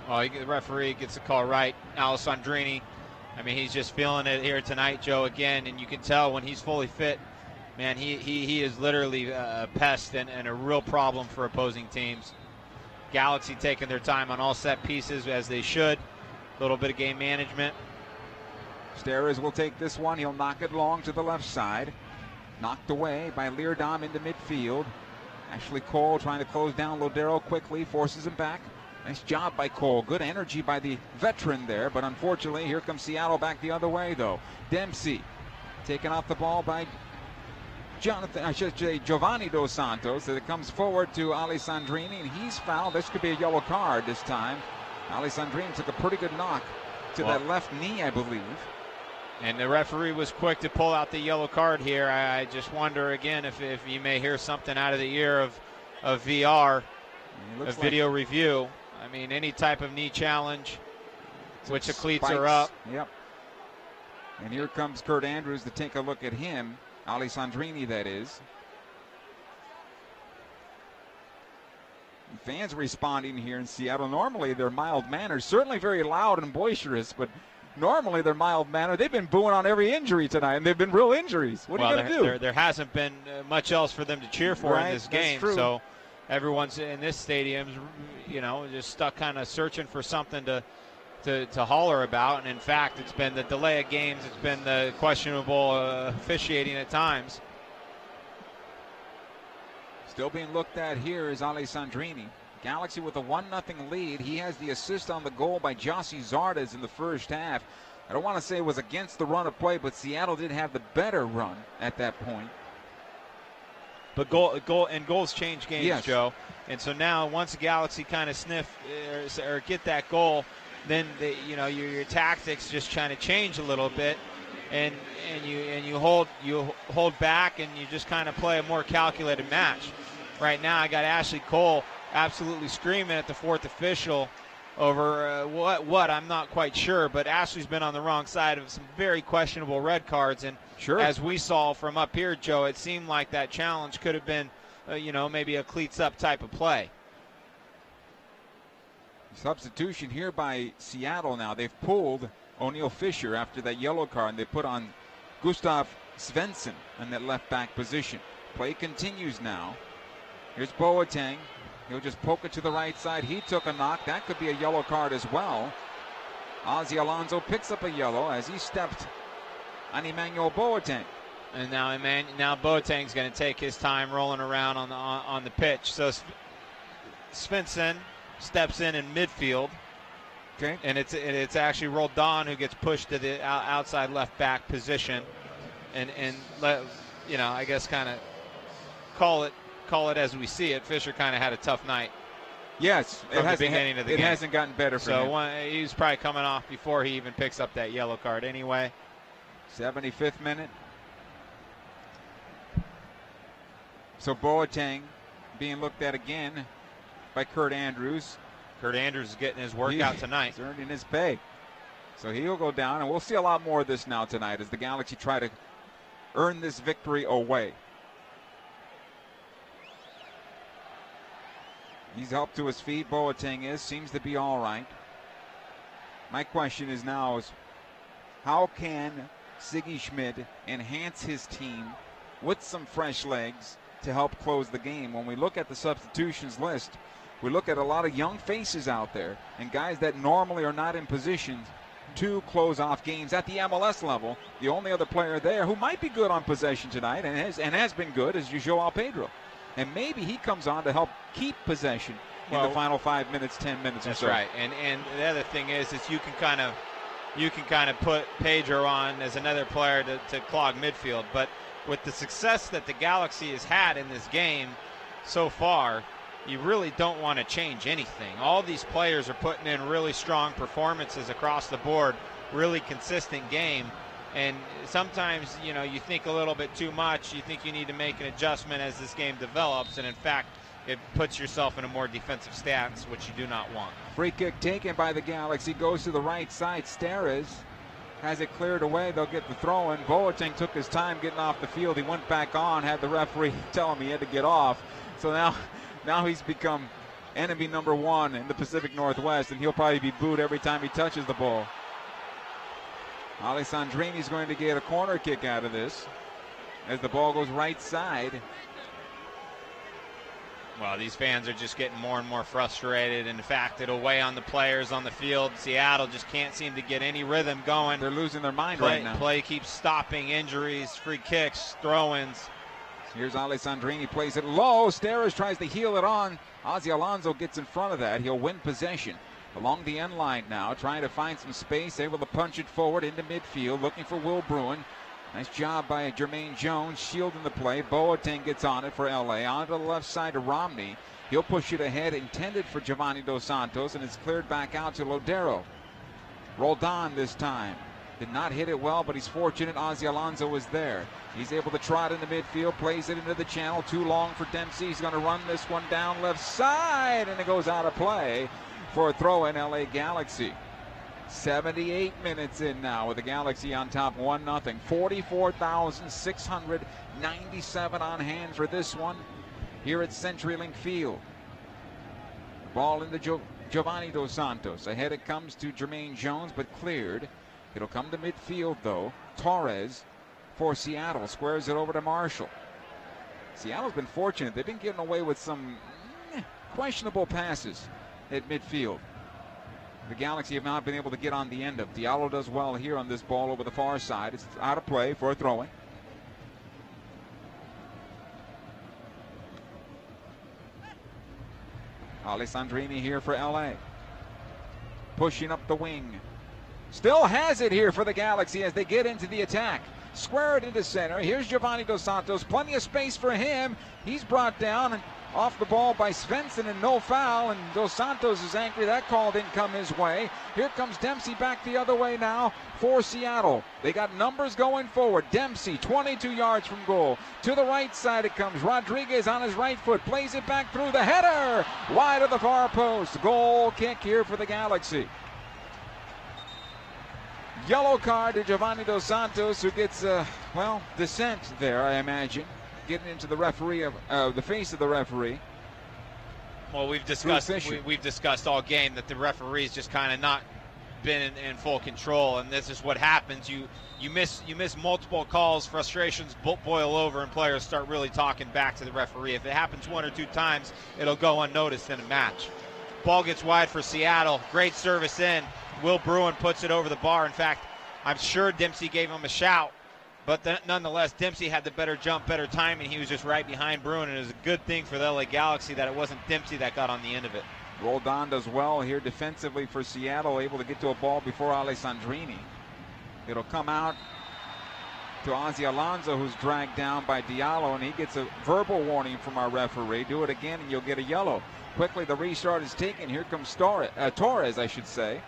Well, the referee gets the call right. Alessandrini, I mean, he's just feeling it here tonight, Joe, again. And you can tell when he's fully fit, man, he is literally a pest and a real problem for opposing teams. Galaxy taking their time on all set pieces, as they should. A little bit of game management. Steres will take this one. He'll knock it long to the left side. Knocked away by Leerdam into midfield. Ashley Cole trying to close down Lodero quickly, forces him back. Nice job by Cole. Good energy by the veteran there, but unfortunately, here comes Seattle back the other way, though. Dempsey taken off the ball by Giovanni Dos Santos. It comes forward to Alessandrini, and he's fouled. This could be a yellow card this time. Alessandrini took a pretty good knock to that left knee, I believe. And the referee was quick to pull out the yellow card here. I just wonder again if you may hear something out of the ear of VR, of video review. I mean, any type of knee challenge, which the cleats are up. Yep. And here comes Kurt Andrews to take a look at him. Alessandrini, that is. Fans responding here in Seattle. Normally they're mild-mannered, certainly very loud and boisterous, but normally they're mild-mannered. They've been booing on every injury tonight, and they've been real injuries. What are you going to do? There hasn't been much else for them to cheer for in this game, so everyone's in this stadium's, just stuck kind of searching for something to holler about. And in fact, it's been the delay of games. It's been the questionable officiating at times. Still being looked at here is Alessandrini. Galaxy with a 1-0 lead. He has the assist on the goal by Jossie Zardes in the first half. I don't want to say it was against the run of play, but Seattle did have the better run at that point. But goals change games, yes. Joe. And so now, once the Galaxy kind of sniff or get that goal, then your tactics just trying to change a little bit, and you hold back, and you just kind of play a more calculated match. Right now, I got Ashley Cole absolutely screaming at the fourth official what I'm not quite sure, but Ashley's been on the wrong side of some very questionable red cards, and as we saw from up here, Joe, it seemed like that challenge could have been, maybe a cleats up type of play. Substitution here by Seattle now. They've pulled O'Neal Fisher after that yellow card, and they put on Gustav Svensson in that left back position. Play continues now. Here's Boateng. He'll just poke it to the right side. He took a knock. That could be a yellow card as well. Ozzy Alonso picks up a yellow as he stepped on Emmanuel Boateng. And now Boateng's going to take his time rolling around on the pitch. So Svensson steps in midfield. Okay. And it's actually Roldan who gets pushed to the outside left back position, and I guess kind of call it as we see it. Fisher kind of had a tough night. Yes, from the beginning of the game. It hasn't gotten better for him. He's probably coming off before he even picks up that yellow card anyway. 75th minute. So Boateng being looked at again by Kurt Andrews. Kurt Andrews is getting his workout tonight. He's earning his pay. So he'll go down, and we'll see a lot more of this now tonight as the Galaxy try to earn this victory away. He's helped to his feet. Boateng seems to be all right. My question is how can Siggy Schmidt enhance his team with some fresh legs to help close the game? When we look at the substitutions list, we look at a lot of young faces out there and guys that normally are not in position to close off games at the MLS level. The only other player there who might be good on possession tonight and has been good is João Pedro. And maybe he comes on to help keep possession in the final 5 minutes, 10 minutes or so. That's right. And the other thing is you can kind of put Pedro on as another player to clog midfield. But with the success that the Galaxy has had in this game so far, you really don't want to change anything. All these players are putting in really strong performances across the board, really consistent game. And sometimes, you think a little bit too much. You think you need to make an adjustment as this game develops. And in fact, it puts yourself in a more defensive stance, which you do not want. Free kick taken by the Galaxy, goes to the right side. Steres has it cleared away. They'll get the throw in. Boateng took his time getting off the field. He went back on, had the referee tell him he had to get off. So now he's become enemy number one in the Pacific Northwest, and he'll probably be booed every time he touches the ball. Alessandrini's going to get a corner kick out of this as the ball goes right side. Well, these fans are just getting more and more frustrated. In fact, it'll weigh on the players on the field. Seattle just can't seem to get any rhythm going. They're losing their mind right now. Play keeps stopping. Injuries, free kicks, throw-ins. Here's Alessandrini, plays it low. Steres tries to heel it on. Ozzy Alonso gets in front of that. He'll win possession along the end line now, trying to find some space, able to punch it forward into midfield, looking for Will Bruin. Nice job by Jermaine Jones, shielding the play. Boateng gets on it for LA. Onto the left side to Romney. He'll push it ahead, intended for Giovanni Dos Santos, and it's cleared back out to Lodero. Roldan this time. Did not hit it well, but he's fortunate Ozzy Alonso was there. He's able to trot into midfield, plays it into the channel. Too long for Dempsey. He's going to run this one down left side, and it goes out of play for a throw in LA Galaxy. 78 minutes in now with the Galaxy on top 1-0. 44,697 on hand for this one here at CenturyLink Field. Ball into Giovanni Dos Santos. Ahead it comes to Jermaine Jones, but cleared. It'll come to midfield, though. Torres for Seattle squares it over to Marshall. Seattle's been fortunate. They've been getting away with some questionable passes at midfield. The Galaxy have not been able to get on the end of. Diallo does well here on this ball over the far side. It's out of play for a throw-in. Alessandrini here for LA. Pushing up the wing. Still has it here for the Galaxy as they get into the attack. Square it into center. Here's Giovanni Dos Santos. Plenty of space for him. He's brought down, and off the ball by Svensson and no foul, and Dos Santos is angry that call didn't come his way. Here comes Dempsey back the other way now for Seattle. They got numbers going forward. Dempsey 22 yards from goal. To the right side it comes. Rodriguez on his right foot, plays it back through the header, wide of the far post. Goal kick here for the Galaxy. Yellow card to Giovanni Dos Santos, who gets, dissent there, I imagine. Getting into the referee, the face of the referee. Well, we've discussed all game that the referee's just kind of not been in full control, and this is what happens. You miss multiple calls, frustrations boil over, and players start really talking back to the referee. If it happens one or two times, it'll go unnoticed in a match. Ball gets wide for Seattle. Great service in. Will Bruin puts it over the bar. In fact, I'm sure Dempsey gave him a shout, but nonetheless, Dempsey had the better jump, better timing. He was just right behind Bruin, and it was a good thing for the LA Galaxy that it wasn't Dempsey that got on the end of it. Roldan does well here defensively for Seattle, able to get to a ball before Alessandrini. It'll come out to Ozzy Alonso, who's dragged down by Diallo, and he gets a verbal warning from our referee. Do it again, and you'll get a yellow. Quickly, the restart is taken. Here comes Torres, I should say.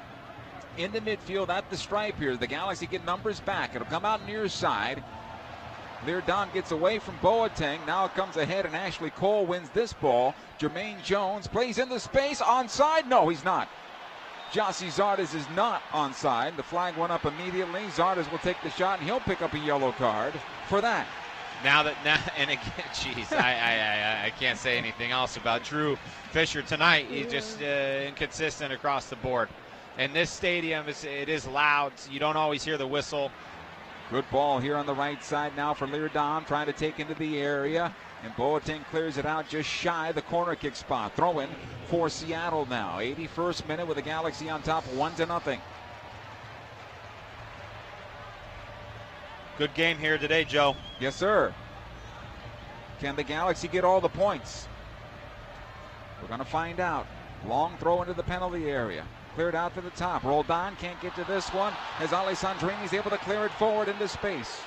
In the midfield at the stripe here. The Galaxy get numbers back. It'll come out near side. Leardon gets away from Boateng. Now it comes ahead, and Ashley Cole wins this ball. Jermaine Jones plays in the space. Onside? No, he's not. Jossie Zardes is not onside. The flag went up immediately. Zardes will take the shot, and he'll pick up a yellow card for that. And again, geez, I can't say anything else about Drew Fisher tonight. He's just inconsistent across the board. And this stadium, it is loud. So you don't always hear the whistle. Good ball here on the right side now for Leardon, trying to take into the area. And Boateng clears it out just shy the corner kick spot. Throw in for Seattle now. 81st minute with the Galaxy on top, 1-0. Good game here today, Joe. Yes, sir. Can the Galaxy get all the points? We're going to find out. Long throw into the penalty area. Cleared out to the top. Roldan can't get to this one as Alessandrini's able to clear it forward into space.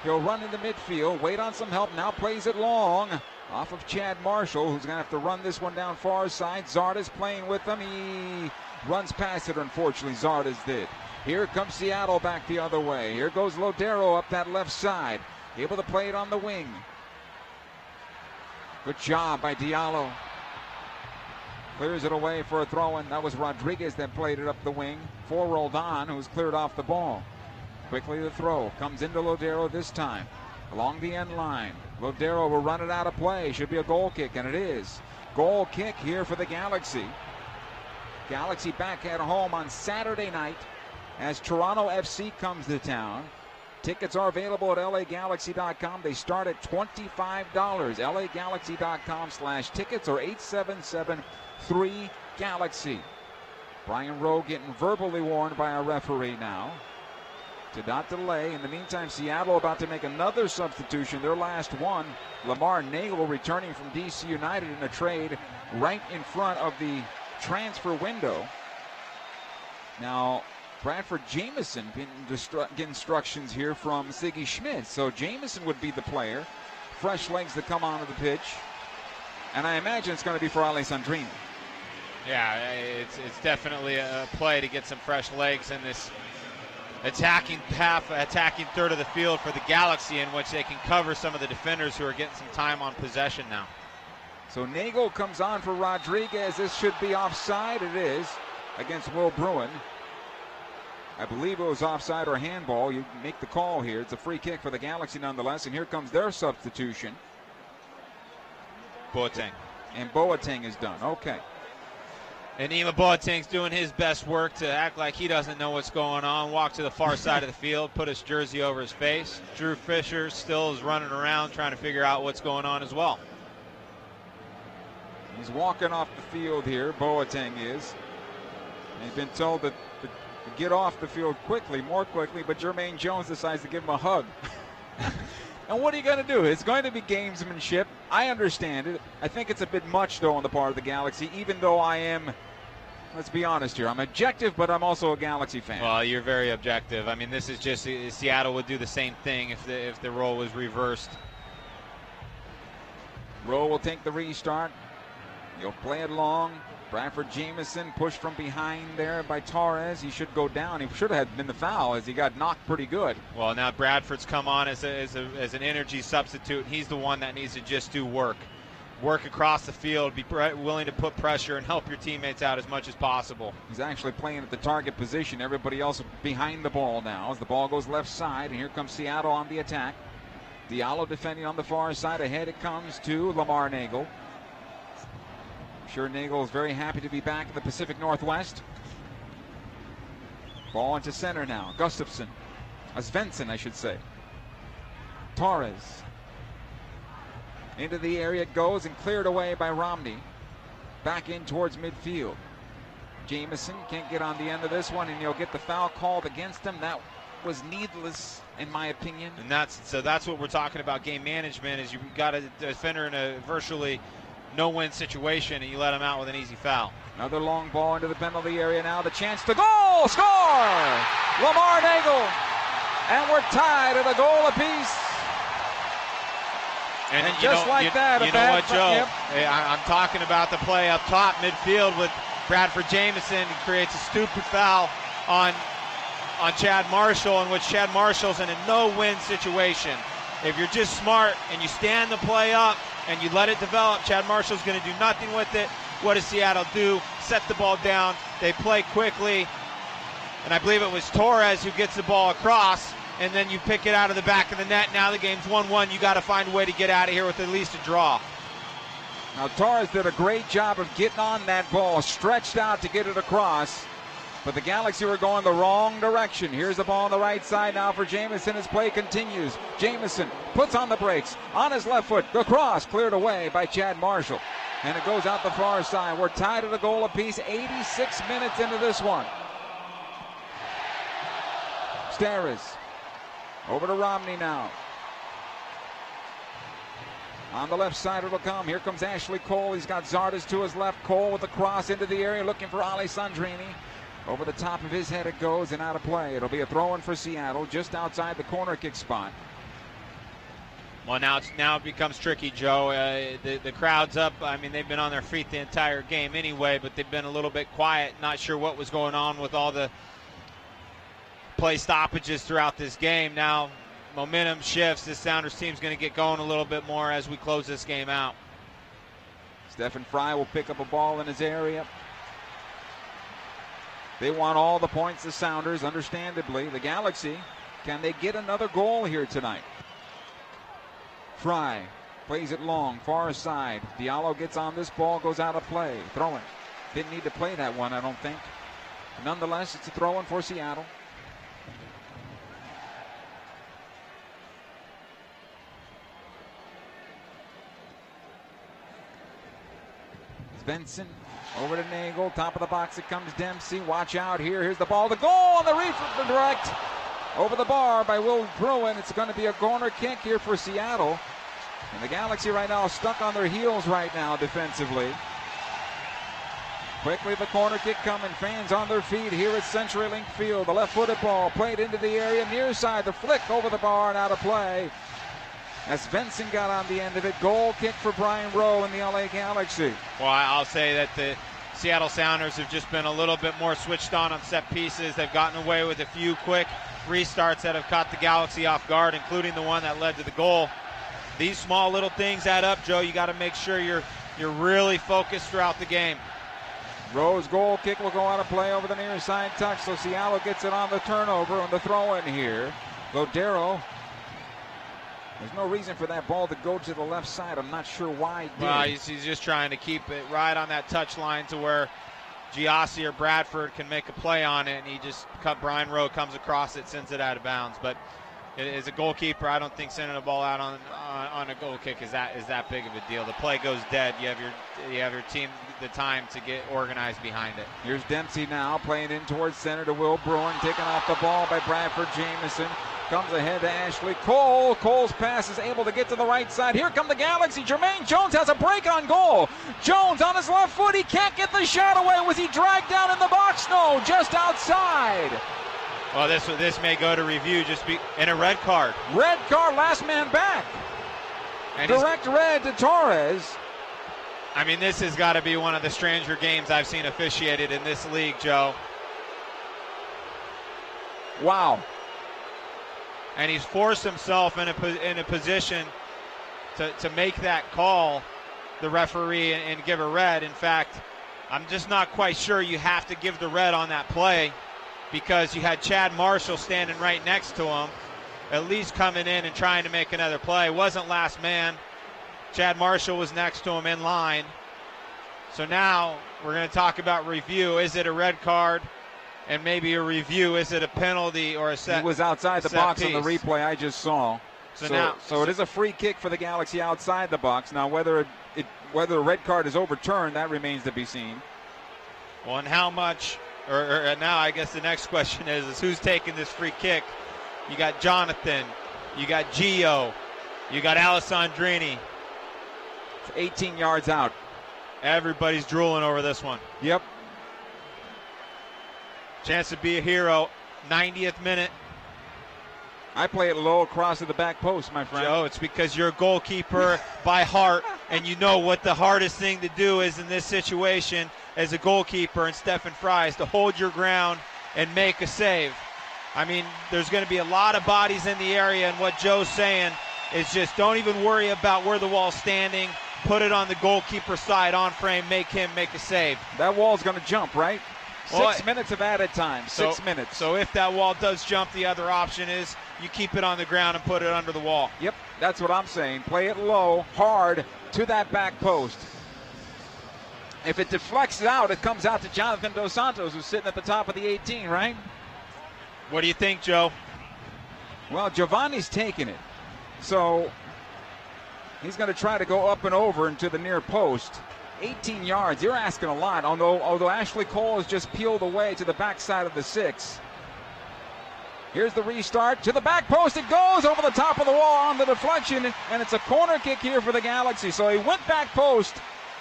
He'll run into midfield, wait on some help, now plays it long. Off of Chad Marshall, who's going to have to run this one down far side. Zardes playing with them. He runs past it, unfortunately, Zardes did. Here comes Seattle back the other way. Here goes Lodero up that left side. Able to play it on the wing. Good job by Diallo. Clears it away for a throw-in. That was Rodriguez that played it up the wing for Roldan, who's cleared off the ball. Quickly the throw. Comes into Lodero this time. Along the end line. Lodero will run it out of play. Should be a goal kick, and it is. Goal kick here for the Galaxy. Galaxy back at home on Saturday night as Toronto FC comes to town. Tickets are available at LAGalaxy.com. They start at $25. LAGalaxy.com/tickets or 877-3-GALAXY. Brian Rowe getting verbally warned by our referee now to not delay. In the meantime, Seattle about to make another substitution, their last one. Lamar Nagel returning from DC United in a trade right in front of the transfer window. Now, Bradford Jameson getting instructions here from Siggy Schmidt. So Jameson would be the player. Fresh legs that come onto the pitch. And I imagine it's going to be for Alessandrini. Yeah, it's definitely a play to get some fresh legs in this attacking third of the field for the Galaxy, in which they can cover some of the defenders who are getting some time on possession now. So Nagel comes on for Rodriguez. This should be offside. It is against Will Bruin. I believe it was offside or handball. You make the call here. It's a free kick for the Galaxy nonetheless. And here comes their substitution. Boateng. And Boateng is done. Okay. And Ima Boateng's doing his best work to act like he doesn't know what's going on. Walk to the far side of the field, put his jersey over his face. Drew Fisher still is running around trying to figure out what's going on as well. He's walking off the field here, Boateng is. And he's been told to get off the field quickly, more quickly, but Jermaine Jones decides to give him a hug. And what are you going to do? It's going to be gamesmanship. I understand it. I think it's a bit much, though, on the part of the Galaxy, even though I am, let's be honest here, I'm objective, but I'm also a Galaxy fan. Well, you're very objective. I mean, this is just, Seattle would do the same thing if the role was reversed. Rowe will take the restart. He'll play it long. Bradford Jamison pushed from behind there by Torres. He should go down. He should have been the foul as he got knocked pretty good. Well, now Bradford's come on as an energy substitute. He's the one that needs to just do work. Work across the field, be willing to put pressure and help your teammates out as much as possible. He's actually playing at the target position. Everybody else behind the ball now as the ball goes left side, and here comes Seattle on the attack. Diallo defending on the far side. Ahead it comes to Lamar Nagel. I'm sure Nagel is very happy to be back in the Pacific Northwest. Ball into center now. Gustafsson. Svensson, I should say. Torres. Into the area it goes and cleared away by Romney. Back in towards midfield. Jamison can't get on the end of this one, and he'll get the foul called against him. That was needless, in my opinion. And that's what we're talking about. Game management is you got a defender in a virtually no-win situation, and you let him out with an easy foul. Another long ball into the penalty area now. The chance to goal! Score! Lamar Nagel. And we're tied at a goal apiece. And just like that. You know what, Joe? Yep. I'm talking about the play up top midfield with Bradford Jamison. He creates a stupid foul on Chad Marshall, in which Chad Marshall's in a no-win situation. If you're just smart and you stand the play up and you let it develop, Chad Marshall's going to do nothing with it. What does Seattle do? Set the ball down. They play quickly. And I believe it was Torres who gets the ball across, and then you pick it out of the back of the net. Now the game's 1-1. You got to find a way to get out of here with at least a draw. Now Torres did a great job of getting on that ball, stretched out to get it across. But the Galaxy were going the wrong direction. Here's the ball on the right side now for Jamison. His play continues. Jamison puts on the brakes on his left foot. The cross cleared away by Chad Marshall. And it goes out the far side. We're tied at a goal apiece, 86 minutes into this one. Steres over to Romney now. On the left side it'll come. Here comes Ashley Cole. He's got Zardes to his left. Cole with the cross into the area looking for Alessandrini. Over the top of his head it goes and out of play. It'll be a throw-in for Seattle just outside the corner kick spot. Well, now it becomes tricky, Joe. The crowd's up. I mean, they've been on their feet the entire game anyway, but they've been a little bit quiet. Not sure what was going on with all the play stoppages throughout this game. Now momentum shifts. This Sounders team's going to get going a little bit more as we close this game out. Stephen Fry will pick up a ball in his area. They want all the points, the Sounders, understandably. The Galaxy, can they get another goal here tonight? Fry plays it long, far side. Diallo gets on this ball, goes out of play. Throw-in. Didn't need to play that one, I don't think. Nonetheless, it's a throw-in for Seattle. Svensson over to Nagel. Top of the box it comes Dempsey. Watch out here. Here's the ball. The goal on the redirect. Over the bar by Will Bruin. It's going to be a corner kick here for Seattle. And the Galaxy right now stuck on their heels right now defensively. Quickly the corner kick coming. Fans on their feet here at CenturyLink Field. The left-footed ball played into the area near side. The flick over the bar and out of play. As Svensson got on the end of it. Goal kick for Brian Rowe in the LA Galaxy. Well, I'll say that the Seattle Sounders have just been a little bit more switched on set pieces. They've gotten away with a few quick restarts that have caught the Galaxy off guard, including the one that led to the goal. These small little things add up, Joe. You got to make sure you're really focused throughout the game. Rowe's goal kick will go out of play over the near side touch, so Seattle gets it on the turnover on the throw-in here. Godero. There's no reason for that ball to go to the left side. I'm not sure why. Well, he's just trying to keep it right on that touch line to where Giassi or Bradford can make a play on it, and he just Brian Rowe comes across it, sends it out of bounds. But as a goalkeeper, I don't think sending a ball out on a goal kick is that big of a deal. The play goes dead. You have your team the time to get organized behind it. Here's Dempsey now playing in towards center to Will Bruin, taken off the ball by Bradford Jamison. Comes ahead to Ashley Cole. Cole's pass is able to get to the right side. Here come the Galaxy. Jermaine Jones has a break on goal. Jones on his left foot. He can't get the shot away. Was he dragged down in the box? No, just outside. Well, this may go to review and a red card. Red card, last man back. And Direct red to Torres. I mean, this has got to be one of the stranger games I've seen officiated in this league, Joe. Wow. And he's forced himself in a position to make that call, the referee, and give a red. In fact, I'm just not quite sure you have to give the red on that play, because you had Chad Marshall standing right next to him, at least coming in and trying to make another play. Wasn't last man. Chad Marshall was next to him in line. So now we're going to talk about review. Is it a red card? And maybe a review. Is it a penalty or a set? He was outside the box piece on the replay I just saw. So it is a free kick for the Galaxy outside the box. Now whether the red card is overturned, that remains to be seen. Well, and how much? Or now I guess the next question is who's taking this free kick? You got Jonathan, you got Gio, you got Alessandrini. It's 18 yards out. Everybody's drooling over this one. Yep. Chance to be a hero. 90th minute. I play it low across to the back post, my friend. Joe, it's because you're a goalkeeper by heart, and you know what the hardest thing to do is in this situation as a goalkeeper, and Stephen Fry, is to hold your ground and make a save. I mean, there's going to be a lot of bodies in the area, and what Joe's saying is just don't even worry about where the wall's standing. Put it on the goalkeeper side, on frame, make him make a save. That wall's going to jump, right? Well, 6 minutes of added time. 6 minutes. So if that wall does jump, the other option is you keep it on the ground and put it under the wall. Yep, that's what I'm saying. Play it low, hard, to that back post. If it deflects out, it comes out to Jonathan Dos Santos, who's sitting at the top of the 18, right? What do you think, Joe? Well, Giovanni's taking it. So he's going to try to go up and over into the near post. 18 yards, you're asking a lot, although Ashley Cole has just peeled away to the backside of the 6. Here's the restart to the back post. It goes over the top of the wall on the deflection, and it's a corner kick here for the Galaxy. So he went back post,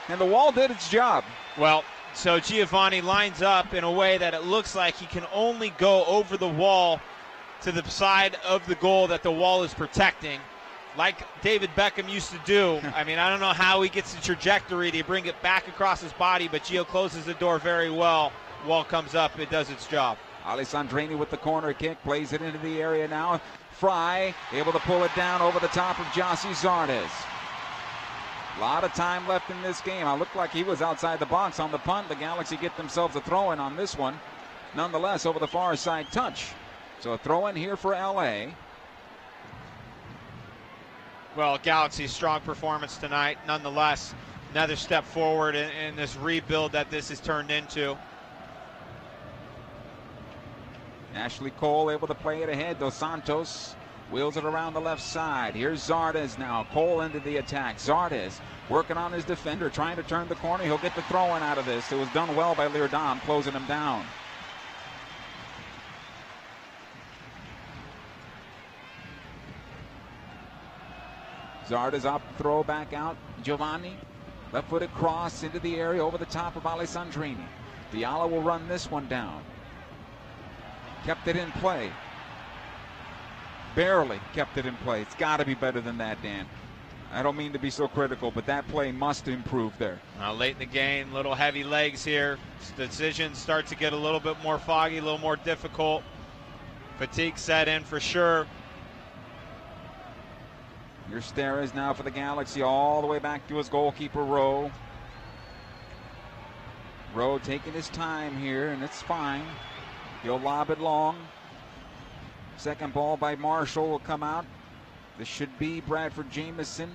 and the wall did its job. Well, so Giovanni lines up in a way that it looks like he can only go over the wall to the side of the goal that the wall is protecting, like David Beckham used to do. I mean, I don't know how he gets the trajectory to bring it back across his body, but Gio closes the door very well. Wall comes up, it does its job. Alessandrini with the corner kick, plays it into the area now. Fry able to pull it down over the top of Jossie Zardes. A lot of time left in this game. I looked like he was outside the box on the punt. The Galaxy get themselves a throw-in on this one. Nonetheless, over the far side touch. So a throw-in here for LA. Well, Galaxy's strong performance tonight. Nonetheless, another step forward in this rebuild that this has turned into. Ashley Cole able to play it ahead. Dos Santos wheels it around the left side. Here's Zardes now. Cole into the attack. Zardes working on his defender, trying to turn the corner. He'll get the throw-in out of this. It was done well by Leardam, closing him down. Zardes up, throw back out. Giovanni, left-footed cross into the area over the top of Alessandrini. Diallo will run this one down. Kept it in play. Barely kept it in play. It's got to be better than that, Dan. I don't mean to be so critical, but that play must improve there. Late in the game, little heavy legs here. Decisions start to get a little bit more foggy, a little more difficult. Fatigue set in for sure. Here's Steres now for the Galaxy, all the way back to his goalkeeper, Rowe. Rowe taking his time here, and it's fine. He'll lob it long. Second ball by Marshall will come out. This should be Bradford Jamieson.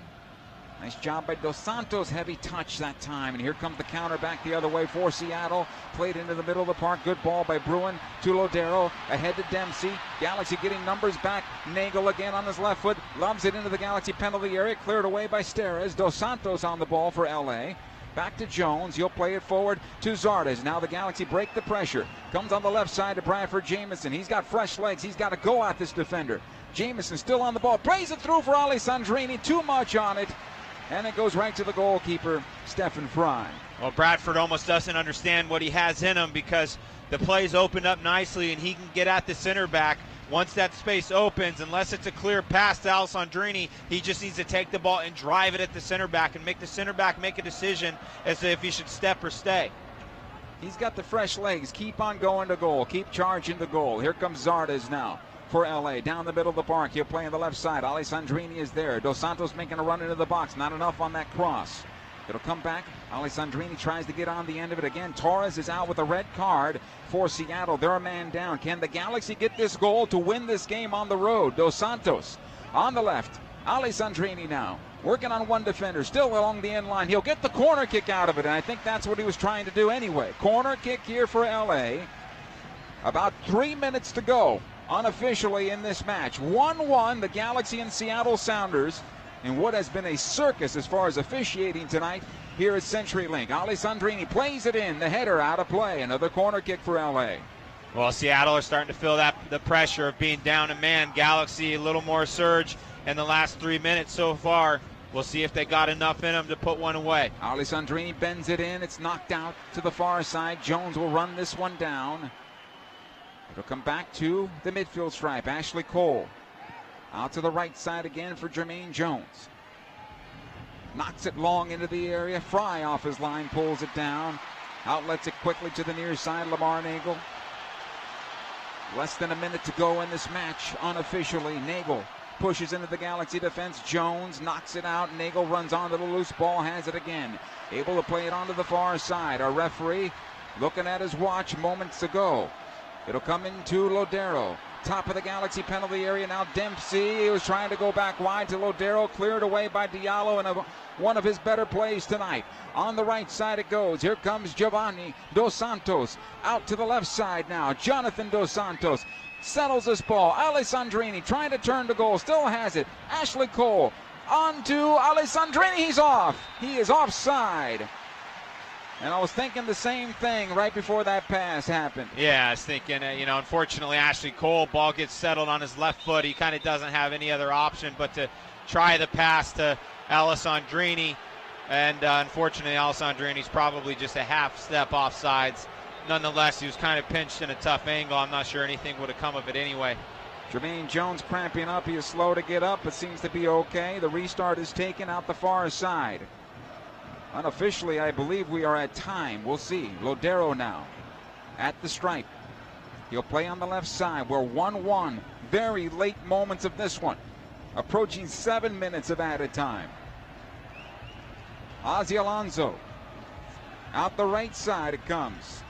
Nice job by Dos Santos. Heavy touch that time. And here comes the counter back the other way for Seattle. Played into the middle of the park. Good ball by Bruin to Lodero. Ahead to Dempsey. Galaxy getting numbers back. Nagel again on his left foot. Loves it into the Galaxy penalty area. Cleared away by Steres. Dos Santos on the ball for LA. Back to Jones. He'll play it forward to Zardes. Now the Galaxy break the pressure. Comes on the left side to Bradford Jamieson. He's got fresh legs. He's got to go at this defender. Jamieson still on the ball. Plays it through for Alessandrini. Too much on it. And it goes right to the goalkeeper, Stephen Fry. Well, Bradford almost doesn't understand what he has in him because the play's opened up nicely and he can get at the center back, once that space opens, unless it's a clear pass to Alessandrini, he just needs to take the ball and drive it at the center back and make the center back make a decision as to if he should step or stay. He's got the fresh legs. Keep on going to goal. Keep charging the goal. Here comes Zardes now for LA. Down the middle of the park. He'll play on the left side. Alessandrini is there. Dos Santos making a run into the box. Not enough on that cross. It'll come back. Alessandrini tries to get on the end of it again. Torres is out with a red card for Seattle. They're a man down. Can the Galaxy get this goal to win this game on the road? Dos Santos on the left. Alessandrini now working on one defender, still along the end line. He'll get the corner kick out of it, and I think that's what he was trying to do anyway. Corner kick here for LA. About 3 minutes to go unofficially in this match. 1-1, the Galaxy and Seattle Sounders, in what has been a circus as far as officiating tonight here at CenturyLink. Alessandrini plays it in, the header out of play. Another corner kick for LA. Well, Seattle are starting to feel the pressure of being down a man. Galaxy a little more surge in the last 3 minutes so far. We'll see if they got enough in them to put one away. Alessandrini bends it in. It's knocked out to the far side. Jones will run this one down. It'll come back to the midfield stripe. Ashley Cole out to the right side again for Jermaine Jones. Knocks it long into the area. Fry off his line, pulls it down. Outlets it quickly to the near side. Lamar Nagel. Less than a minute to go in this match unofficially. Nagel pushes into the Galaxy defense. Jones knocks it out. Nagel runs onto the loose ball, has it again. Able to play it onto the far side. Our referee looking at his watch moments ago. It'll come into Lodero. Top of the Galaxy penalty area now. Dempsey, he was trying to go back wide to Lodero. Cleared away by Diallo in one of his better plays tonight. On the right side it goes. Here comes Giovanni Dos Santos. Out to the left side now. Jonathan Dos Santos settles this ball. Alessandrini trying to turn to goal. Still has it. Ashley Cole on to Alessandrini. He's off. He is offside. And I was thinking the same thing right before that pass happened. Yeah, I was thinking, unfortunately, Ashley Cole, ball gets settled on his left foot. He kind of doesn't have any other option but to try the pass to Alessandrini. And unfortunately, Alessandrini's probably just a half step offsides. Nonetheless, he was kind of pinched in a tough angle. I'm not sure anything would have come of it anyway. Jermaine Jones cramping up. He is slow to get up, but seems to be okay. The restart is taken out the far side. Unofficially, I believe we are at time. We'll see. Lodero now at the stripe. He'll play on the left side. We're 1-1. Very late moments of this one. Approaching 7 minutes of added time. Ozzy Alonso. Out the right side it comes.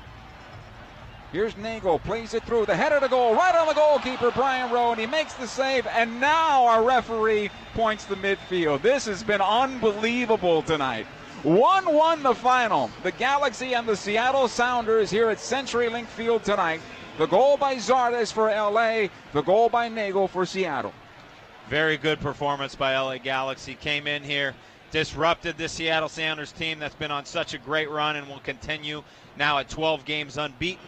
Here's Nagel, plays it through, the header to goal, right on the goalkeeper, Brian Rowe, and he makes the save, and now our referee points the midfield. This has been unbelievable tonight. 1-1 the final. The Galaxy and the Seattle Sounders here at CenturyLink Field tonight. The goal by Zardes for LA, the goal by Nagel for Seattle. Very good performance by LA Galaxy. Came in here, disrupted the Seattle Sounders team that's been on such a great run and will continue now at 12 games unbeaten.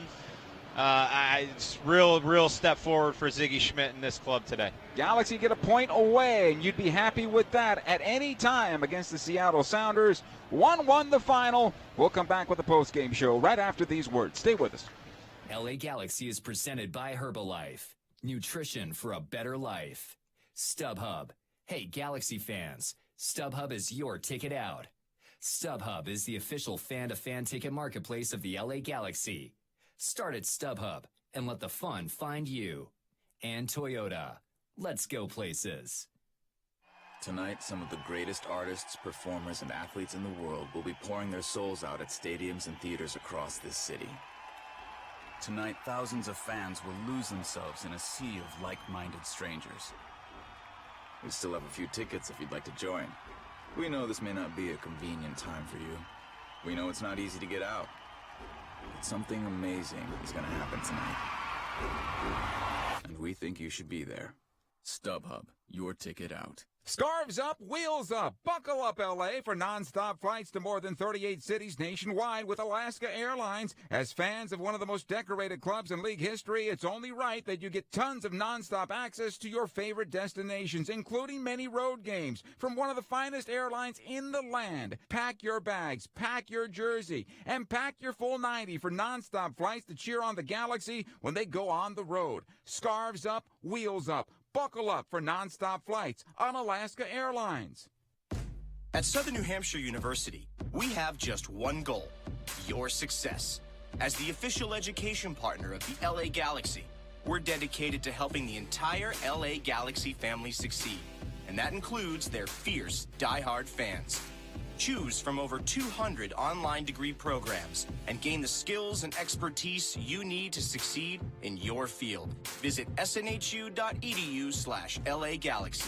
It's real step forward for Ziggy Schmidt in this club today. Galaxy get a point away, and you'd be happy with that at any time against the Seattle Sounders. 1-1 the final. We'll come back with the postgame show right after these words. Stay with us. LA Galaxy is presented by Herbalife. Nutrition for a better life. StubHub. Hey, Galaxy fans, StubHub is your ticket out. StubHub is the official fan-to-fan ticket marketplace of the LA Galaxy. Start at StubHub and let the fun find you. And Toyota. Let's go places. Tonight, some of the greatest artists, performers, and athletes in the world will be pouring their souls out at stadiums and theaters across this city. Tonight, thousands of fans will lose themselves in a sea of like-minded strangers. We still have a few tickets if you'd like to join. We know this may not be a convenient time for you. We know it's not easy to get out. But something amazing is going to happen tonight. And we think you should be there. StubHub, your ticket out. Scarves up, wheels up. Buckle up, LA, for nonstop flights to more than 38 cities nationwide with Alaska Airlines. As fans of one of the most decorated clubs in league history, it's only right that you get tons of nonstop access to your favorite destinations, including many road games from one of the finest airlines in the land. Pack your bags, pack your jersey, and pack your full 90 for nonstop flights to cheer on the Galaxy when they go on the road. Scarves up, wheels up. Buckle up for nonstop flights on Alaska Airlines. At Southern New Hampshire University, we have just one goal: your success. As the official education partner of the LA Galaxy, we're dedicated to helping the entire LA Galaxy family succeed, and that includes their fierce, die-hard fans. Choose from over 200 online degree programs and gain the skills and expertise you need to succeed in your field. Visit snhu.edu/LA Galaxy.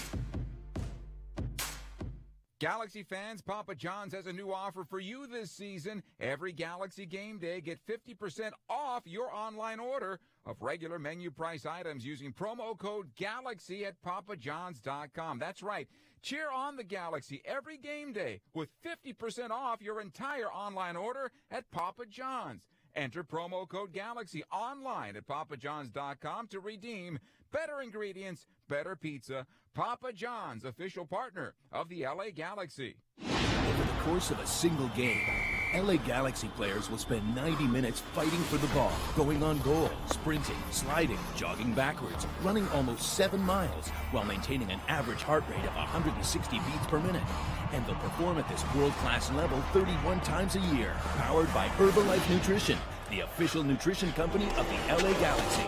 Galaxy fans, Papa John's has a new offer for you this season. Every Galaxy game day, get 50% off your online order of regular menu price items using promo code GALAXY at papajohns.com. That's right. Cheer on the Galaxy every game day with 50% off your entire online order at Papa John's. Enter promo code GALAXY online at papajohns.com to redeem better ingredients, better pizza. Papa John's, official partner of the LA Galaxy. Over the course of a single game, LA Galaxy players will spend 90 minutes fighting for the ball, going on goal, sprinting, sliding, jogging backwards, running almost 7 miles while maintaining an average heart rate of 160 beats per minute. And they'll perform at this world-class level 31 times a year, powered by Herbalife Nutrition, the official nutrition company of the LA Galaxy.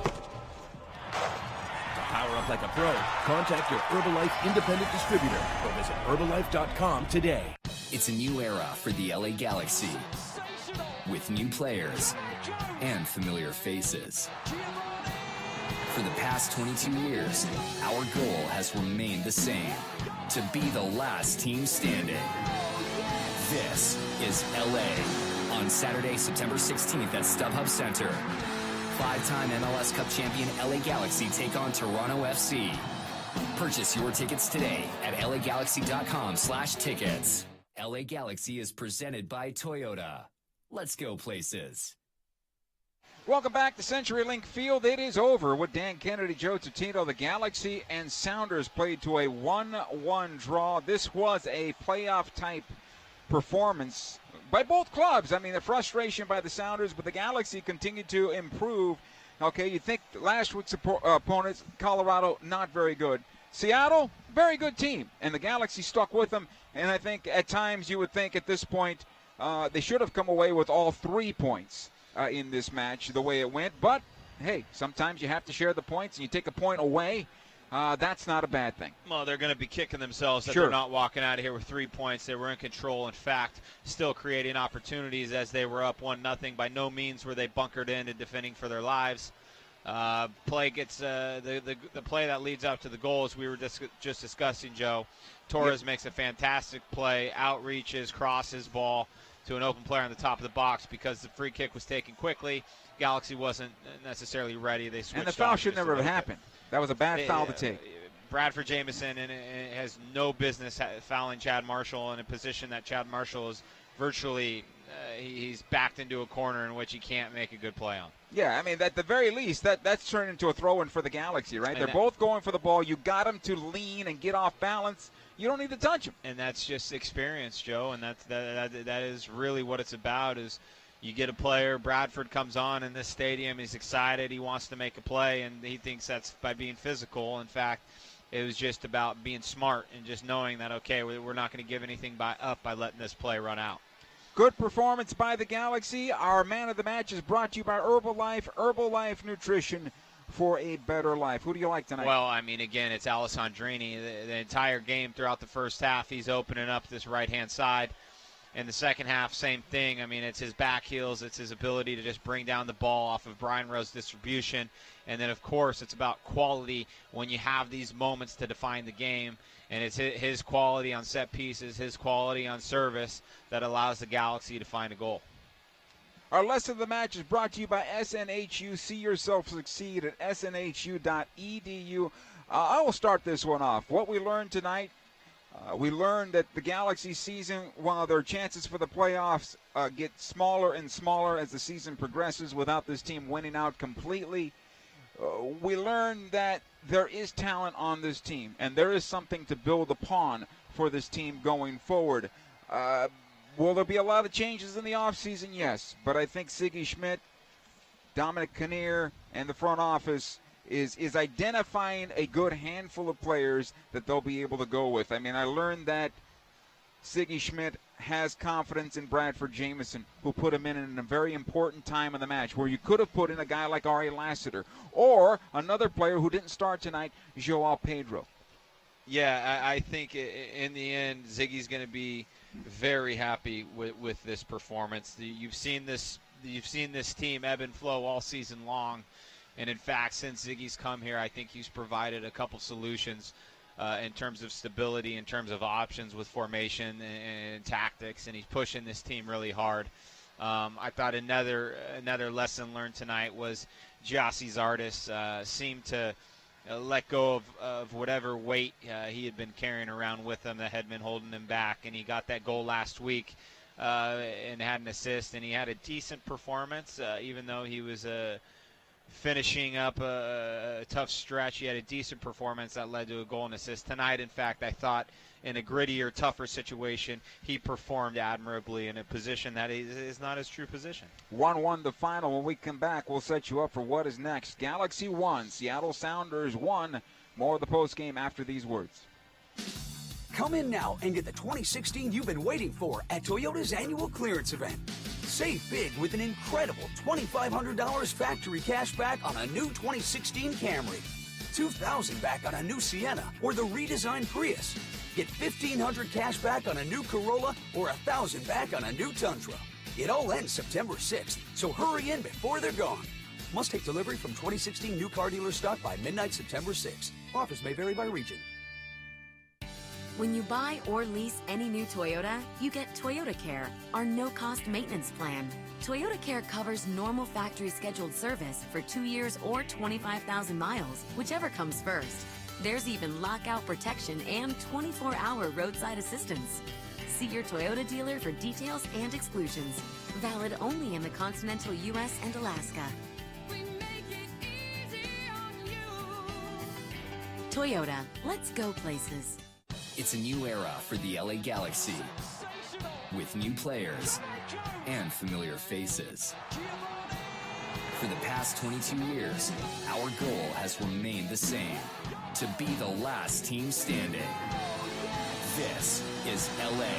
To power up like a pro, contact your Herbalife independent distributor or visit Herbalife.com today. It's a new era for the LA Galaxy, with new players and familiar faces. For the past 22 years, our goal has remained the same: to be the last team standing. This is LA on Saturday, September 16th at StubHub Center. 5-time MLS Cup champion LA Galaxy take on Toronto FC. Purchase your tickets today at lagalaxy.com/tickets. LA Galaxy is presented by Toyota. Let's go places. Welcome back to CenturyLink Field. It is over with Dan Kennedy, Joe Tutino. The Galaxy and Sounders played to a 1-1 draw. This was a playoff-type performance by both clubs. I mean, the frustration by the Sounders, but the Galaxy continued to improve. Okay, you think last week's opponents, Colorado, not very good. Seattle, very good team, and the Galaxy stuck with them. And I think at times you would think at this point they should have come away with all 3 points in this match the way it went. But, hey, sometimes you have to share the points, and you take a point away. That's not a bad thing. Well, they're going to be kicking themselves that Sure. they're not walking out of here with 3 points. They were in control. In fact, still creating opportunities as they were up 1-0. By no means were they bunkered in and defending for their lives. Play gets the play that leads up to the goal, as we were just discussing, Joe. Torres makes a fantastic play, outreaches, crosses ball to an open player on the top of the box because the free kick was taken quickly. Galaxy wasn't necessarily ready. They switched. And the foul on should just a never have little happened. That was a bad foul to take. Bradford Jamieson has no business fouling Chad Marshall in a position that Chad Marshall is virtually he's backed into a corner in which he can't make a good play on. Yeah, I mean, at the very least, that's turned into a throw-in for the Galaxy, right? They're both going for the ball. You got them to lean and get off balance. You don't need to touch them. And that's just experience, Joe, and that is really what it's about is you get a player, Bradford comes on in this stadium, he's excited, he wants to make a play, and he thinks that's by being physical. In fact, it was just about being smart and just knowing that, okay, we're not going to give anything up by letting this play run out. Good performance by the Galaxy. Our man of the match is brought to you by Herbalife Nutrition for a better life. Who do you like tonight? Well, I mean, again, it's Alessandrini. The entire game throughout the first half, he's opening up this right-hand side. In the second half, same thing. I mean, it's his back heels. It's his ability to just bring down the ball off of Brian Rowe's distribution. And then, of course, it's about quality when you have these moments to define the game. And it's his quality on set pieces, his quality on service that allows the Galaxy to find a goal. Our lesson of the match is brought to you by SNHU. See yourself succeed at snhu.edu. I will start this one off. What we learned tonight, We learned that the Galaxy season, while their chances for the playoffs get smaller and smaller as the season progresses without this team winning out completely, we learned that there is talent on this team, and there is something to build upon for this team going forward. Will there be a lot of changes in the offseason? Yes, but I think Siggy Schmidt, Dominic Kinnear, and the front office is identifying a good handful of players that they'll be able to go with. I mean, I learned that Siggy Schmidt has confidence in Bradford Jamieson, who put him in a very important time in the match, where you could have put in a guy like Ari Lassiter or another player who didn't start tonight, Joao Pedro. Yeah, I think in the end, Ziggy's going to be very happy with this performance. You've seen this team ebb and flow all season long, and in fact, since Ziggy's come here, I think he's provided a couple solutions in terms of stability, in terms of options with formation and tactics, and he's pushing this team really hard. I thought another lesson learned tonight was Gyasi Zardes seemed to let go of whatever weight he had been carrying around with him that had been holding him back, and he got that goal last week and had an assist, and he had a decent performance, even though he was finishing up a tough stretch. He had a decent performance that led to a goal and assist. Tonight, in fact, I thought in a grittier, tougher situation, he performed admirably in a position that is not his true position. 1-1 the final. When we come back, we'll set you up for what is next. Galaxy 1, Seattle Sounders 1. More of the postgame after these words. Come in now and get the 2016 you've been waiting for at Toyota's annual clearance event. Save big with an incredible $2,500 factory cash back on a new 2016 Camry, $2,000 back on a new Sienna or the redesigned Prius. Get $1,500 cash back on a new Corolla or $1,000 back on a new Tundra. It all ends September 6th, so hurry in before they're gone. Must take delivery from 2016 new car dealer stock by midnight September 6th. Offers may vary by region. When you buy or lease any new Toyota, you get Toyota Care, our no-cost maintenance plan. Toyota Care covers normal factory scheduled service for 2 years or 25,000 miles, whichever comes first. There's even lockout protection and 24-hour roadside assistance. See your Toyota dealer for details and exclusions. Valid only in the continental U.S. and Alaska. Toyota, let's go places. It's a new era for the LA Galaxy, with new players and familiar faces. For the past 22 years, our goal has remained the same: to be the last team standing. This is LA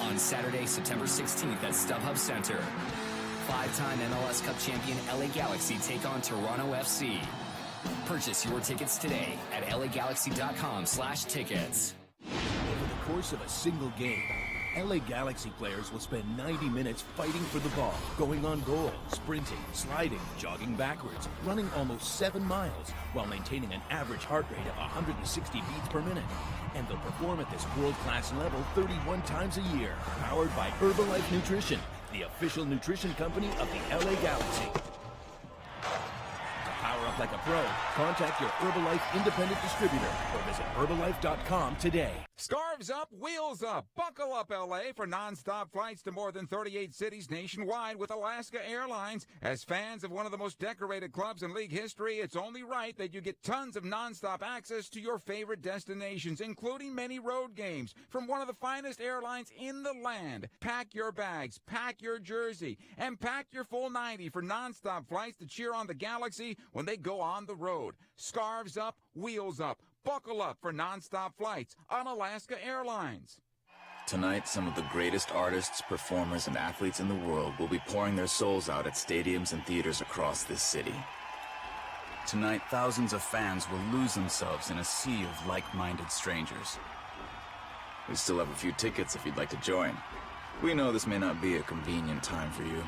on Saturday, September 16th at StubHub Center. 5-time MLS Cup champion LA Galaxy take on Toronto FC. Purchase your tickets today at lagalaxy.com/tickets. Over the course of a single game, LA Galaxy players will spend 90 minutes fighting for the ball, going on goal, sprinting, sliding, jogging backwards, running almost 7 miles, while maintaining an average heart rate of 160 beats per minute. And they'll perform at this world-class level 31 times a year, powered by Herbalife Nutrition, the official nutrition company of the LA Galaxy. To power up like a pro, contact your Herbalife independent distributor or visit Herbalife.com today. Scarves up, wheels up. Buckle up, LA, for nonstop flights to more than 38 cities nationwide with Alaska Airlines. As fans of one of the most decorated clubs in league history, it's only right that you get tons of nonstop access to your favorite destinations, including many road games from one of the finest airlines in the land. Pack your bags, pack your jersey, and pack your full 90 for nonstop flights to cheer on the Galaxy when they go on the road. Scarves up, wheels up. Buckle up for nonstop flights on Alaska Airlines. Tonight, some of the greatest artists, performers, and athletes in the world will be pouring their souls out at stadiums and theaters across this city. Tonight, thousands of fans will lose themselves in a sea of like-minded strangers. We still have a few tickets if you'd like to join. We know this may not be a convenient time for you.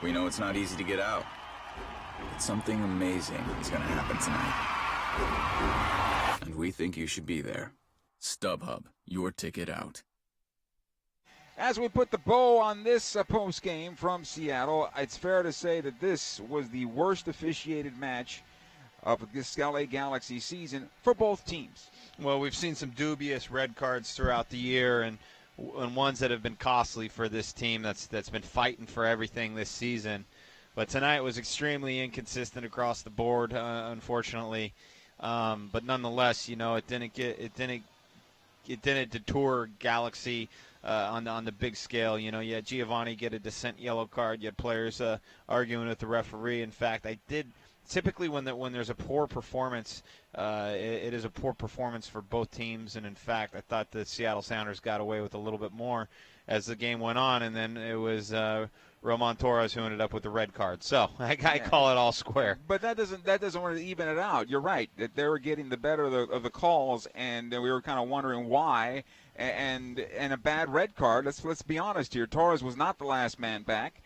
We know it's not easy to get out. But something amazing is going to happen tonight. And we think you should be there. StubHub, your ticket out. As we put the bow on this postgame from Seattle, it's fair to say that this was the worst officiated match of this LA Galaxy season for both teams. Well, we've seen some dubious red cards throughout the year, and ones that have been costly for this team that's been fighting for everything this season. But tonight was extremely inconsistent across the board, unfortunately. But nonetheless, it didn't deter Galaxy on the big scale. You had Giovanni get a dissent yellow card. You had players arguing with the referee. In fact, typically when there's a poor performance, it is a poor performance for both teams. And in fact, I thought the Seattle Sounders got away with a little bit more as the game went on, and then it was Roman Torres who ended up with the red card. So I call it all square. But that doesn't want to even it out. You're right that they were getting the better of the calls, and we were kind of wondering why. And a bad red card. Let's be honest here. Torres was not the last man back.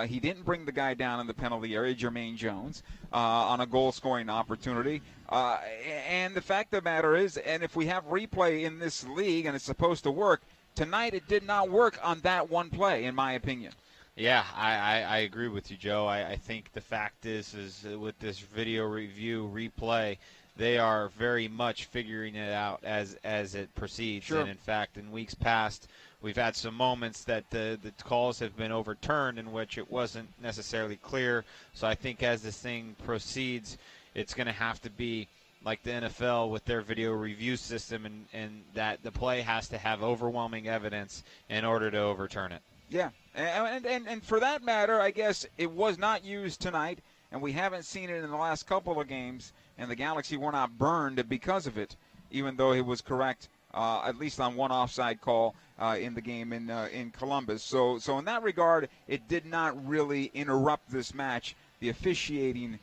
He didn't bring the guy down in the penalty area, Jermaine Jones, on a goal-scoring opportunity. And the fact of the matter is, and if we have replay in this league and it's supposed to work, tonight it did not work on that one play, in my opinion. Yeah, I agree with you, Joe. I think the fact is with this video review replay, they are very much figuring it out as it proceeds. Sure. And in fact, in weeks past, we've had some moments that the calls have been overturned in which it wasn't necessarily clear. So I think as this thing proceeds, it's going to have to be like the NFL with their video review system, and that the play has to have overwhelming evidence in order to overturn it. Yeah, and for that matter, I guess it was not used tonight, and we haven't seen it in the last couple of games, and the Galaxy were not burned because of it, even though it was correct, at least on one offside call in the game in Columbus. So in that regard, it did not really interrupt this match. The officiating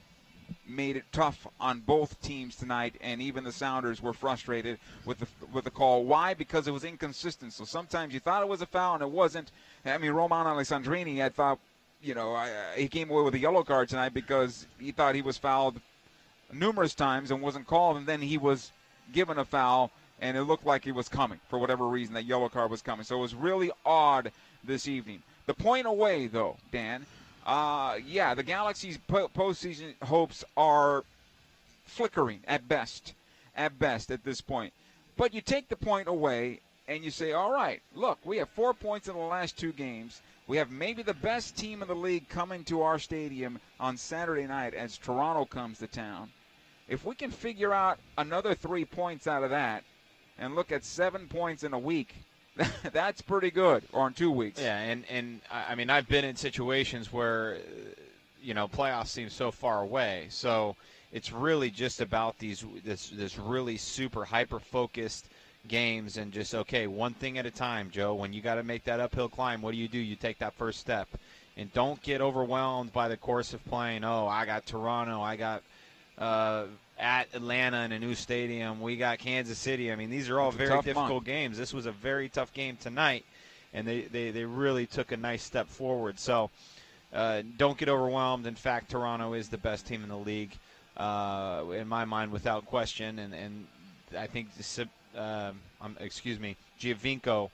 made it tough on both teams tonight, and even the Sounders were frustrated with the call. Why? Because it was inconsistent. So sometimes you thought it was a foul and it wasn't. I mean, Roman Alessandrini, I thought, he came away with a yellow card tonight because he thought he was fouled numerous times and wasn't called, and then he was given a foul, and it looked like he was coming for whatever reason. That yellow card was coming. So it was really odd this evening. The point away, though, Dan, the Galaxy's postseason hopes are flickering at best at this point. But you take the point away and you say, all right, look, we have 4 points in the last 2 games. We have maybe the best team in the league coming to our stadium on Saturday night as Toronto comes to town. If we can figure out another 3 points out of that and look at 7 points in a week, that's pretty good, or in 2 weeks. Yeah, and I mean, I've been in situations where, playoffs seem so far away. So it's really just about this really super hyper-focused games and just, okay, one thing at a time, Joe. When you got to make that uphill climb, what do? You take that first step. And don't get overwhelmed by the course of playing. Oh, I got Toronto. I got at Atlanta in a new stadium. We got Kansas City. I mean, these are all very difficult games. This was a very tough game tonight, and they really took a nice step forward. So don't get overwhelmed. In fact, Toronto is the best team in the league, in my mind, without question. And I think Giovinco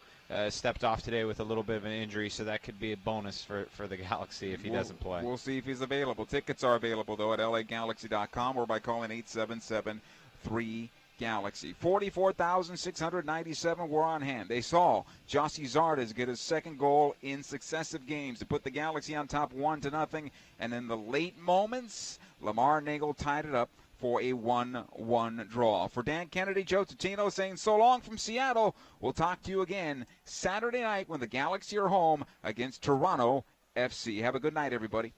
stepped off today with a little bit of an injury, so that could be a bonus for the Galaxy if he doesn't play. We'll see if he's available. Tickets are available, though, at LAGalaxy.com or by calling 877-3-GALAXY. 44,697 were on hand. They saw Jossie Zardes get his second goal in successive games to put the Galaxy on top 1-0, and in the late moments, Lamar Nagel tied it up for a 1-1 draw. For Dan Kennedy, Joe Tutino saying so long from Seattle. We'll talk to you again Saturday night when the Galaxy are home against Toronto FC. Have a good night, everybody.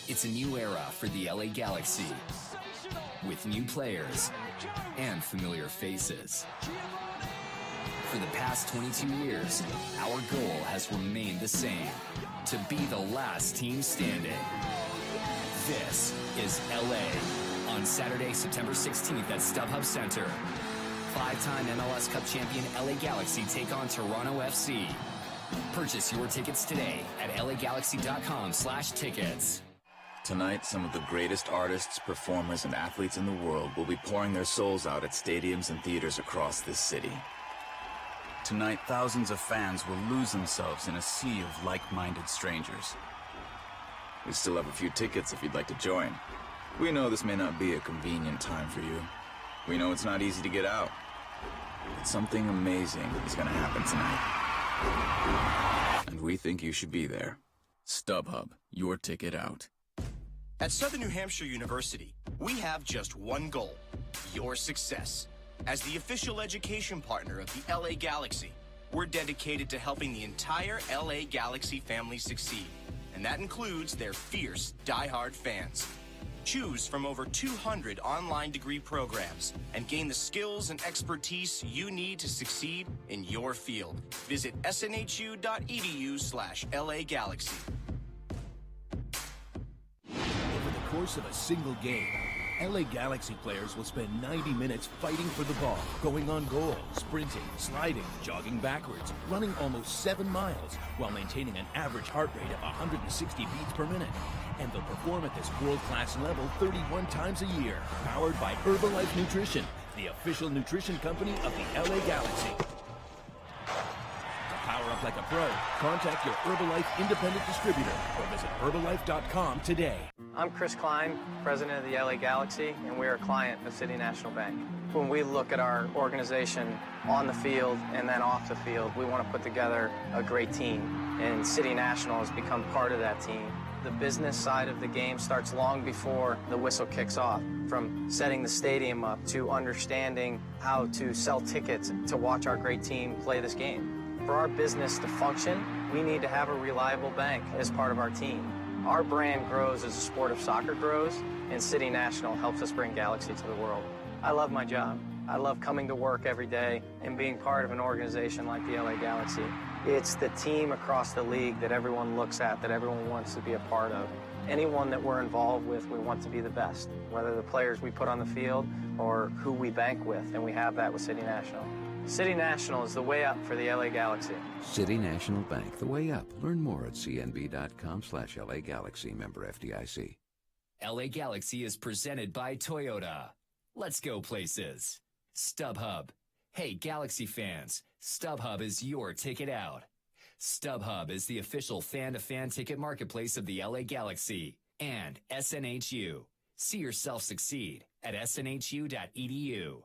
It's a new era for the LA Galaxy with new players and familiar faces. For the past 22 years, our goal has remained the same, to be the last team standing. This is LA. On Saturday, September 16th at StubHub Center. 5-time MLS Cup champion LA Galaxy take on Toronto FC. Purchase your tickets today at LAGalaxy.com/tickets. Tonight, some of the greatest artists, performers, and athletes in the world will be pouring their souls out at stadiums and theaters across this city. Tonight, thousands of fans will lose themselves in a sea of like-minded strangers. We still have a few tickets if you'd like to join. We know this may not be a convenient time for you. We know it's not easy to get out. But something amazing is going to happen tonight. And we think you should be there. StubHub, your ticket out. At Southern New Hampshire University, we have just one goal: your success. As the official education partner of the LA Galaxy, we're dedicated to helping the entire LA Galaxy family succeed, and that includes their fierce, die-hard fans. Choose from over 200 online degree programs and gain the skills and expertise you need to succeed in your field. Visit snhu.edu/LA Galaxy. Over the course of a single game, LA Galaxy players will spend 90 minutes fighting for the ball, going on goal, sprinting, sliding, jogging backwards, running almost 7 miles, while maintaining an average heart rate of 160 beats per minute. And they'll perform at this world-class level 31 times a year, powered by Herbalife Nutrition, the official nutrition company of the LA Galaxy. To power up like a pro, contact your Herbalife independent distributor or visit Herbalife.com today. I'm Chris Klein, president of the LA Galaxy, and we're a client of City National Bank. When we look at our organization on the field and then off the field, we want to put together a great team, and City National has become part of that team. The business side of the game starts long before the whistle kicks off, from setting the stadium up to understanding how to sell tickets to watch our great team play this game. For our business to function, we need to have a reliable bank as part of our team. Our brand grows as the sport of soccer grows, and City National helps us bring Galaxy to the world. I love my job. I love coming to work every day and being part of an organization like the LA Galaxy. It's the team across the league that everyone looks at, that everyone wants to be a part of. Anyone that we're involved with, we want to be the best, whether the players we put on the field or who we bank with, and we have that with City National. City National is the way up for the LA Galaxy. City National Bank, the way up. Learn more at cnb.com/LA Galaxy, member FDIC. LA Galaxy is presented by Toyota. Let's go places. StubHub. Hey, Galaxy fans, StubHub is your ticket out. StubHub is the official fan-to-fan ticket marketplace of the LA Galaxy. And SNHU. See yourself succeed at snhu.edu.